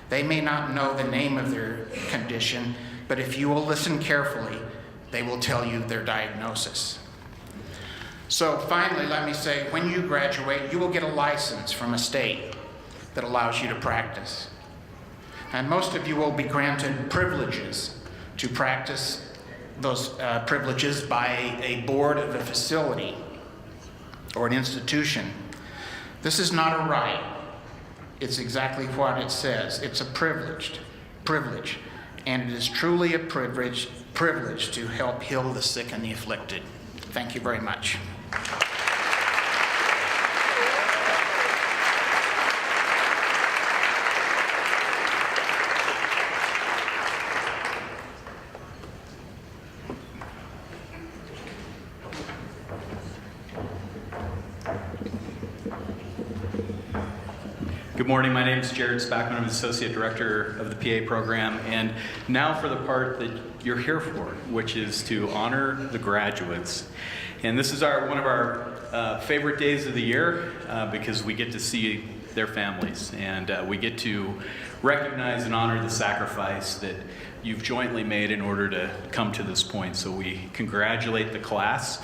They may not know the name of their condition, but if you will listen carefully, they will tell you their diagnosis. So finally, let me say, when you graduate, you will get a license from a state that allows you to practice. And most of you will be granted privileges to practice those privileges by a board of a facility or an institution. This is not a right. It's exactly what it says. It's a privilege, and it is truly a privilege to help heal the sick and the afflicted. Thank you very much. Good morning, my name is Jared Spackman. I'm the Associate Director of the PA program, and now for the part that you're here for, which is to honor the graduates. And this is one of our favorite days of the year because we get to see their families, and we get to recognize and honor the sacrifice that you've jointly made in order to come to this point. So we congratulate the class.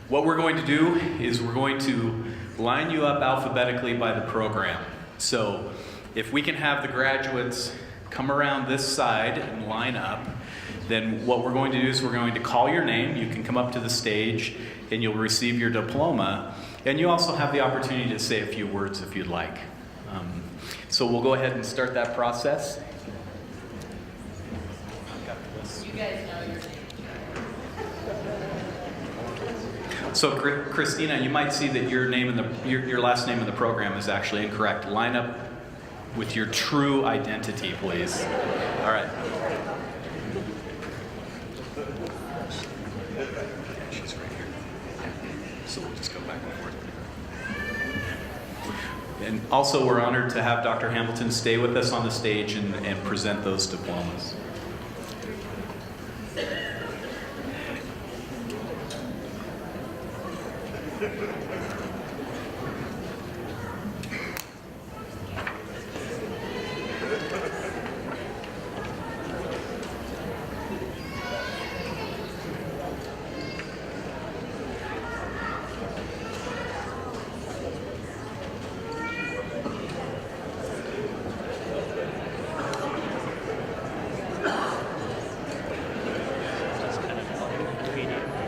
What we're going to do is we're going to line you up alphabetically by the program. So if we can have the graduates come around this side and line up, then what we're going to do is we're going to call your name. You can come up to the stage and you'll receive your diploma. And you also have the opportunity to say a few words if you'd like. So we'll go ahead and start that process. You guys know your name. So Christina, you might see that your name in your last name in the program is actually incorrect. Line up with your true identity, please. All right. She's right here. So we'll just go back and forth. And also, we're honored to have Dr. Hamilton stay with us on the stage and present those diplomas.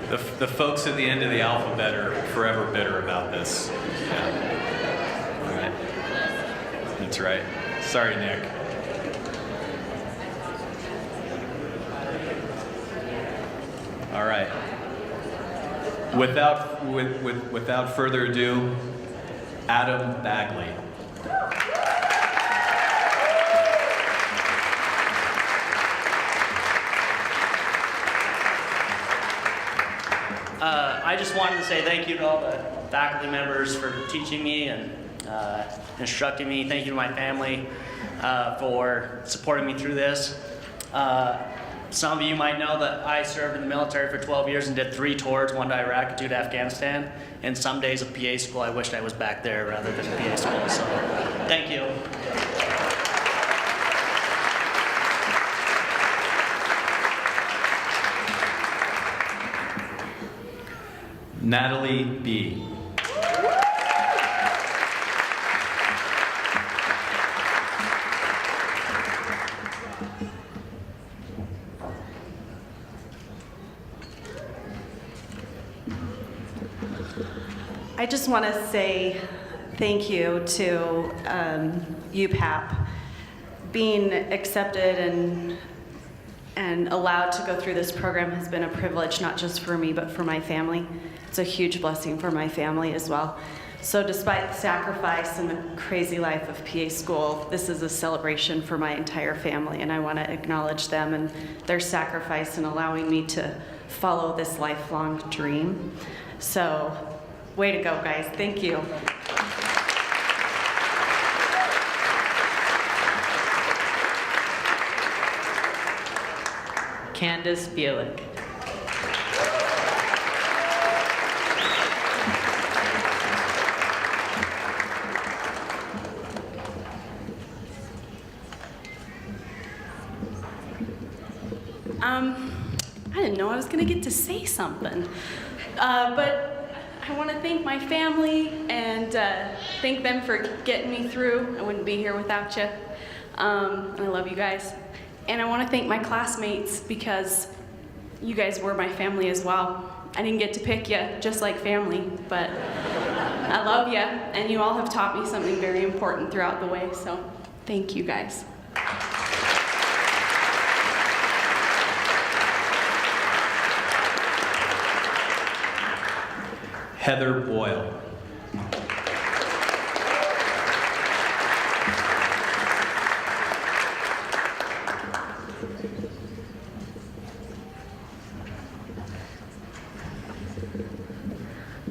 The folks at the end of the alphabet are forever bitter about this. Yeah. All right. That's right. Sorry, Nick. All right. Without further ado, Adam Bagley. I just wanted to say thank you to all the faculty members for teaching me and instructing me. Thank you to my family for supporting me through this. Some of you might know that I served in the military for 12 years and did 3 tours, 1 to Iraq and 2 to Afghanistan. And some days of PA school, I wished I was back there rather than PA school. So thank you. Natalie B. I just want to say thank you to UPAP. Being accepted and allowed to go through this program has been a privilege, not just for me, but for my family. It's a huge blessing for my family as well. So despite the sacrifice and the crazy life of PA school, this is a celebration for my entire family, and I want to acknowledge them and their sacrifice in allowing me to follow this lifelong dream. So, way to go, guys. Thank you. Candace Bielik. I didn't know I was going to get to say something. But I want to thank my family and thank them for getting me through. I wouldn't be here without you. And I love you guys. And I want to thank my classmates because you guys were my family as well. I didn't get to pick you just like family, but I love you. And you all have taught me something very important throughout the way. So thank you guys. Heather Boyle.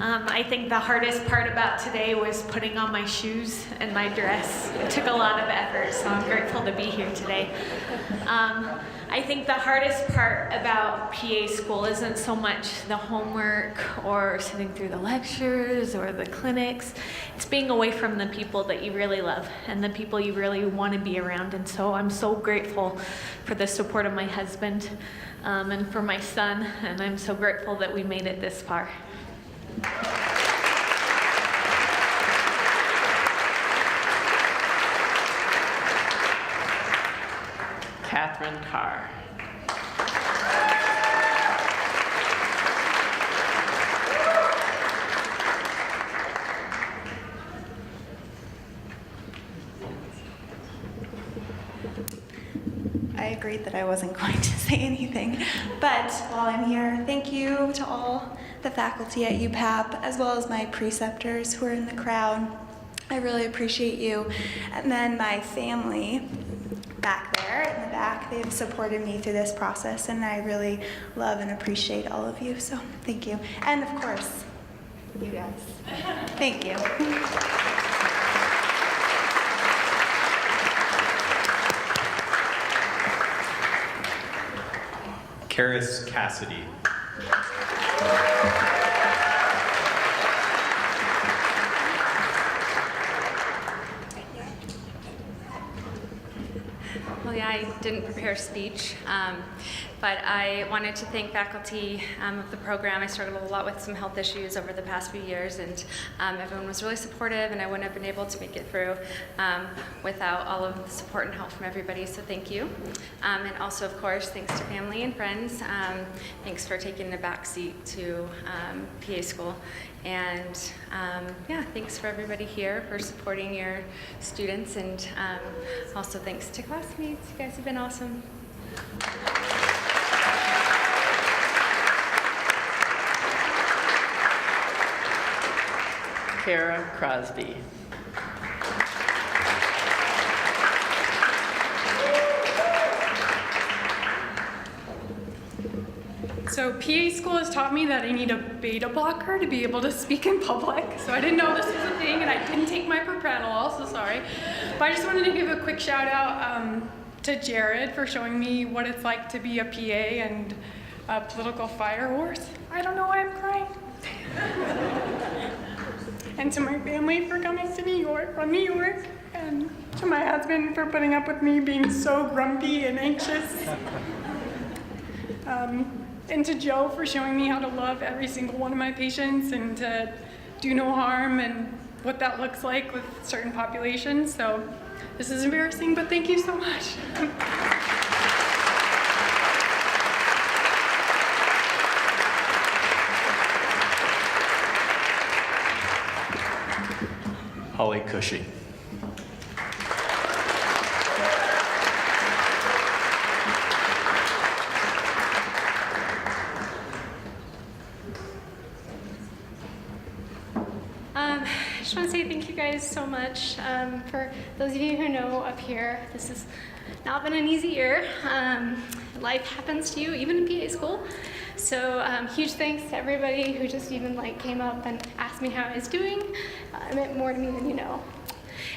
I think the hardest part about today was putting on my shoes and my dress. It took a lot of effort, so I'm grateful to be here today. I think the hardest part about PA school isn't so much the homework or sitting through the lectures or the clinics. It's being away from the people that you really love and the people you really want to be around. And so I'm so grateful for the support of my husband and for my son, and I'm so grateful that we made it this far. Catherine Carr. I agreed that I wasn't going to say anything, but while I'm here, thank you to all the faculty at UPAP, as well as my preceptors who are in the crowd. I really appreciate you. And then my family back there in the back, they've supported me through this process, and I really love and appreciate all of you, so thank you. And of course, you guys. Thank you. Karis Cassidy. Well, yeah, I didn't prepare a speech. But I wanted to thank faculty of the program. I struggled a lot with some health issues over the past few years, and everyone was really supportive, and I wouldn't have been able to make it through without all of the support and help from everybody, so thank you. And also, of course, thanks to family and friends. Thanks for taking the back seat to PA school. And yeah, thanks for everybody here for supporting your students, and also thanks to classmates. You guys have been awesome. Kara Crosby. So PA school has taught me that I need a beta blocker to be able to speak in public. So I didn't know this was a thing, and I didn't take my propranolol, so sorry. But I just wanted to give a quick shout out to Jared for showing me what it's like to be a PA and a political fire horse. I don't know why I'm crying. And to my family for coming to New York, from New York, and to my husband for putting up with me being so grumpy and anxious. And to Joe for showing me how to love every single one of my patients and to do no harm and what that looks like with certain populations. So this is embarrassing, but thank you so much. Holly Cushy. I just want to say thank you guys so much. For those of you who know up here, this has not been an easy year. Life happens to you, even in PA school. So huge thanks to everybody who just even came up and asked me how I was doing. It meant more to me than you know.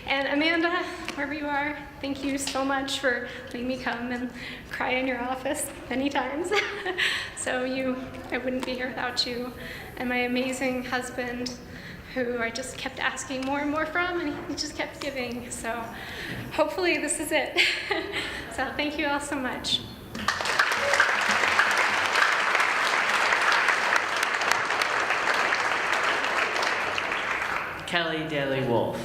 And Amanda, wherever you are, thank you so much for letting me come and cry in your office many times. So I wouldn't be here without you. And my amazing husband, who I just kept asking more and more from, and he just kept giving. So hopefully this is it. So thank you all so much. Kelly Daly Wolf.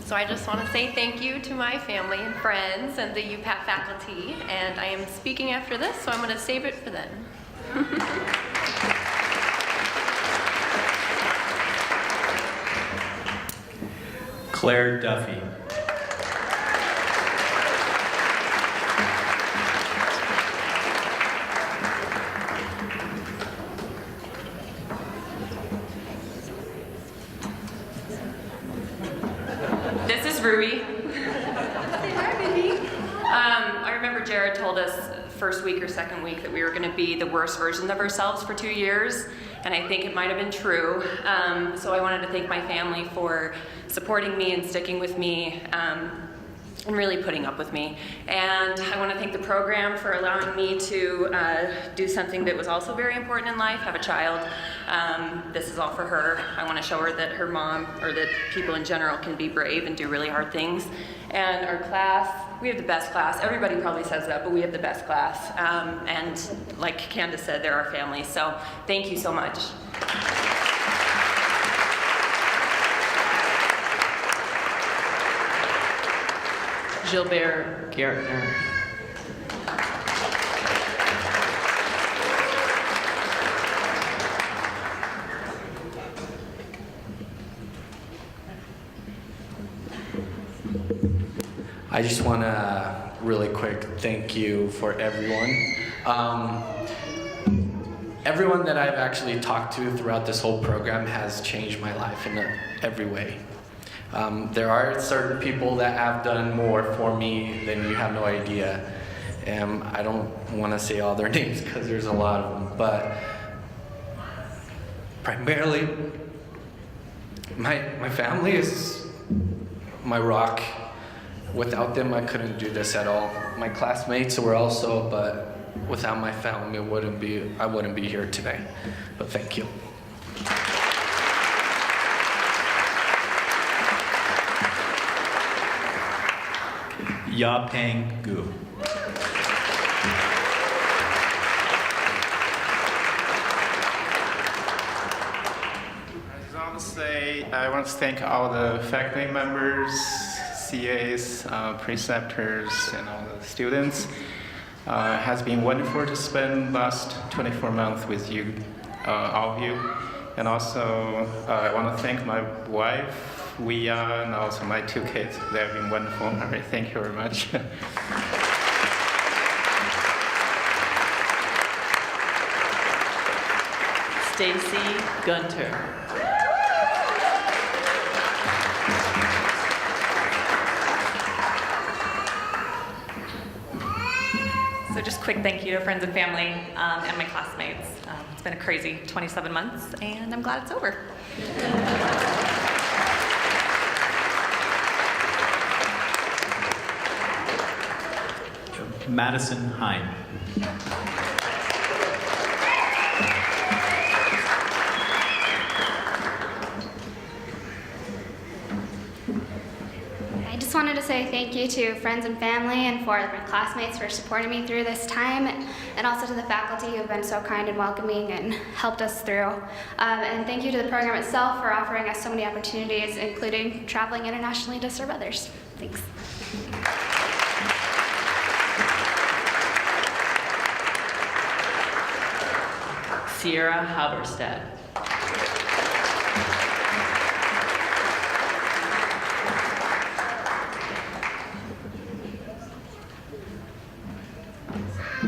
So I just want to say thank you to my family and friends and the UPAT faculty, and I am speaking after this, so I'm going to save it for then. Claire Duffy. This is Ruby. I remember Jared told us first week or second week that we were going to be the worst version of ourselves for 2 years, and I think it might have been true. So I wanted to thank my family for supporting me and sticking with me and really putting up with me. And I want to thank the program for allowing me to do something that was also very important in life, have a child. This is all for her. I want to show her that her mom, or that people in general, can be brave and do really hard things. And our class, we have the best class. Everybody probably says that, but we have the best class. And like Candace said, they're our family. So thank you so much. Gilbert Gertner. I just want to really quick thank you for everyone. Everyone that I've actually talked to throughout this whole program has changed my life in every way. There are certain people that have done more for me than you have no idea. I don't want to say all their names because there's a lot of them, but primarily my family is my rock. Without them, I couldn't do this at all. My classmates were also, but without my family, I wouldn't be here today. But thank you. Ya-Peng Gu. I want to thank all the faculty members, CAs, preceptors, and all the students. It has been wonderful to spend last 24 months with you, all of you. And also, I want to thank my wife, Wia, and also my 2 kids. They have been wonderful. All right, thank you very much. Stacy Gunter. So just quick thank you to friends and family and my classmates. It's been a crazy 27 months and I'm glad it's over. Madison Hine. I just wanted to say thank you to friends and family and for my classmates for supporting me through this time, and also to the faculty who have been so kind and welcoming and helped us through. And thank you to the program itself for offering us so many opportunities, including traveling internationally to serve others. Thanks. Sierra Halberstadt.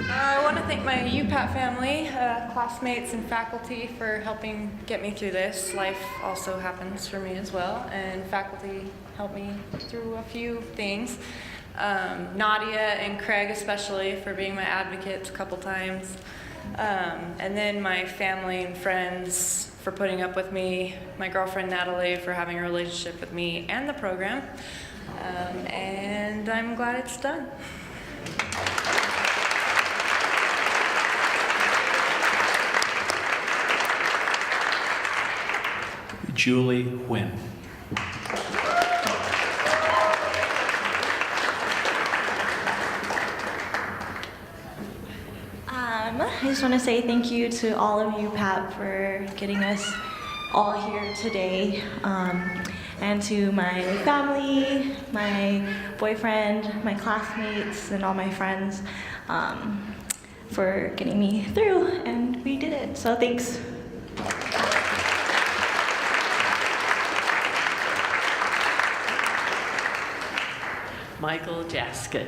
I want to thank my UPAT family, classmates and faculty for helping get me through this. Life also happens for me as well, and faculty helped me through a few things. Nadia and Craig especially for being my advocates a couple times. And then my family and friends for putting up with me, my girlfriend Natalie for having a relationship with me and the program. And I'm glad it's done. Julie Nguyen. I just want to say thank you to all of you, Pat, for getting us all here today, and to my family, my boyfriend, my classmates, and all my friends for getting me through, and we did it, so thanks. Michael Jaskin.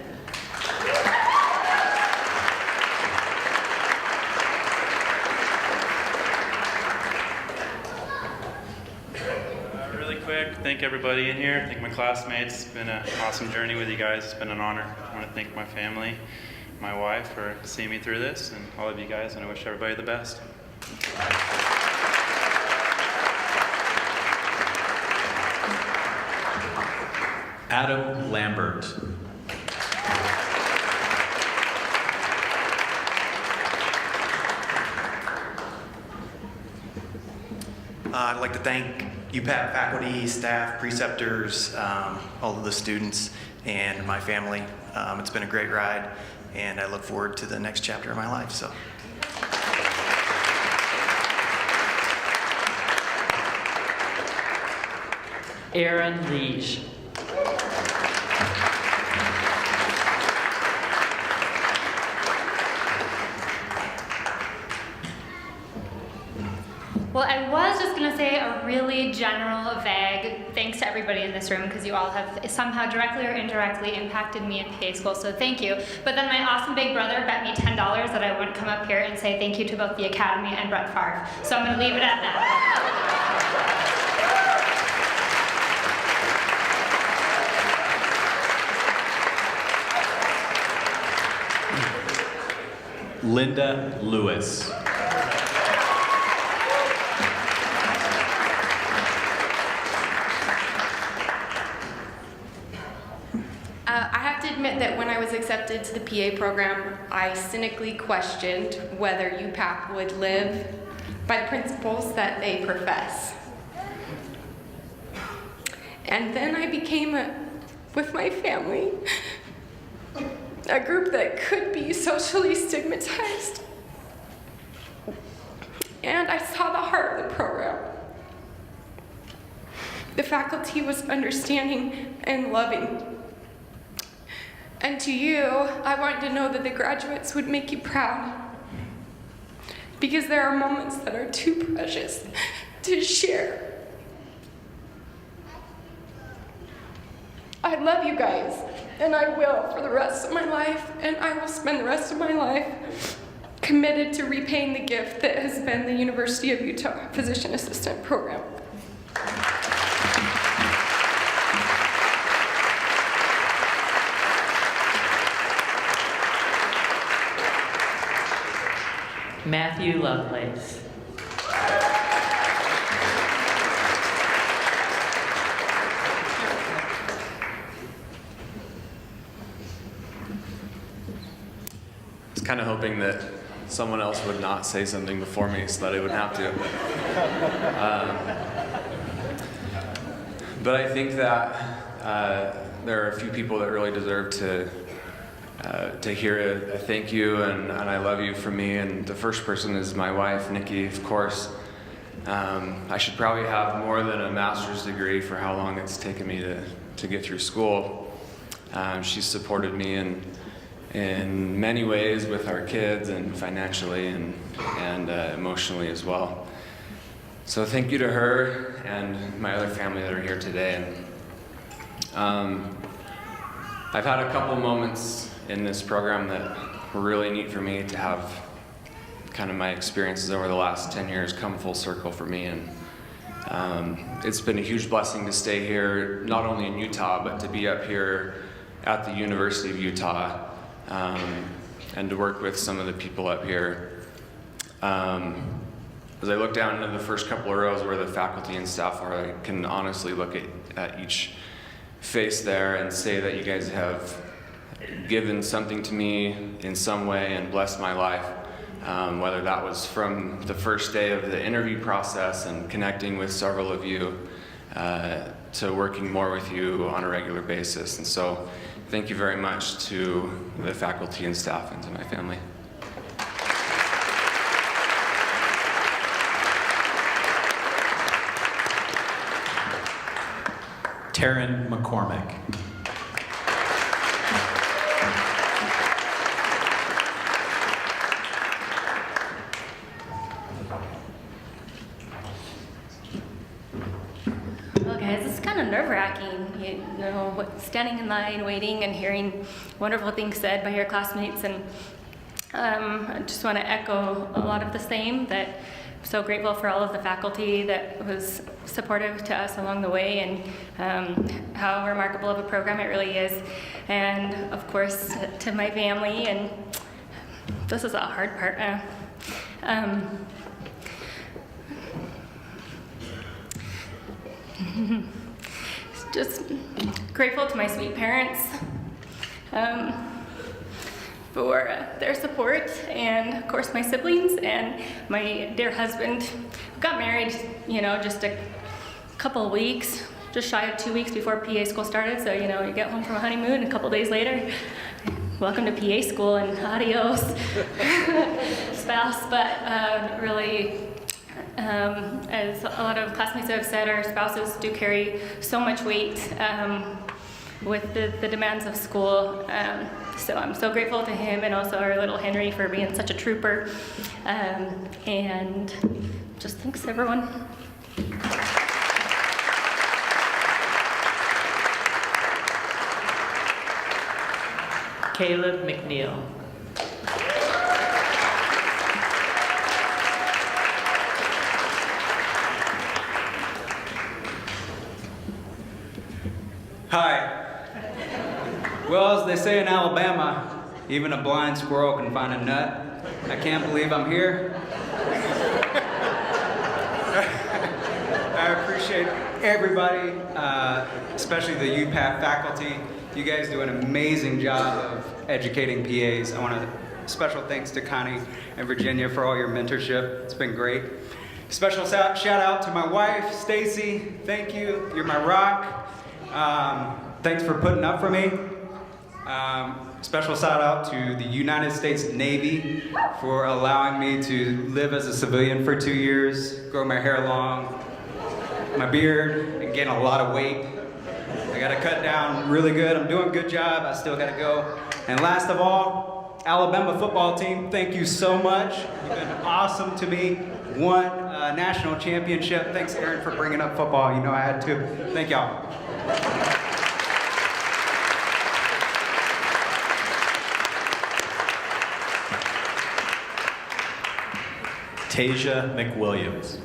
Really quick, thank everybody in here. Thank my classmates. It's been an awesome journey with you guys. It's been an honor. I want to thank my family, my wife for seeing me through this, and all of you guys, and I wish everybody the best. Adam Lambert. I'd like to thank UPAT faculty, staff, preceptors, all of the students, and my family. It's been a great ride, and I look forward to the next chapter of my life. So. Aaron Leach. Well, I was just going to say a really general, vague thanks to everybody in this room because you all have somehow directly or indirectly impacted me in PA school, so thank you. But then my awesome big brother bet me $10 that I wouldn't come up here and say thank you to both the Academy and Brett Favre. So I'm going to leave it at that. Linda Lewis. I have to admit that when I was accepted to the PA program, I cynically questioned whether UPAP would live by the principles that they profess. And then I became with my family, a group that could be socially stigmatized. And I saw the heart of the program. The faculty was understanding and loving. And to you, I wanted to know that the graduates would make you proud. Because there are moments that are too precious to share. I love you guys, and I will for the rest of my life, and I will spend the rest of my life committed to repaying the gift that has been the University of Utah Physician Assistant Program. Matthew Lovelace. I was kind of hoping that someone else would not say something before me so that I wouldn't have to. But I think that there are a few people that really deserve to hear a thank you and I love you from me. And the first person is my wife, Nikki, of course. I should probably have more than a master's degree for how long it's taken me to get through school. She's supported me in many ways with our kids and financially and emotionally as well. So thank you to her and my other family that are here today. And I've had a couple moments in this program that were really neat for me to have kind of my experiences over the last 10 years come full circle for me. And it's been a huge blessing to stay here, not only in Utah, but to be up here at the University of Utah and to work with some of the people up here. As I look down into the first couple of rows where the faculty and staff are, I can honestly look at each face there and say that you guys have given something to me in some way and blessed my life, whether that was from the first day of the interview process and connecting with several of you to working more with you on a regular basis. And so thank you very much to the faculty and staff and to my family. Taryn McCormick. Well, guys, it's kind of nerve-wracking, you know, standing in line, waiting, and hearing wonderful things said by your classmates. And I just want to echo a lot of the same, that I'm so grateful for all of the faculty that was supportive to us along the way, and how remarkable of a program it really is. And of course, to my family, and this is a hard part. Just grateful to my sweet parents for their support, and of course my siblings and my dear husband. Got married, you know, just a couple of weeks, just shy of 2 weeks before PA school started. So, you know, you get home from a honeymoon, a couple days later, welcome to PA school and adios, spouse. But really, as a lot of classmates have said, our spouses do carry so much weight with the demands of school. So I'm so grateful to him, and also our little Henry for being such a trooper. And just thanks, everyone. Caleb McNeil. Hi. Well, as they say in Alabama, even a blind squirrel can find a nut. I can't believe I'm here. I appreciate everybody, especially the UPAP faculty. You guys do an amazing job of educating PAs. I want to special thanks to Connie and Virginia for all your mentorship. It's been great. Special shout out to my wife, Stacy. Thank you. You're my rock. Thanks for putting up for me. Special shout out to the United States Navy for allowing me to live as a civilian for 2 years, grow my hair long, my beard, and gain a lot of weight. I gotta cut down really good. I'm doing a good job. I still gotta go. And last of all, Alabama football team, thank you so much. You've been awesome to me. Won a national championship. Thanks, Aaron, for bringing up football. You know I had to. Thank y'all. Tasia McWilliams.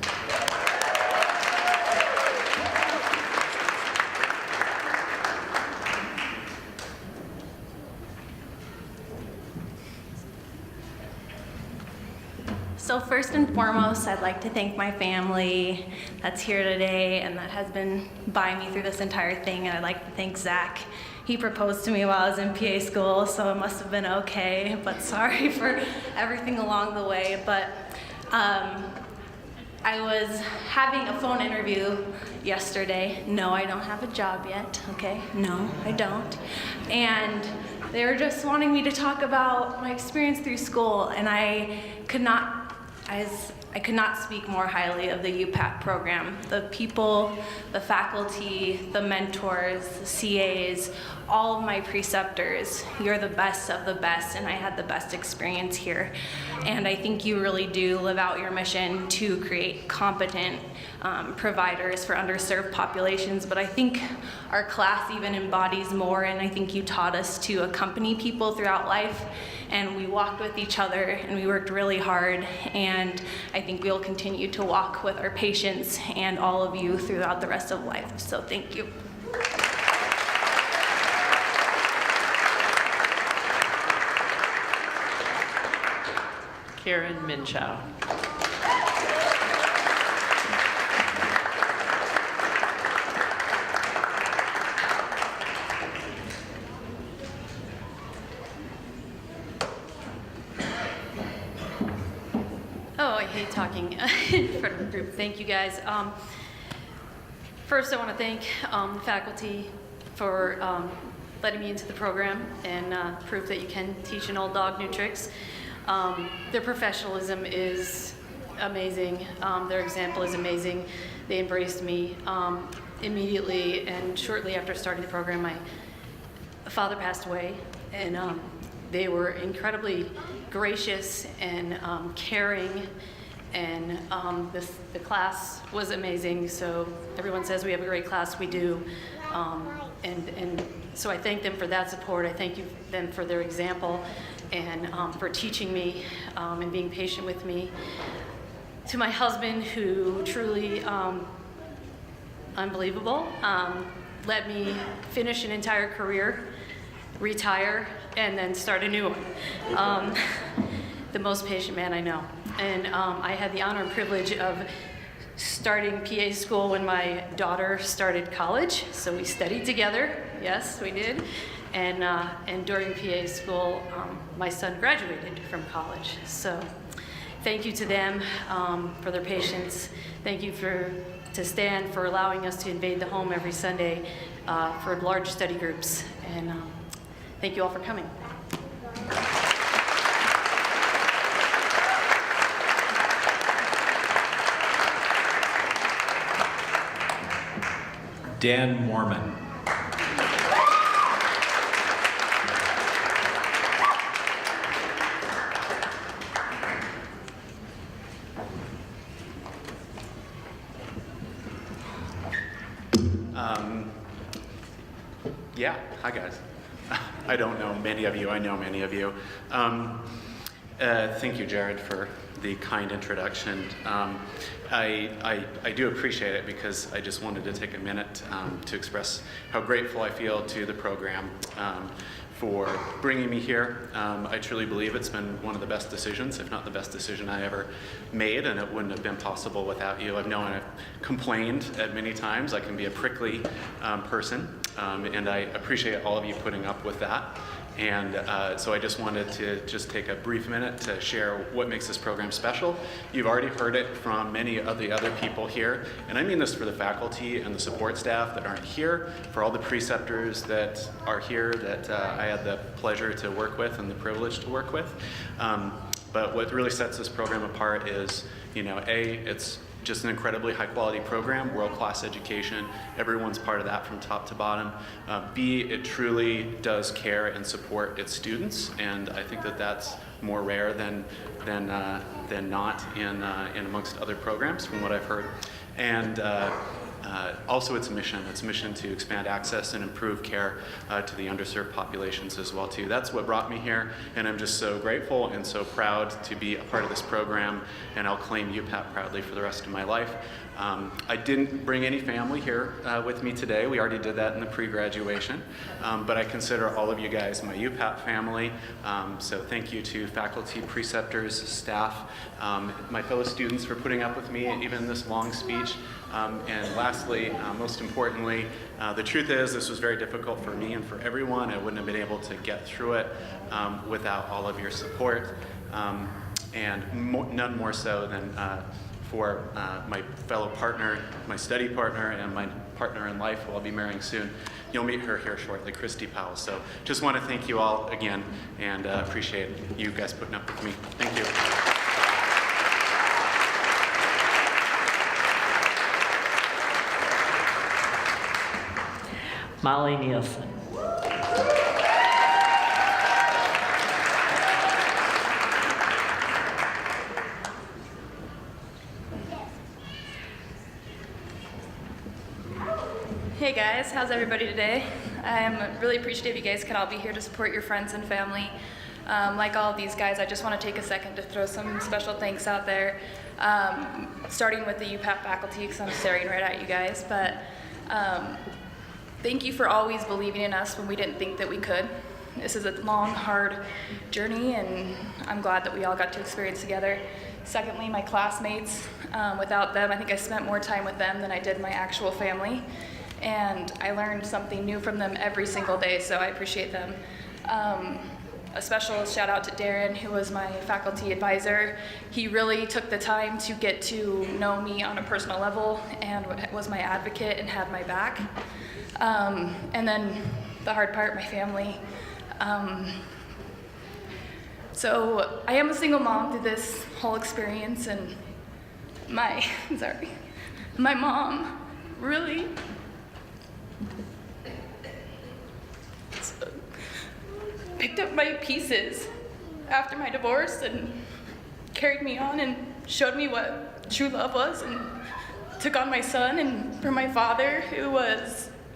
So first and foremost, I'd like to thank my family that's here today and that has been by me through this entire thing. And I'd like to thank Zach. He proposed to me while I was in PA school, so it must have been okay, but sorry for everything along the way. But I was having a phone interview yesterday. No, I don't have a job yet, okay? No, I don't. And they were just wanting me to talk about my experience through school, and I could not speak more highly of the UPAP program. The people, the faculty, the mentors, the CAs, all of my preceptors, you're the best of the best, and I had the best experience here. And I think you really do live out your mission to create competent providers for underserved populations, but I think our class even embodies more, and I think you taught us to accompany people throughout life, and we walked with each other, and we worked really hard, and I think we'll continue to walk with our patients and all of you throughout the rest of life, so thank you. Karen Minchow. Oh, I hate talking in front of a group. Thank you, guys. First, I want to thank the faculty for letting me into the program and prove that you can teach an old dog new tricks. Their professionalism is amazing. Their example is amazing. They embraced me immediately, and shortly after starting the program, my father passed away, and they were incredibly gracious and caring, and the class was amazing. So everyone says we have a great class, we do, and so I thank them for that support. I thank them for their example and for teaching me and being patient with me. To my husband, who truly unbelievable, let me finish an entire career, retire, and then start a new one. The most patient man I know. And I had the honor and privilege of starting PA school when my daughter started college, so we studied together. Yes, we did. And during PA school, my son graduated from college. So thank you to them for their patience. Thank you to Stan for allowing us to invade the home every Sunday for large study groups. And thank you all for coming. Dan Mormon. Yeah, hi guys. I don't know many of you, I know many of you. Thank you, Jared, for the kind introduction. I do appreciate it because I just wanted to take a minute to express how grateful I feel to the program for bringing me here. I truly believe it's been one of the best decisions, if not the best decision I ever made, and it wouldn't have been possible without you. I've known I've complained at many times. I can be a prickly person, and I appreciate all of you putting up with that. And so I just wanted to just take a brief minute to share what makes this program special. You've already heard it from many of the other people here, and I mean this for the faculty and the support staff that aren't here, for all the preceptors that are here that I had the pleasure to work with and the privilege to work with. But what really sets this program apart is, you know, A, it's just an incredibly high quality program, world-class education. Everyone's part of that from top to bottom. B, it truly does care and support its students, and I think that that's more rare than not in amongst other programs from what I've heard. And also its mission to expand access and improve care to the underserved populations as well too. That's what brought me here, and I'm just so grateful and so proud to be a part of this program, and I'll claim UPAP proudly for the rest of my life. I didn't bring any family here with me today. We already did that in the pre-graduation, but I consider all of you guys my UPAP family. So thank you to faculty, preceptors, staff, my fellow students for putting up with me even in this long speech. And lastly, most importantly, the truth is this was very difficult for me and for everyone. I wouldn't have been able to get through it without all of your support, and none more so than for my fellow partner, my study partner, and my partner in life who I'll be marrying soon. You'll meet her here shortly, Christy Powell. So just want to thank you all again, and appreciate you guys putting up with me. Thank you. Molly Nielsen. Hey guys, how's everybody today? I'm really appreciative you guys can all be here to support your friends and family. Like all of these guys, I just want to take a second to throw some special thanks out there, starting with the UPAP faculty because I'm staring right at you guys. But thank you for always believing in us when we didn't think that we could. This is a long, hard journey, and I'm glad that we all got to experience together. Secondly, my classmates. Without them, I think I spent more time with them than I did my actual family. And I learned something new from them every single day, so I appreciate them. A special shout out to Darren, who was my faculty advisor. He really took the time to get to know me on a personal level and was my advocate and had my back. And then the hard part, my family. So I am a single mom through this whole experience, and my mom really picked up my pieces after my divorce and carried me on and showed me what true love was, and took on my son, and for my father,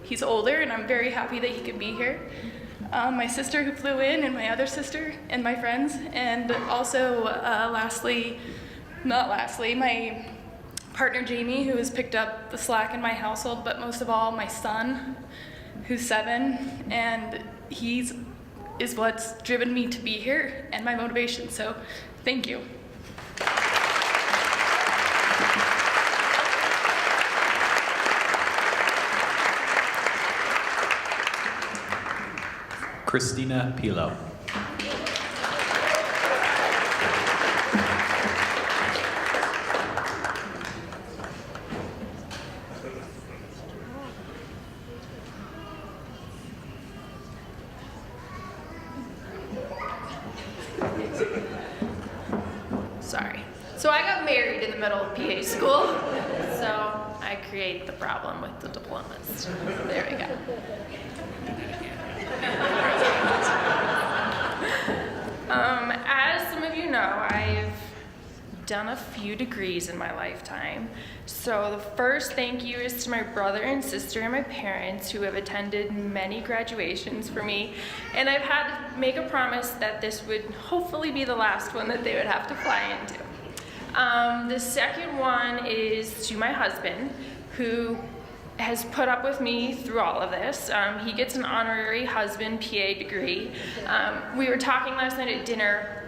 he's older, and I'm very happy that he could be here. My sister who flew in, and my other sister, and my friends, and also my partner Jamie, who has picked up the slack in my household, but most of all, my son, who's 7, and is what's driven me to be here and my motivation, so thank you. Christina Pilo. Sorry. So I got married in the middle of PA school, so I create the problem with the diplomas. There we go. As some of you know, I've done a few degrees in my lifetime. So the first thank you is to my brother and sister and my parents who have attended many graduations for me. And I've had to make a promise that this would hopefully be the last one that they would have to fly into. The second one is to my husband, who has put up with me through all of this. He gets an honorary husband PA degree. We were talking last night at dinner,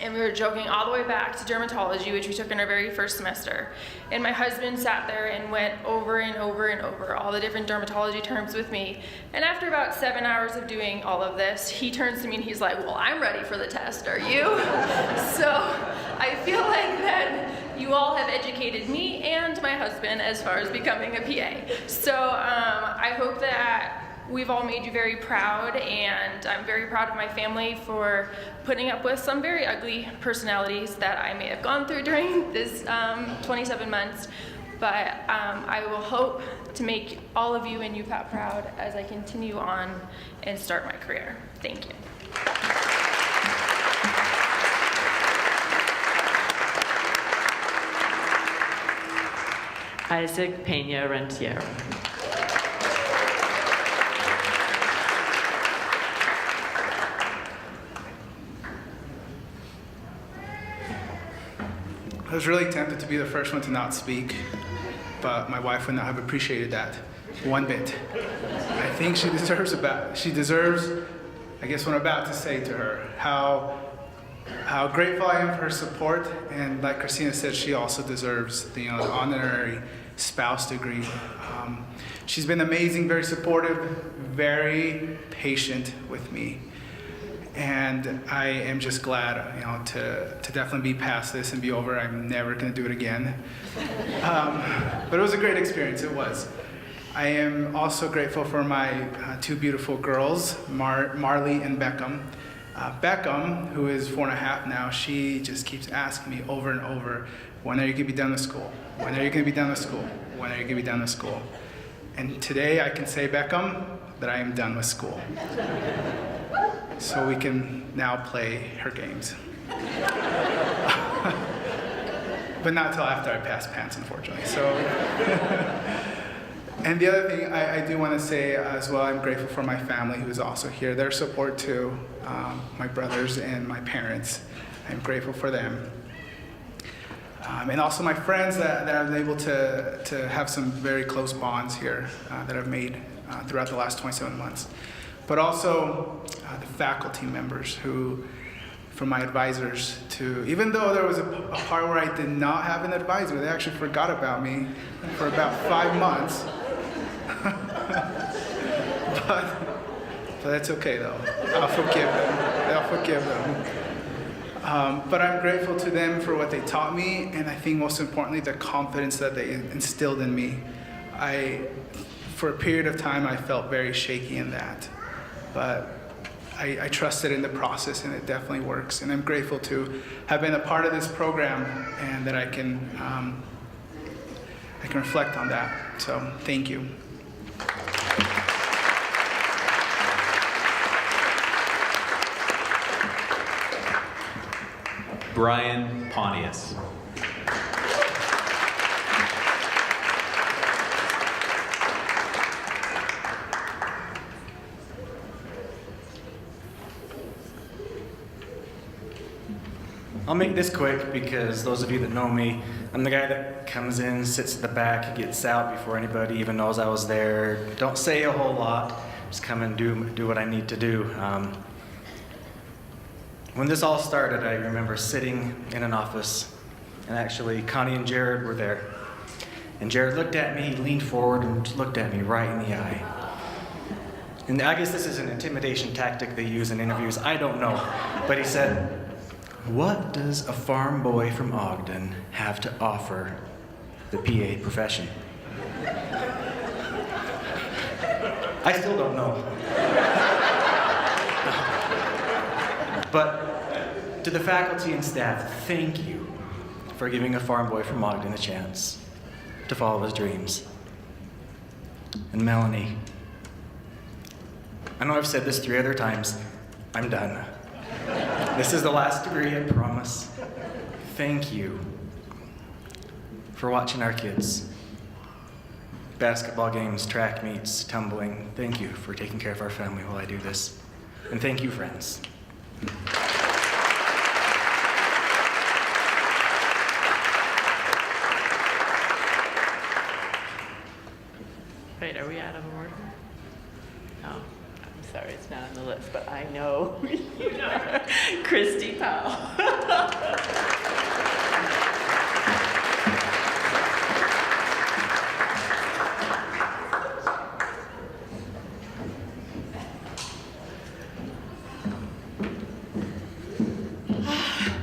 and we were joking all the way back to dermatology, which we took in our very first semester. And my husband sat there and went over and over and over all the different dermatology terms with me. And after about 7 hours of doing all of this, he turns to me and he's like, well, I'm ready for the test, are you? So I feel like that you all have educated me and my husband as far as becoming a PA. So I hope that we've all made you very proud, and I'm very proud of my family for putting up with some very ugly personalities that I may have gone through during this 27 months. But I will hope to make all of you and UPAT proud as I continue on and start my career. Thank you. Isaac Pena Rentiero. I was really tempted to be the first one to not speak, but my wife would not have appreciated that one bit. I think she deserves, I guess, what I'm about to say to her, how grateful I am for her support, and like Christina said, she also deserves the honorary spouse degree. She's been amazing, very supportive, very patient with me. And I am just glad, to definitely be past this and be over. I'm never going to do it again. But it was a great experience. It was. I am also grateful for my two beautiful girls, Marley and Beckham. Beckham, who is 4.5 now, she just keeps asking me over and over, when are you going to be done with school? When are you going to be done with school? When are you going to be done with school? And today I can say, Beckham, that I am done with school. So we can now play her games. But not till after I pass pants, unfortunately. So, and the other thing I do want to say as well, I'm grateful for my family who is also here. Their support too, my brothers and my parents. I'm grateful for them. And also my friends that I've been able to have some very close bonds here that I've made throughout the last 27 months. But also the faculty members who, from my advisors to, even though there was a part where I did not have an advisor, they actually forgot about me for about 5 months. but that's okay though. I'll forgive them. But I'm grateful to them for what they taught me, and I think most importantly, the confidence that they instilled in me. For a period of time, I felt very shaky in that. But I trusted in the process, and it definitely works. And I'm grateful to have been a part of this program, and that I can reflect on that. So thank you. Brian Pontius. I'll make this quick because those of you that know me, I'm the guy that comes in, sits at the back, gets out before anybody even knows I was there. Don't say a whole lot, just come and do what I need to do. When this all started, I remember sitting in an office, and actually Connie and Jared were there. And Jared looked at me, he leaned forward and looked at me right in the eye. And I guess this is an intimidation tactic they use in interviews, I don't know. But he said, "What does a farm boy from Ogden have to offer the PA profession?" I still don't know. But to the faculty and staff, thank you for giving a farm boy from Ogden a chance to follow his dreams. And Melanie, I know I've said this 3 other times, I'm done. This is the last degree, I promise. Thank you for watching our kids. Basketball games, track meets, tumbling. Thank you for taking care of our family while I do this. And thank you, friends. Wait, are we out of order? Oh, sorry, it's not on the list, but I know you know her, Christy Powell.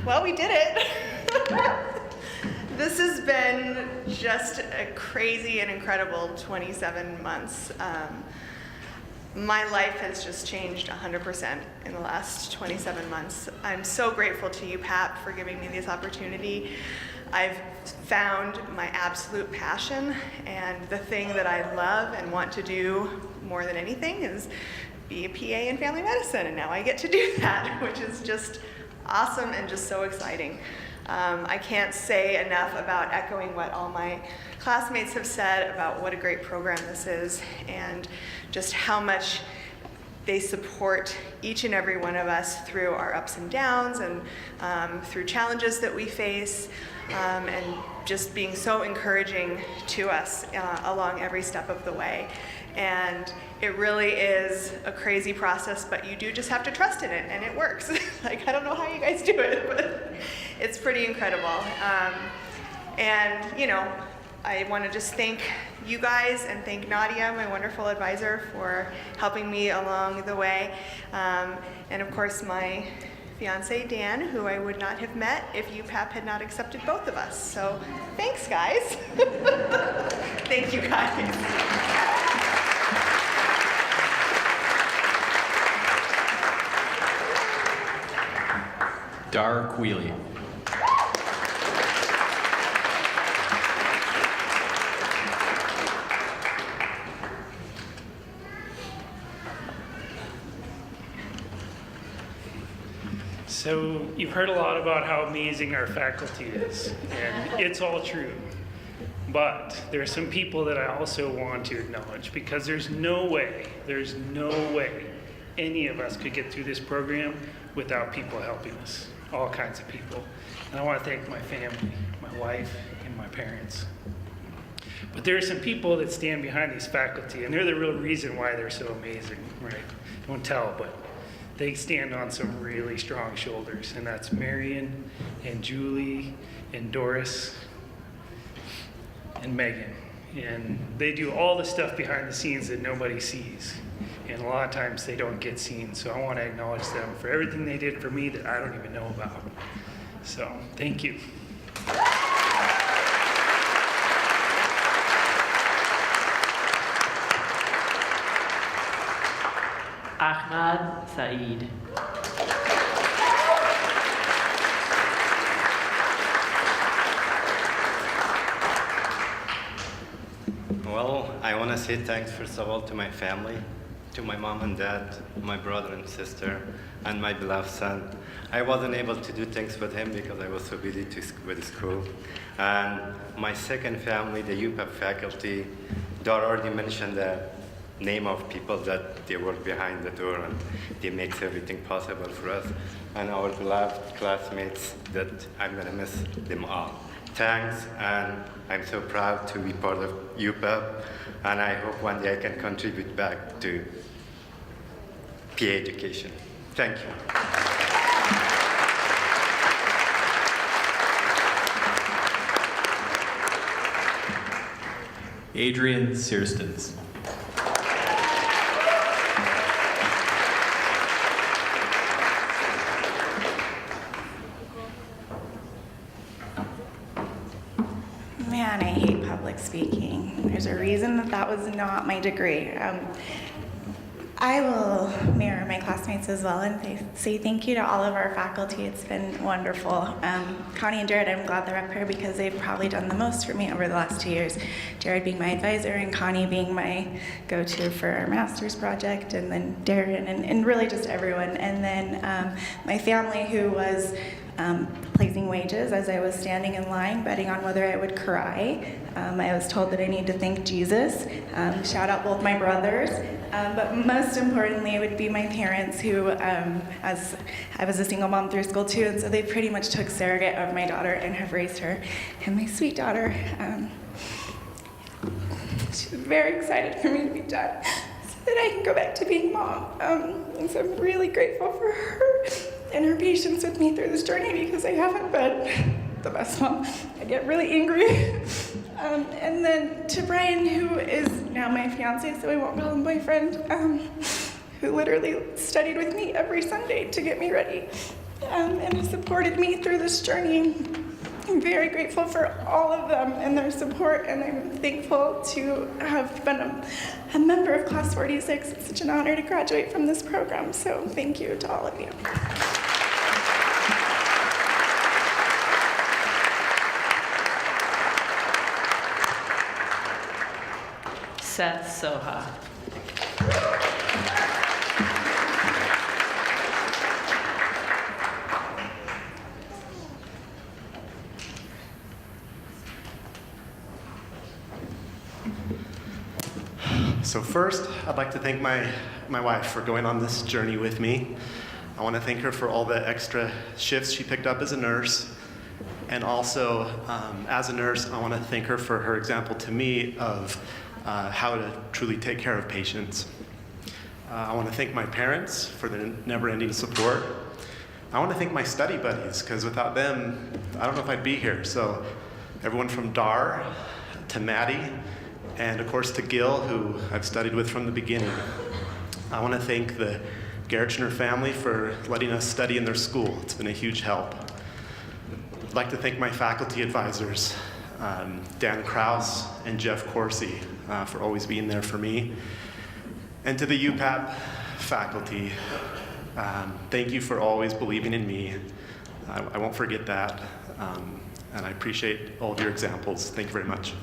Well, we did it. This has been just a crazy and incredible 27 months. My life has just changed 100% in the last 27 months. I'm so grateful to you, Pat, for giving me this opportunity. I've found my absolute passion, and the thing that I love and want to do more than anything is be a PA in family medicine, and now I get to do that, which is just awesome and just so exciting. I can't say enough about echoing what all my classmates have said about what a great program this is and just how much they support each and every one of us through our ups and downs and through challenges that we face, and just being so encouraging to us along every step of the way. And it really is a crazy process, but you do just have to trust in it, and it works. Like, I don't know how you guys do it, but it's pretty incredible. And, you know, I want to just thank you guys and thank Nadia, my wonderful advisor, for helping me along the way. And of course, my fiance, Dan, who I would not have met if UPAP had not accepted both of us. So thanks, guys. Thank you, guys. Dar Quealy. So you've heard a lot about how amazing our faculty is, and it's all true. But there are some people that I also want to acknowledge, because there's no way any of us could get through this program without people helping us, all kinds of people. And I want to thank my family, my wife, and my parents. But there are some people that stand behind these faculty, and they're the real reason why they're so amazing, right? Don't tell, but they stand on some really strong shoulders, and that's Marion and Julie and Doris and Megan. And they do all the stuff behind the scenes that nobody sees. And a lot of times they don't get seen. So I want to acknowledge them for everything they did for me that I don't even know about. So thank you. Ahmad Saeed. Well, I want to say thanks first of all to my family, to my mom and dad, my brother and sister, and my beloved son. I wasn't able to do things with him because I was so busy with school. And my second family, the UPAP faculty, Dor already mentioned the name of people that they work behind the door and they make everything possible for us. And our beloved classmates that I'm gonna miss them all. Thanks, and I'm so proud to be part of UPAP, and I hope one day I can contribute back to PA education. Thank you. Adrian Searstens. Man, I hate public speaking. There's a reason that was not my degree. I will mirror my classmates as well and say thank you to all of our faculty. It's been wonderful. Connie and Jared, I'm glad they're up here because they've probably done the most for me over the last 2 years. Jared being my advisor and Connie being my go-to for our master's project, and then Darren and really just everyone. And then my family, who was placing wages as I was standing in line, betting on whether I would cry. I was told that I need to thank Jesus. Shout out both my brothers. But most importantly, it would be my parents who, as I was a single mom through school too, and so they pretty much took surrogate of my daughter and have raised her. And my sweet daughter, she's very excited for me to be done. So that I can go back to being mom. And so I'm really grateful for her and her patience with me through this journey, because I haven't been the best mom. I get really angry. And then to Brian, who is now my fiance, so I won't call him boyfriend, who literally studied with me every Sunday to get me ready, and has supported me through this journey. I'm very grateful for all of them and their support, and I'm thankful to have been a member of Class 46. It's such an honor to graduate from this program, so thank you to all of you. Seth Soha. So first, I'd like to thank my wife for going on this journey with me. I want to thank her for all the extra shifts she picked up as a nurse. And also, as a nurse, I want to thank her for her example to me of how to truly take care of patients. I want to thank my parents for their never-ending support. I want to thank my study buddies, because without them, I don't know if I'd be here. So everyone from Dar to Maddie, and of course to Gil, who I've studied with from the beginning. I want to thank the Garretschner family for letting us study in their school. It's been a huge help. I'd like to thank my faculty advisors, Dan Krause and Jeff Corsi, for always being there for me. And to the UPAP faculty, thank you for always believing in me. I won't forget that. And I appreciate all of your examples. Thank you very much.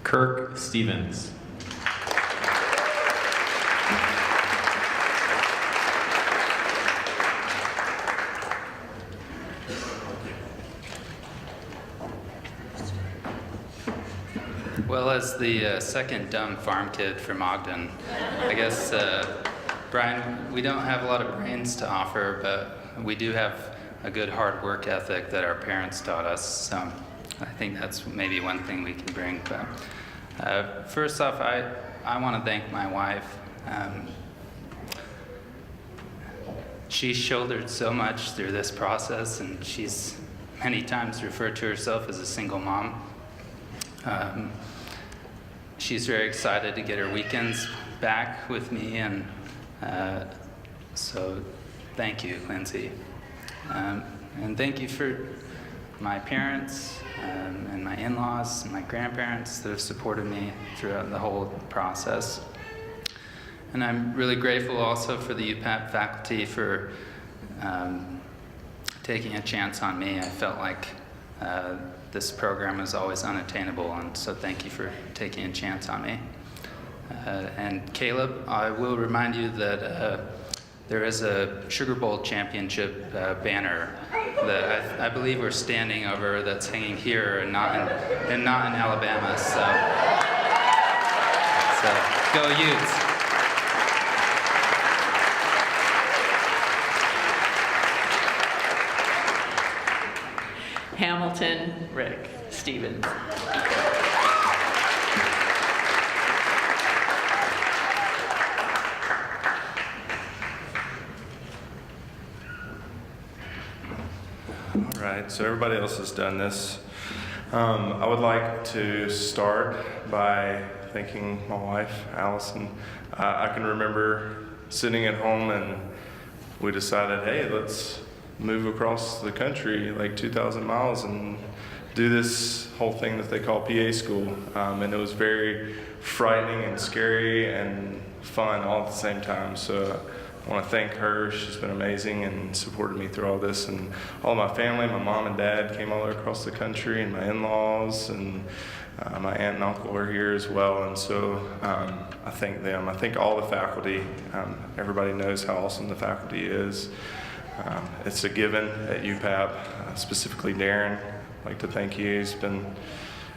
Kirk Stevens. Well, as the second dumb farm kid from Ogden, I guess, Brian, we don't have a lot of brains to offer, but we do have a good hard work ethic that our parents taught us. So I think that's maybe one thing we can bring. But first off, I want to thank my wife. She shouldered so much through this process, and she's many times referred to herself as a single mom. She's very excited to get her weekends back with me, and so thank you, Lindsay. And thank you for my parents and my in-laws and my grandparents that have supported me throughout the whole process. And I'm really grateful also for the UPAP faculty for taking a chance on me. I felt like this program was always unattainable, and so thank you for taking a chance on me. And Caleb, I will remind you that there is a Sugar Bowl championship banner that I believe we're standing over that's hanging here and not in Alabama. So go Utes. Hamilton Rick Stevens. All right, so everybody else has done this. I would like to start by thanking my wife, Allison. I can remember sitting at home and we decided, hey, let's move across the country like 2,000 miles and do this whole thing that they call PA school. And it was very frightening and scary and fun all at the same time. So I want to thank her. She's been amazing and supported me through all this. And all my family, my mom and dad came all the way across the country, and my in-laws, and my aunt and uncle are here as well. And so I thank them. I thank all the faculty. Everybody knows how awesome the faculty is. It's a given at UPAP, specifically Darren. I'd like to thank you. He's been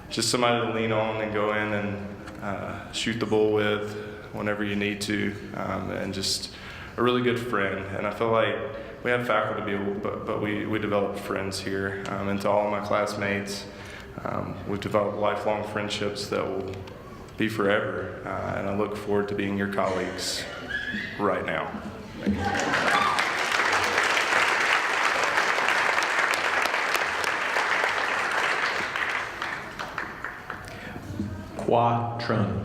just somebody to lean on and go in and shoot the bull with whenever you need to, and just a really good friend. And I feel like we have faculty, but we develop friends here. And to all of my classmates, we've developed lifelong friendships that will be forever. And I look forward to being your colleagues right now. Thank you. Quatron.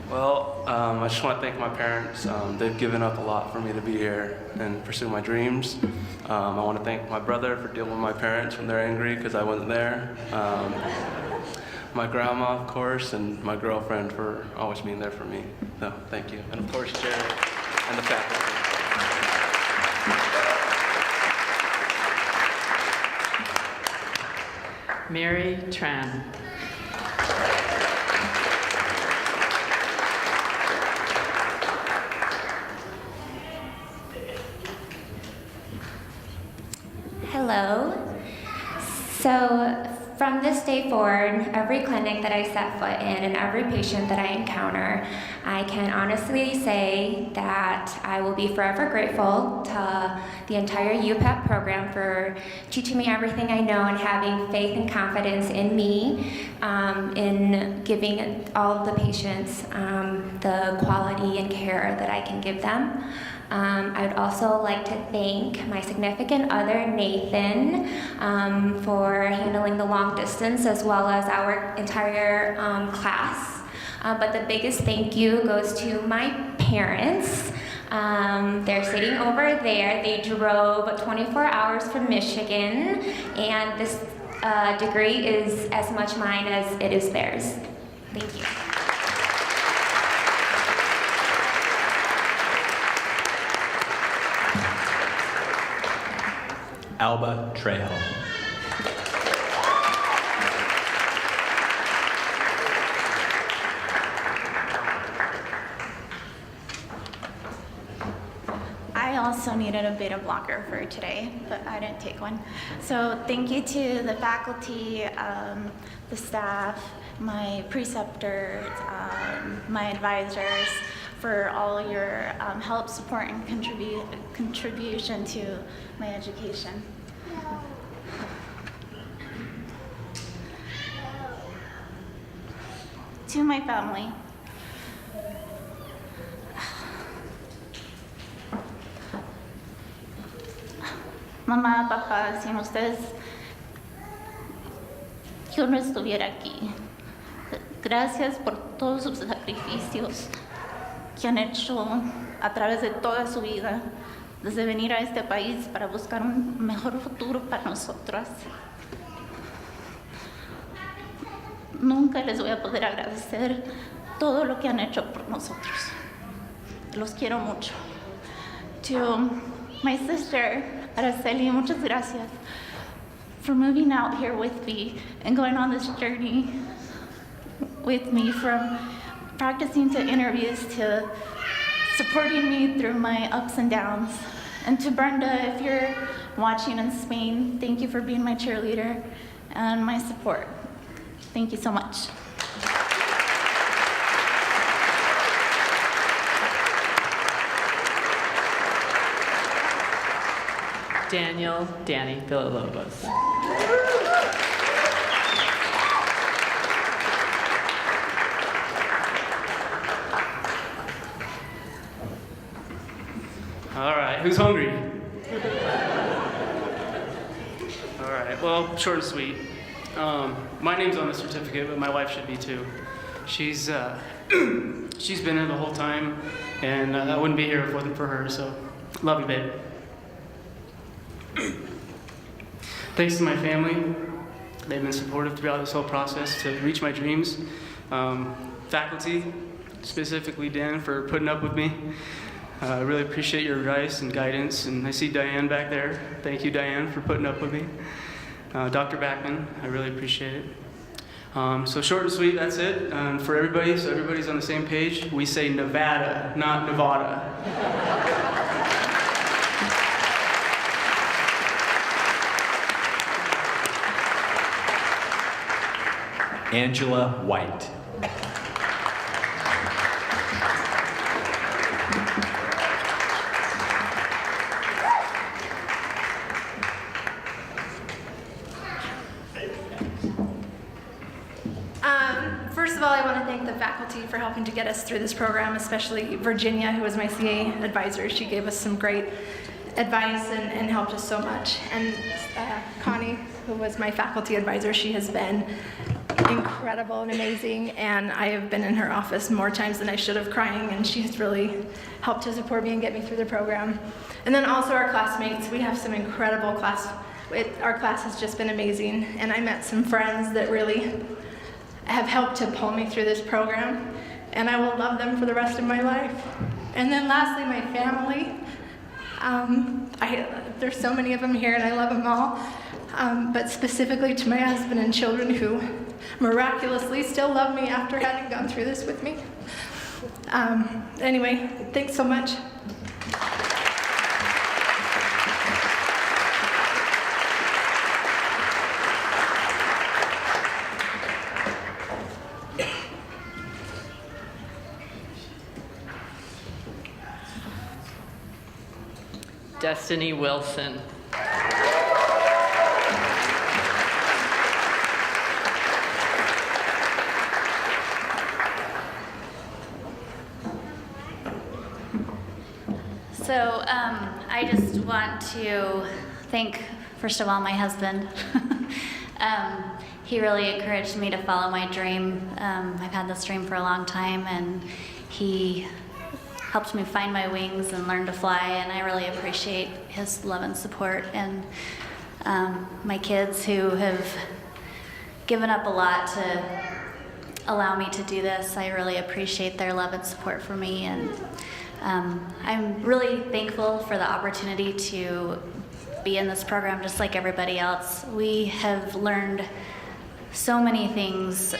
Well, I just want to thank my parents. They've given up a lot for me to be here and pursue my dreams. I want to thank my brother for dealing with my parents when they're angry because I wasn't there. My grandma, of course, and my girlfriend for always being there for me. So, thank you. And of course, Jared and the faculty. Mary Tran. Hello. So from this day forward, every clinic that I set foot in and every patient that I encounter, I can honestly say that I will be forever grateful to the entire UPEP program for teaching me everything I know and having faith and confidence in me, in giving all of the patients the quality and care that I can give them. I would also like to thank my significant other, Nathan, for handling the long distance as well as our entire class. But the biggest thank you goes to my parents. They're sitting over there. They drove 24 hours from Michigan, and this degree is as much mine as it is theirs. Thank you. Alba Trejo. I also needed a beta blocker for today, but I didn't take one. So thank you to the faculty, the staff, my preceptors, my advisors, for all your help, support, and contribution to my education. To my family, mamá, papá, sin ustedes yo no estuviera aquí. Gracias por todos sus sacrificios que han hecho a través de toda su vida, desde venir a este país para buscar un mejor futuro para nosotras. Nunca les voy a poder agradecer todo lo que han hecho por nosotros. Los quiero mucho. To my sister, Araceli, muchas gracias for moving out here with me and going on this journey with me, from practicing to interviews to supporting me through my ups and downs. And to Brenda, if you're watching in Spain, thank you for being my cheerleader and my support. Thank you so much. Danny Villalobos. All right, who's hungry? All right, well, short and sweet. My name's on the certificate, but my wife should be too. She's she's been here the whole time, and I wouldn't be here if it wasn't for her, so love you, babe. Thanks to my family. They've been supportive throughout this whole process to reach my dreams. Faculty, specifically Dan, for putting up with me. I really appreciate your advice and guidance, and I see Diane back there. Thank you, Diane, for putting up with me. Dr. Backman, I really appreciate it. So short and sweet, that's it. For everybody, so everybody's on the same page, we say Nevada, not Nevada. Angela White. First of all, I want to thank the faculty for helping to get us through this program, especially Virginia, who was my CA advisor. She gave us some great advice and helped us so much. And Connie, who was my faculty advisor, she has been incredible and amazing, and I have been in her office more times than I should have crying, and she has really helped to support me and get me through the program. And then also our classmates. We have some incredible our class has just been amazing, and I met some friends that really have helped to pull me through this program, and I will love them for the rest of my life. And then lastly, my family. There's so many of them here, and I love them all, but specifically to my husband and children who miraculously still love me after having gone through this with me. Anyway, thanks so much. Destiny Wilson. So I just want to thank, first of all, my husband. He really encouraged me to follow my dream. I've had this dream for a long time, and he helped me find my wings and learn to fly, and I really appreciate his love and support. And my kids who have given up a lot to allow me to do this, I really appreciate their love and support for me. And I'm really thankful for the opportunity to be in this program just like everybody else. We have learned so many things,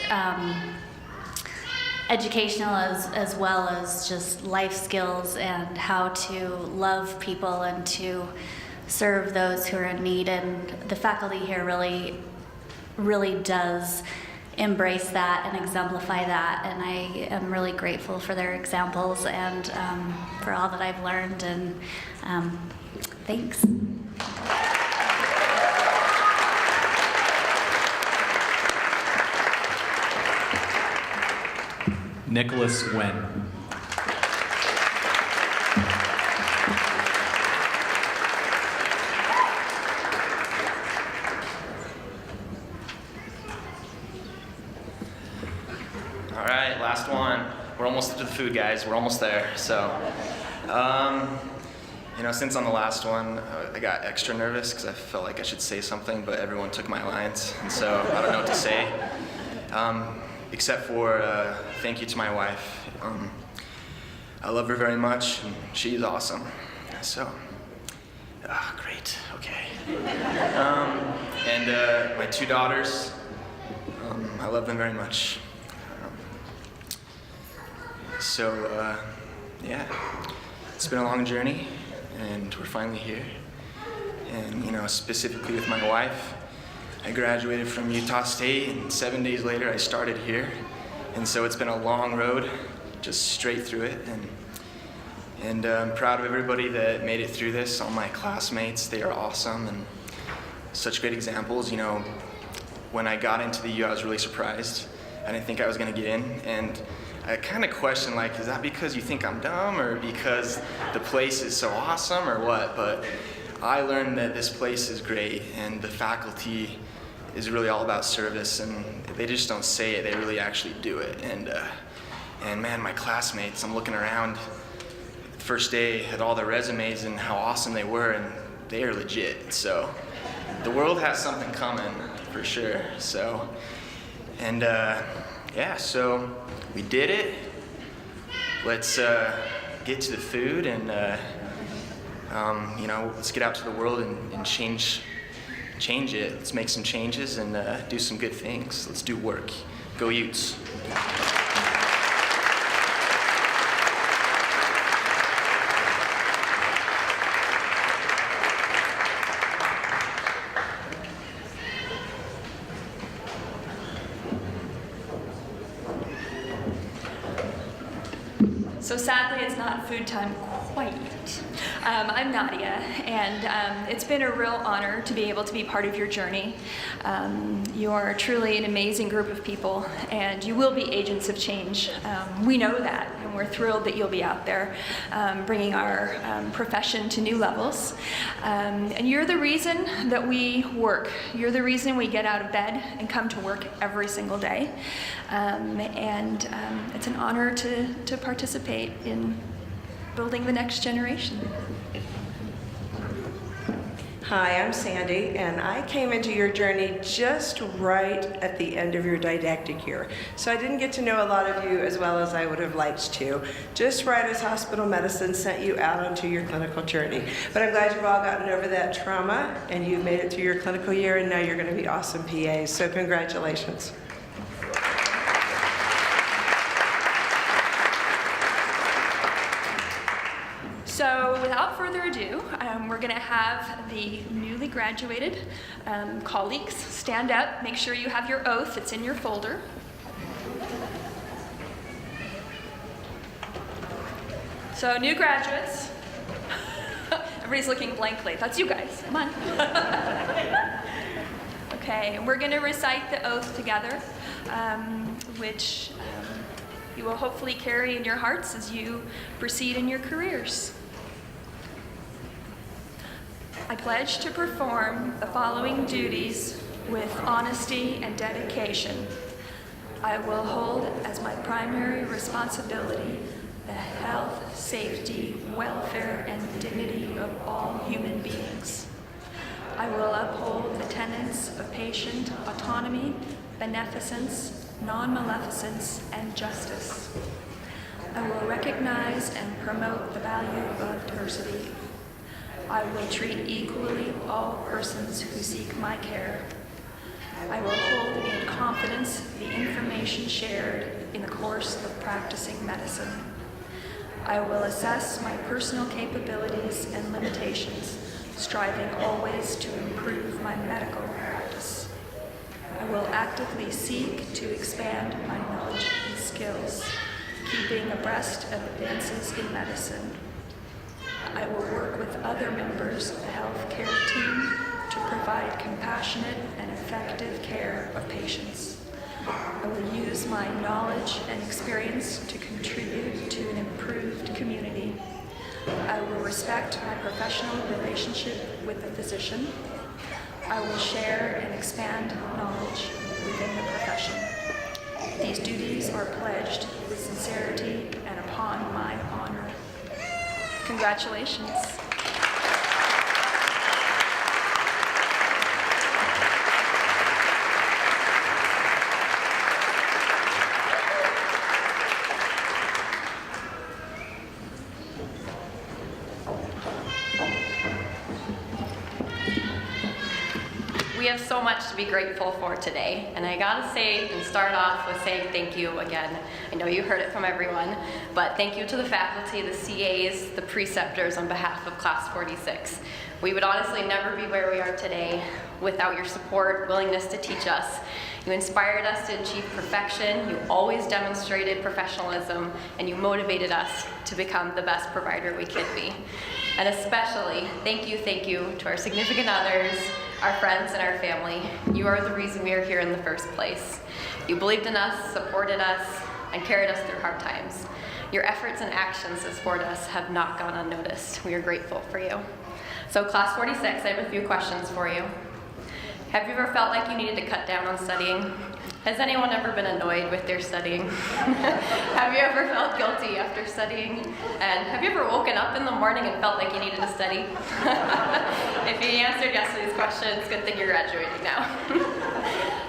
educational as well as just life skills and how to love people and to serve those who are in need. And the faculty here really does embrace that and exemplify that, and I am really grateful for their examples and for all that I've learned, and thanks. Nicholas Wen. All right, last one. We're almost to the food, guys. We're almost there. So, since on the last one, I got extra nervous because I felt like I should say something, but everyone took my lines, and so I don't know what to say. Except for thank you to my wife. I love her very much, and she's awesome. So, great, okay. And my two daughters, I love them very much. Yeah, it's been a long journey, and we're finally here. And, specifically with my wife, I graduated from Utah State, and 7 days later I started here. And so it's been a long road, just straight through it. And I'm proud of everybody that made it through this, all my classmates. They are awesome and such great examples. When I got into the U, I was really surprised. I didn't think I was gonna get in. And I kind of questioned, is that because you think I'm dumb or because the place is so awesome or what? But I learned that this place is great, and the faculty is really all about service, and they just don't say it, they really actually do it. And man, my classmates, I'm looking around the first day at all their resumes and how awesome they were, and they are legit. So the world has something coming for sure. So, and so we did it. Let's get to the food and let's get out to the world and change it. Let's make some changes and do some good things. Let's do work. Go Utes. So sadly, it's not food time quite yet. I'm Nadia, and it's been a real honor to be able to be part of your journey. You are truly an amazing group of people, and you will be agents of change. We know that, and we're thrilled that you'll be out there bringing our profession to new levels. And you're the reason that we work. You're the reason we get out of bed and come to work every single day. It's an honor to participate in building the next generation. Hi, I'm Sandy, and I came into your journey just right at the end of your didactic year. So I didn't get to know a lot of you as well as I would have liked to. Just right as hospital medicine sent you out onto your clinical journey. But I'm glad you've all gotten over that trauma, and you've made it through your clinical year, and now you're going to be awesome PAs. So congratulations. So without further ado, we're going to have the newly graduated colleagues stand up. Make sure you have your oath. It's in your folder. So new graduates. Everybody's looking blankly. That's you guys. Come on. Okay, and we're going to recite the oath together, which you will hopefully carry in your hearts as you proceed in your careers. I pledge to perform the following duties with honesty and dedication. I will hold as my primary responsibility the health, safety, welfare, and dignity of all human beings. I will uphold the tenets of patient autonomy, beneficence, non-maleficence, and justice. I will recognize and promote the value of diversity. I will treat equally all persons who seek my care. I will hold in confidence the information shared in the course of practicing medicine. I will assess my personal capabilities and limitations, striving always to improve my medical practice. I will actively seek to expand my knowledge and skills, keeping abreast of advances in medicine. I will work with other members of the healthcare team to provide compassionate and effective care of patients. I will use my knowledge and experience to contribute to an improved community. I will respect my professional relationship with the physician. I will share and expand knowledge within the profession. These duties are pledged with sincerity and upon my honor. Congratulations. We have so much to be grateful for today, and I gotta say and start off with saying thank you again. I know you heard it from everyone, but thank you to the faculty, the CAs, the preceptors on behalf of Class 46. We would honestly never be where we are today without your support, willingness to teach us. You inspired us to achieve perfection, you always demonstrated professionalism, and you motivated us to become the best provider we could be. And especially, thank you to our significant others, our friends, and our family. You are the reason we are here in the first place. You believed in us, supported us, and carried us through hard times. Your efforts and actions to support us have not gone unnoticed. We are grateful for you. So Class 46, I have a few questions for you. Have you ever felt like you needed to cut down on studying? Has anyone ever been annoyed with their studying? Have you ever felt guilty after studying? And have you ever woken up in the morning and felt like you needed to study? If you answered yes to these questions, good thing you're graduating now.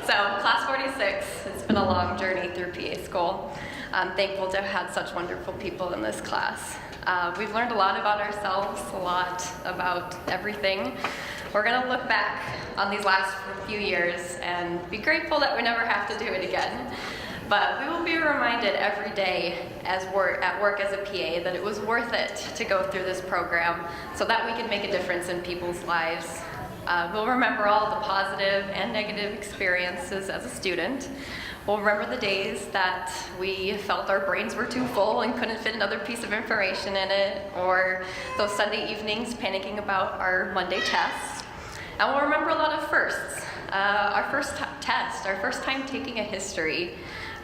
So, Class 46, it's been a long journey through PA school. I'm thankful to have had such wonderful people in this class. We've learned a lot about ourselves, a lot about everything. We're going to look back on these last few years and be grateful that we never have to do it again. But we will be reminded every day as we're at work as a PA that it was worth it to go through this program so that we can make a difference in people's lives. We'll remember all the positive and negative experiences as a student. We'll remember the days that we felt our brains were too full and couldn't fit another piece of information in it, or those Sunday evenings panicking about our Monday tests. And we'll remember a lot of firsts. Our first test, our first time taking a history,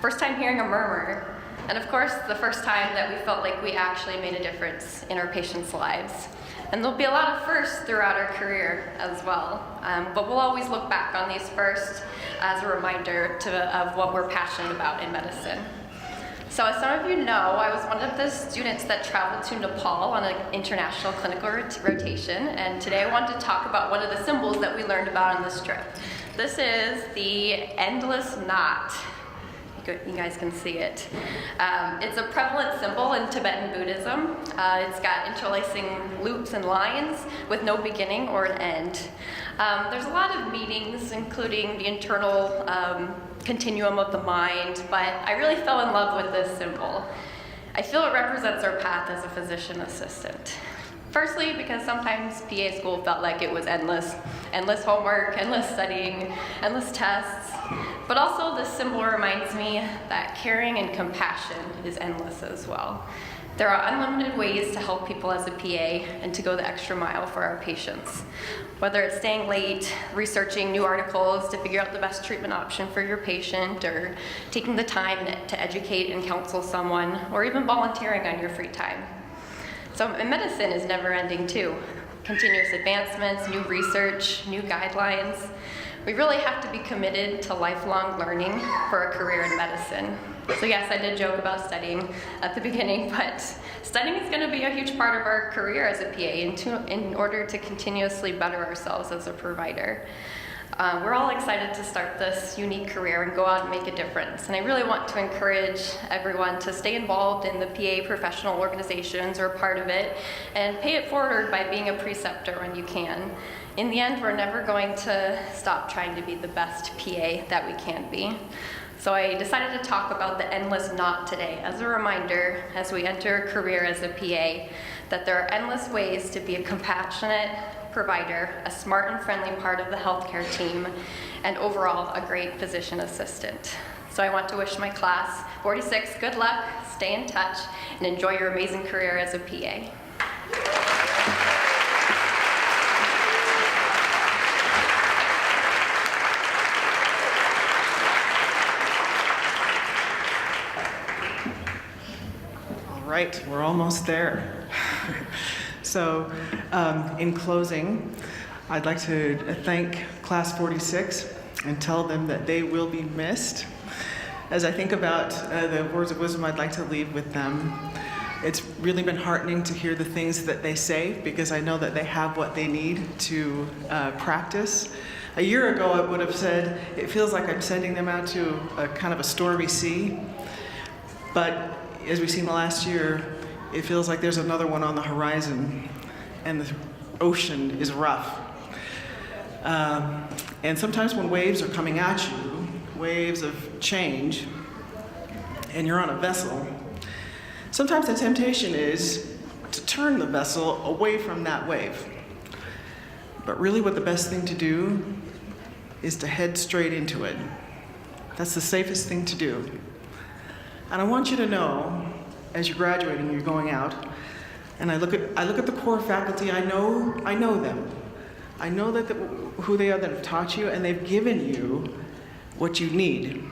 first time hearing a murmur, and of course, the first time that we felt like we actually made a difference in our patients' lives. And there'll be a lot of firsts throughout our career as well. But we'll always look back on these firsts as a reminder of what we're passionate about in medicine. So as some of you know, I was one of the students that traveled to Nepal on an international clinical rotation, and today I wanted to talk about one of the symbols that we learned about on this trip. This is the endless knot. You guys can see it. It's a prevalent symbol in Tibetan Buddhism. It's got interlacing loops and lines with no beginning or an end. There's a lot of meanings, including the internal continuum of the mind, but I really fell in love with this symbol. I feel it represents our path as a physician assistant. Firstly, because sometimes PA school felt like it was endless homework, endless studying, endless tests. But also this symbol reminds me that caring and compassion is endless as well. There are unlimited ways to help people as a PA and to go the extra mile for our patients. Whether it's staying late, researching new articles to figure out the best treatment option for your patient, or taking the time to educate and counsel someone, or even volunteering on your free time. So medicine is never ending too. Continuous advancements, new research, new guidelines. We really have to be committed to lifelong learning for a career in medicine. So yes, I did joke about studying at the beginning, but studying is going to be a huge part of our career as a PA in order to continuously better ourselves as a provider. We're all excited to start this unique career and go out and make a difference. And I really want to encourage everyone to stay involved in the PA professional organizations or part of it, and pay it forward by being a preceptor when you can. In the end, we're never going to stop trying to be the best PA that we can be. So I decided to talk about the endless knot today as a reminder as we enter a career as a PA that there are endless ways to be a compassionate provider, a smart and friendly part of the healthcare team, and overall a great physician assistant. So I want to wish my class 46 good luck, stay in touch, and enjoy your amazing career as a PA. All right, we're almost there. So, in closing, I'd like to thank Class 46 and tell them that they will be missed. As I think about the words of wisdom I'd like to leave with them, it's really been heartening to hear the things that they say, because I know that they have what they need to practice. A year ago, I would have said, it feels like I'm sending them out to a kind of a stormy sea. But as we've seen the last year, it feels like there's another one on the horizon, and the ocean is rough. And sometimes when waves are coming at you, waves of change, and you're on a vessel, sometimes the temptation is to turn the vessel away from that wave. But really what the best thing to do is to head straight into it. That's the safest thing to do. And I want you to know, as you're graduating, you're going out, and I look at the core faculty. I know them. I know that who they are that have taught you, and they've given you what you need.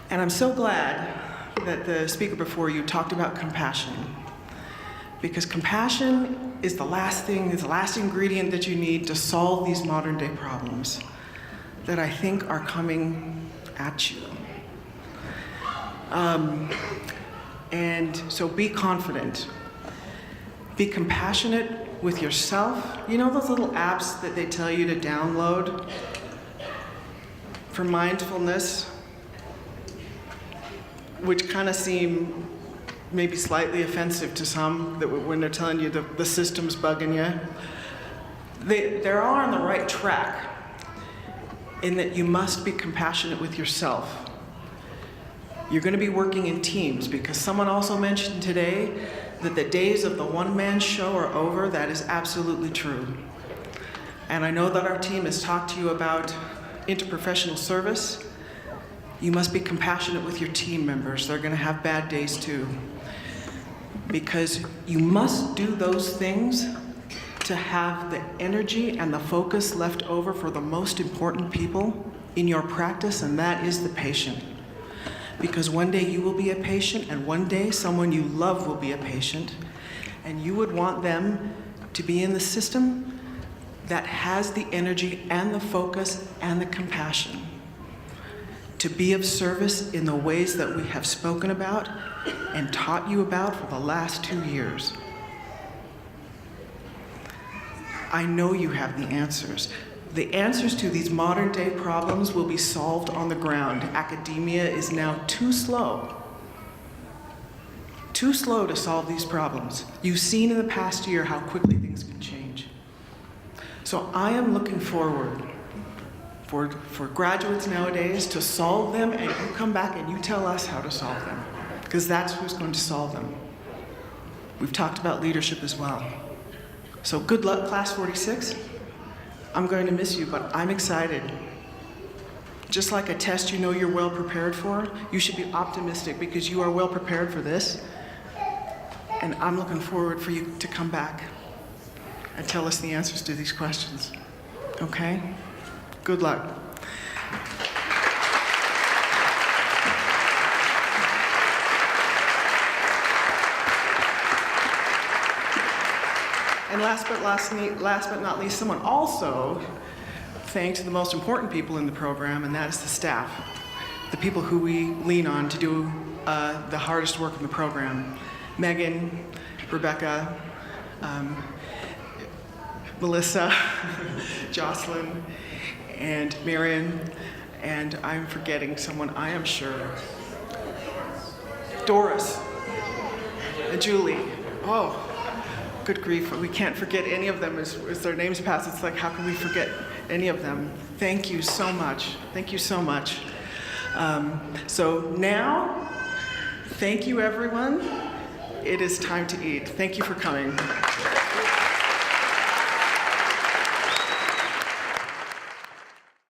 And I'm so glad that the speaker before you talked about compassion, because compassion is the last ingredient that you need to solve these modern day problems that I think are coming at you. And so be confident. Be compassionate with yourself. You know those little apps that they tell you to download for mindfulness, which kind of seem maybe slightly offensive to some, that when they're telling you the system's bugging you? They're all on the right track in that you must be compassionate with yourself. You're going to be working in teams, because someone also mentioned today that the days of the one-man show are over. That is absolutely true. And I know that our team has talked to you about interprofessional service. You must be compassionate with your team members. They're going to have bad days too. Because you must do those things to have the energy and the focus left over for the most important people in your practice, and that is the patient. Because one day you will be a patient, and one day someone you love will be a patient, and you would want them to be in the system that has the energy and the focus and the compassion to be of service in the ways that we have spoken about and taught you about for the last 2 years. I know you have the answers. The answers to these modern day problems will be solved on the ground. Academia is now too slow to solve these problems. You've seen in the past year how quickly things can change. So I am looking forward for graduates nowadays to solve them, and you come back and you tell us how to solve them, because that's who's going to solve them. We've talked about leadership as well. So good luck, class 46. I'm going to miss you, but I'm excited. Just like a test you know you're well prepared for, you should be optimistic because you are well prepared for this. And I'm looking forward for you to come back and tell us the answers to these questions. Okay? Good luck. And last but not least, someone also thanked the most important people in the program, and that is the staff, the people who we lean on to do the hardest work in the program. Megan, Rebecca, Melissa, Jocelyn, and Marion, and I'm forgetting someone, I am sure. Doris, and Julie. Oh, good grief, we can't forget any of them as their names pass. It's like, how can we forget any of them? Thank you so much. Thank you so much. So now, thank you everyone. It is time to eat. Thank you for coming.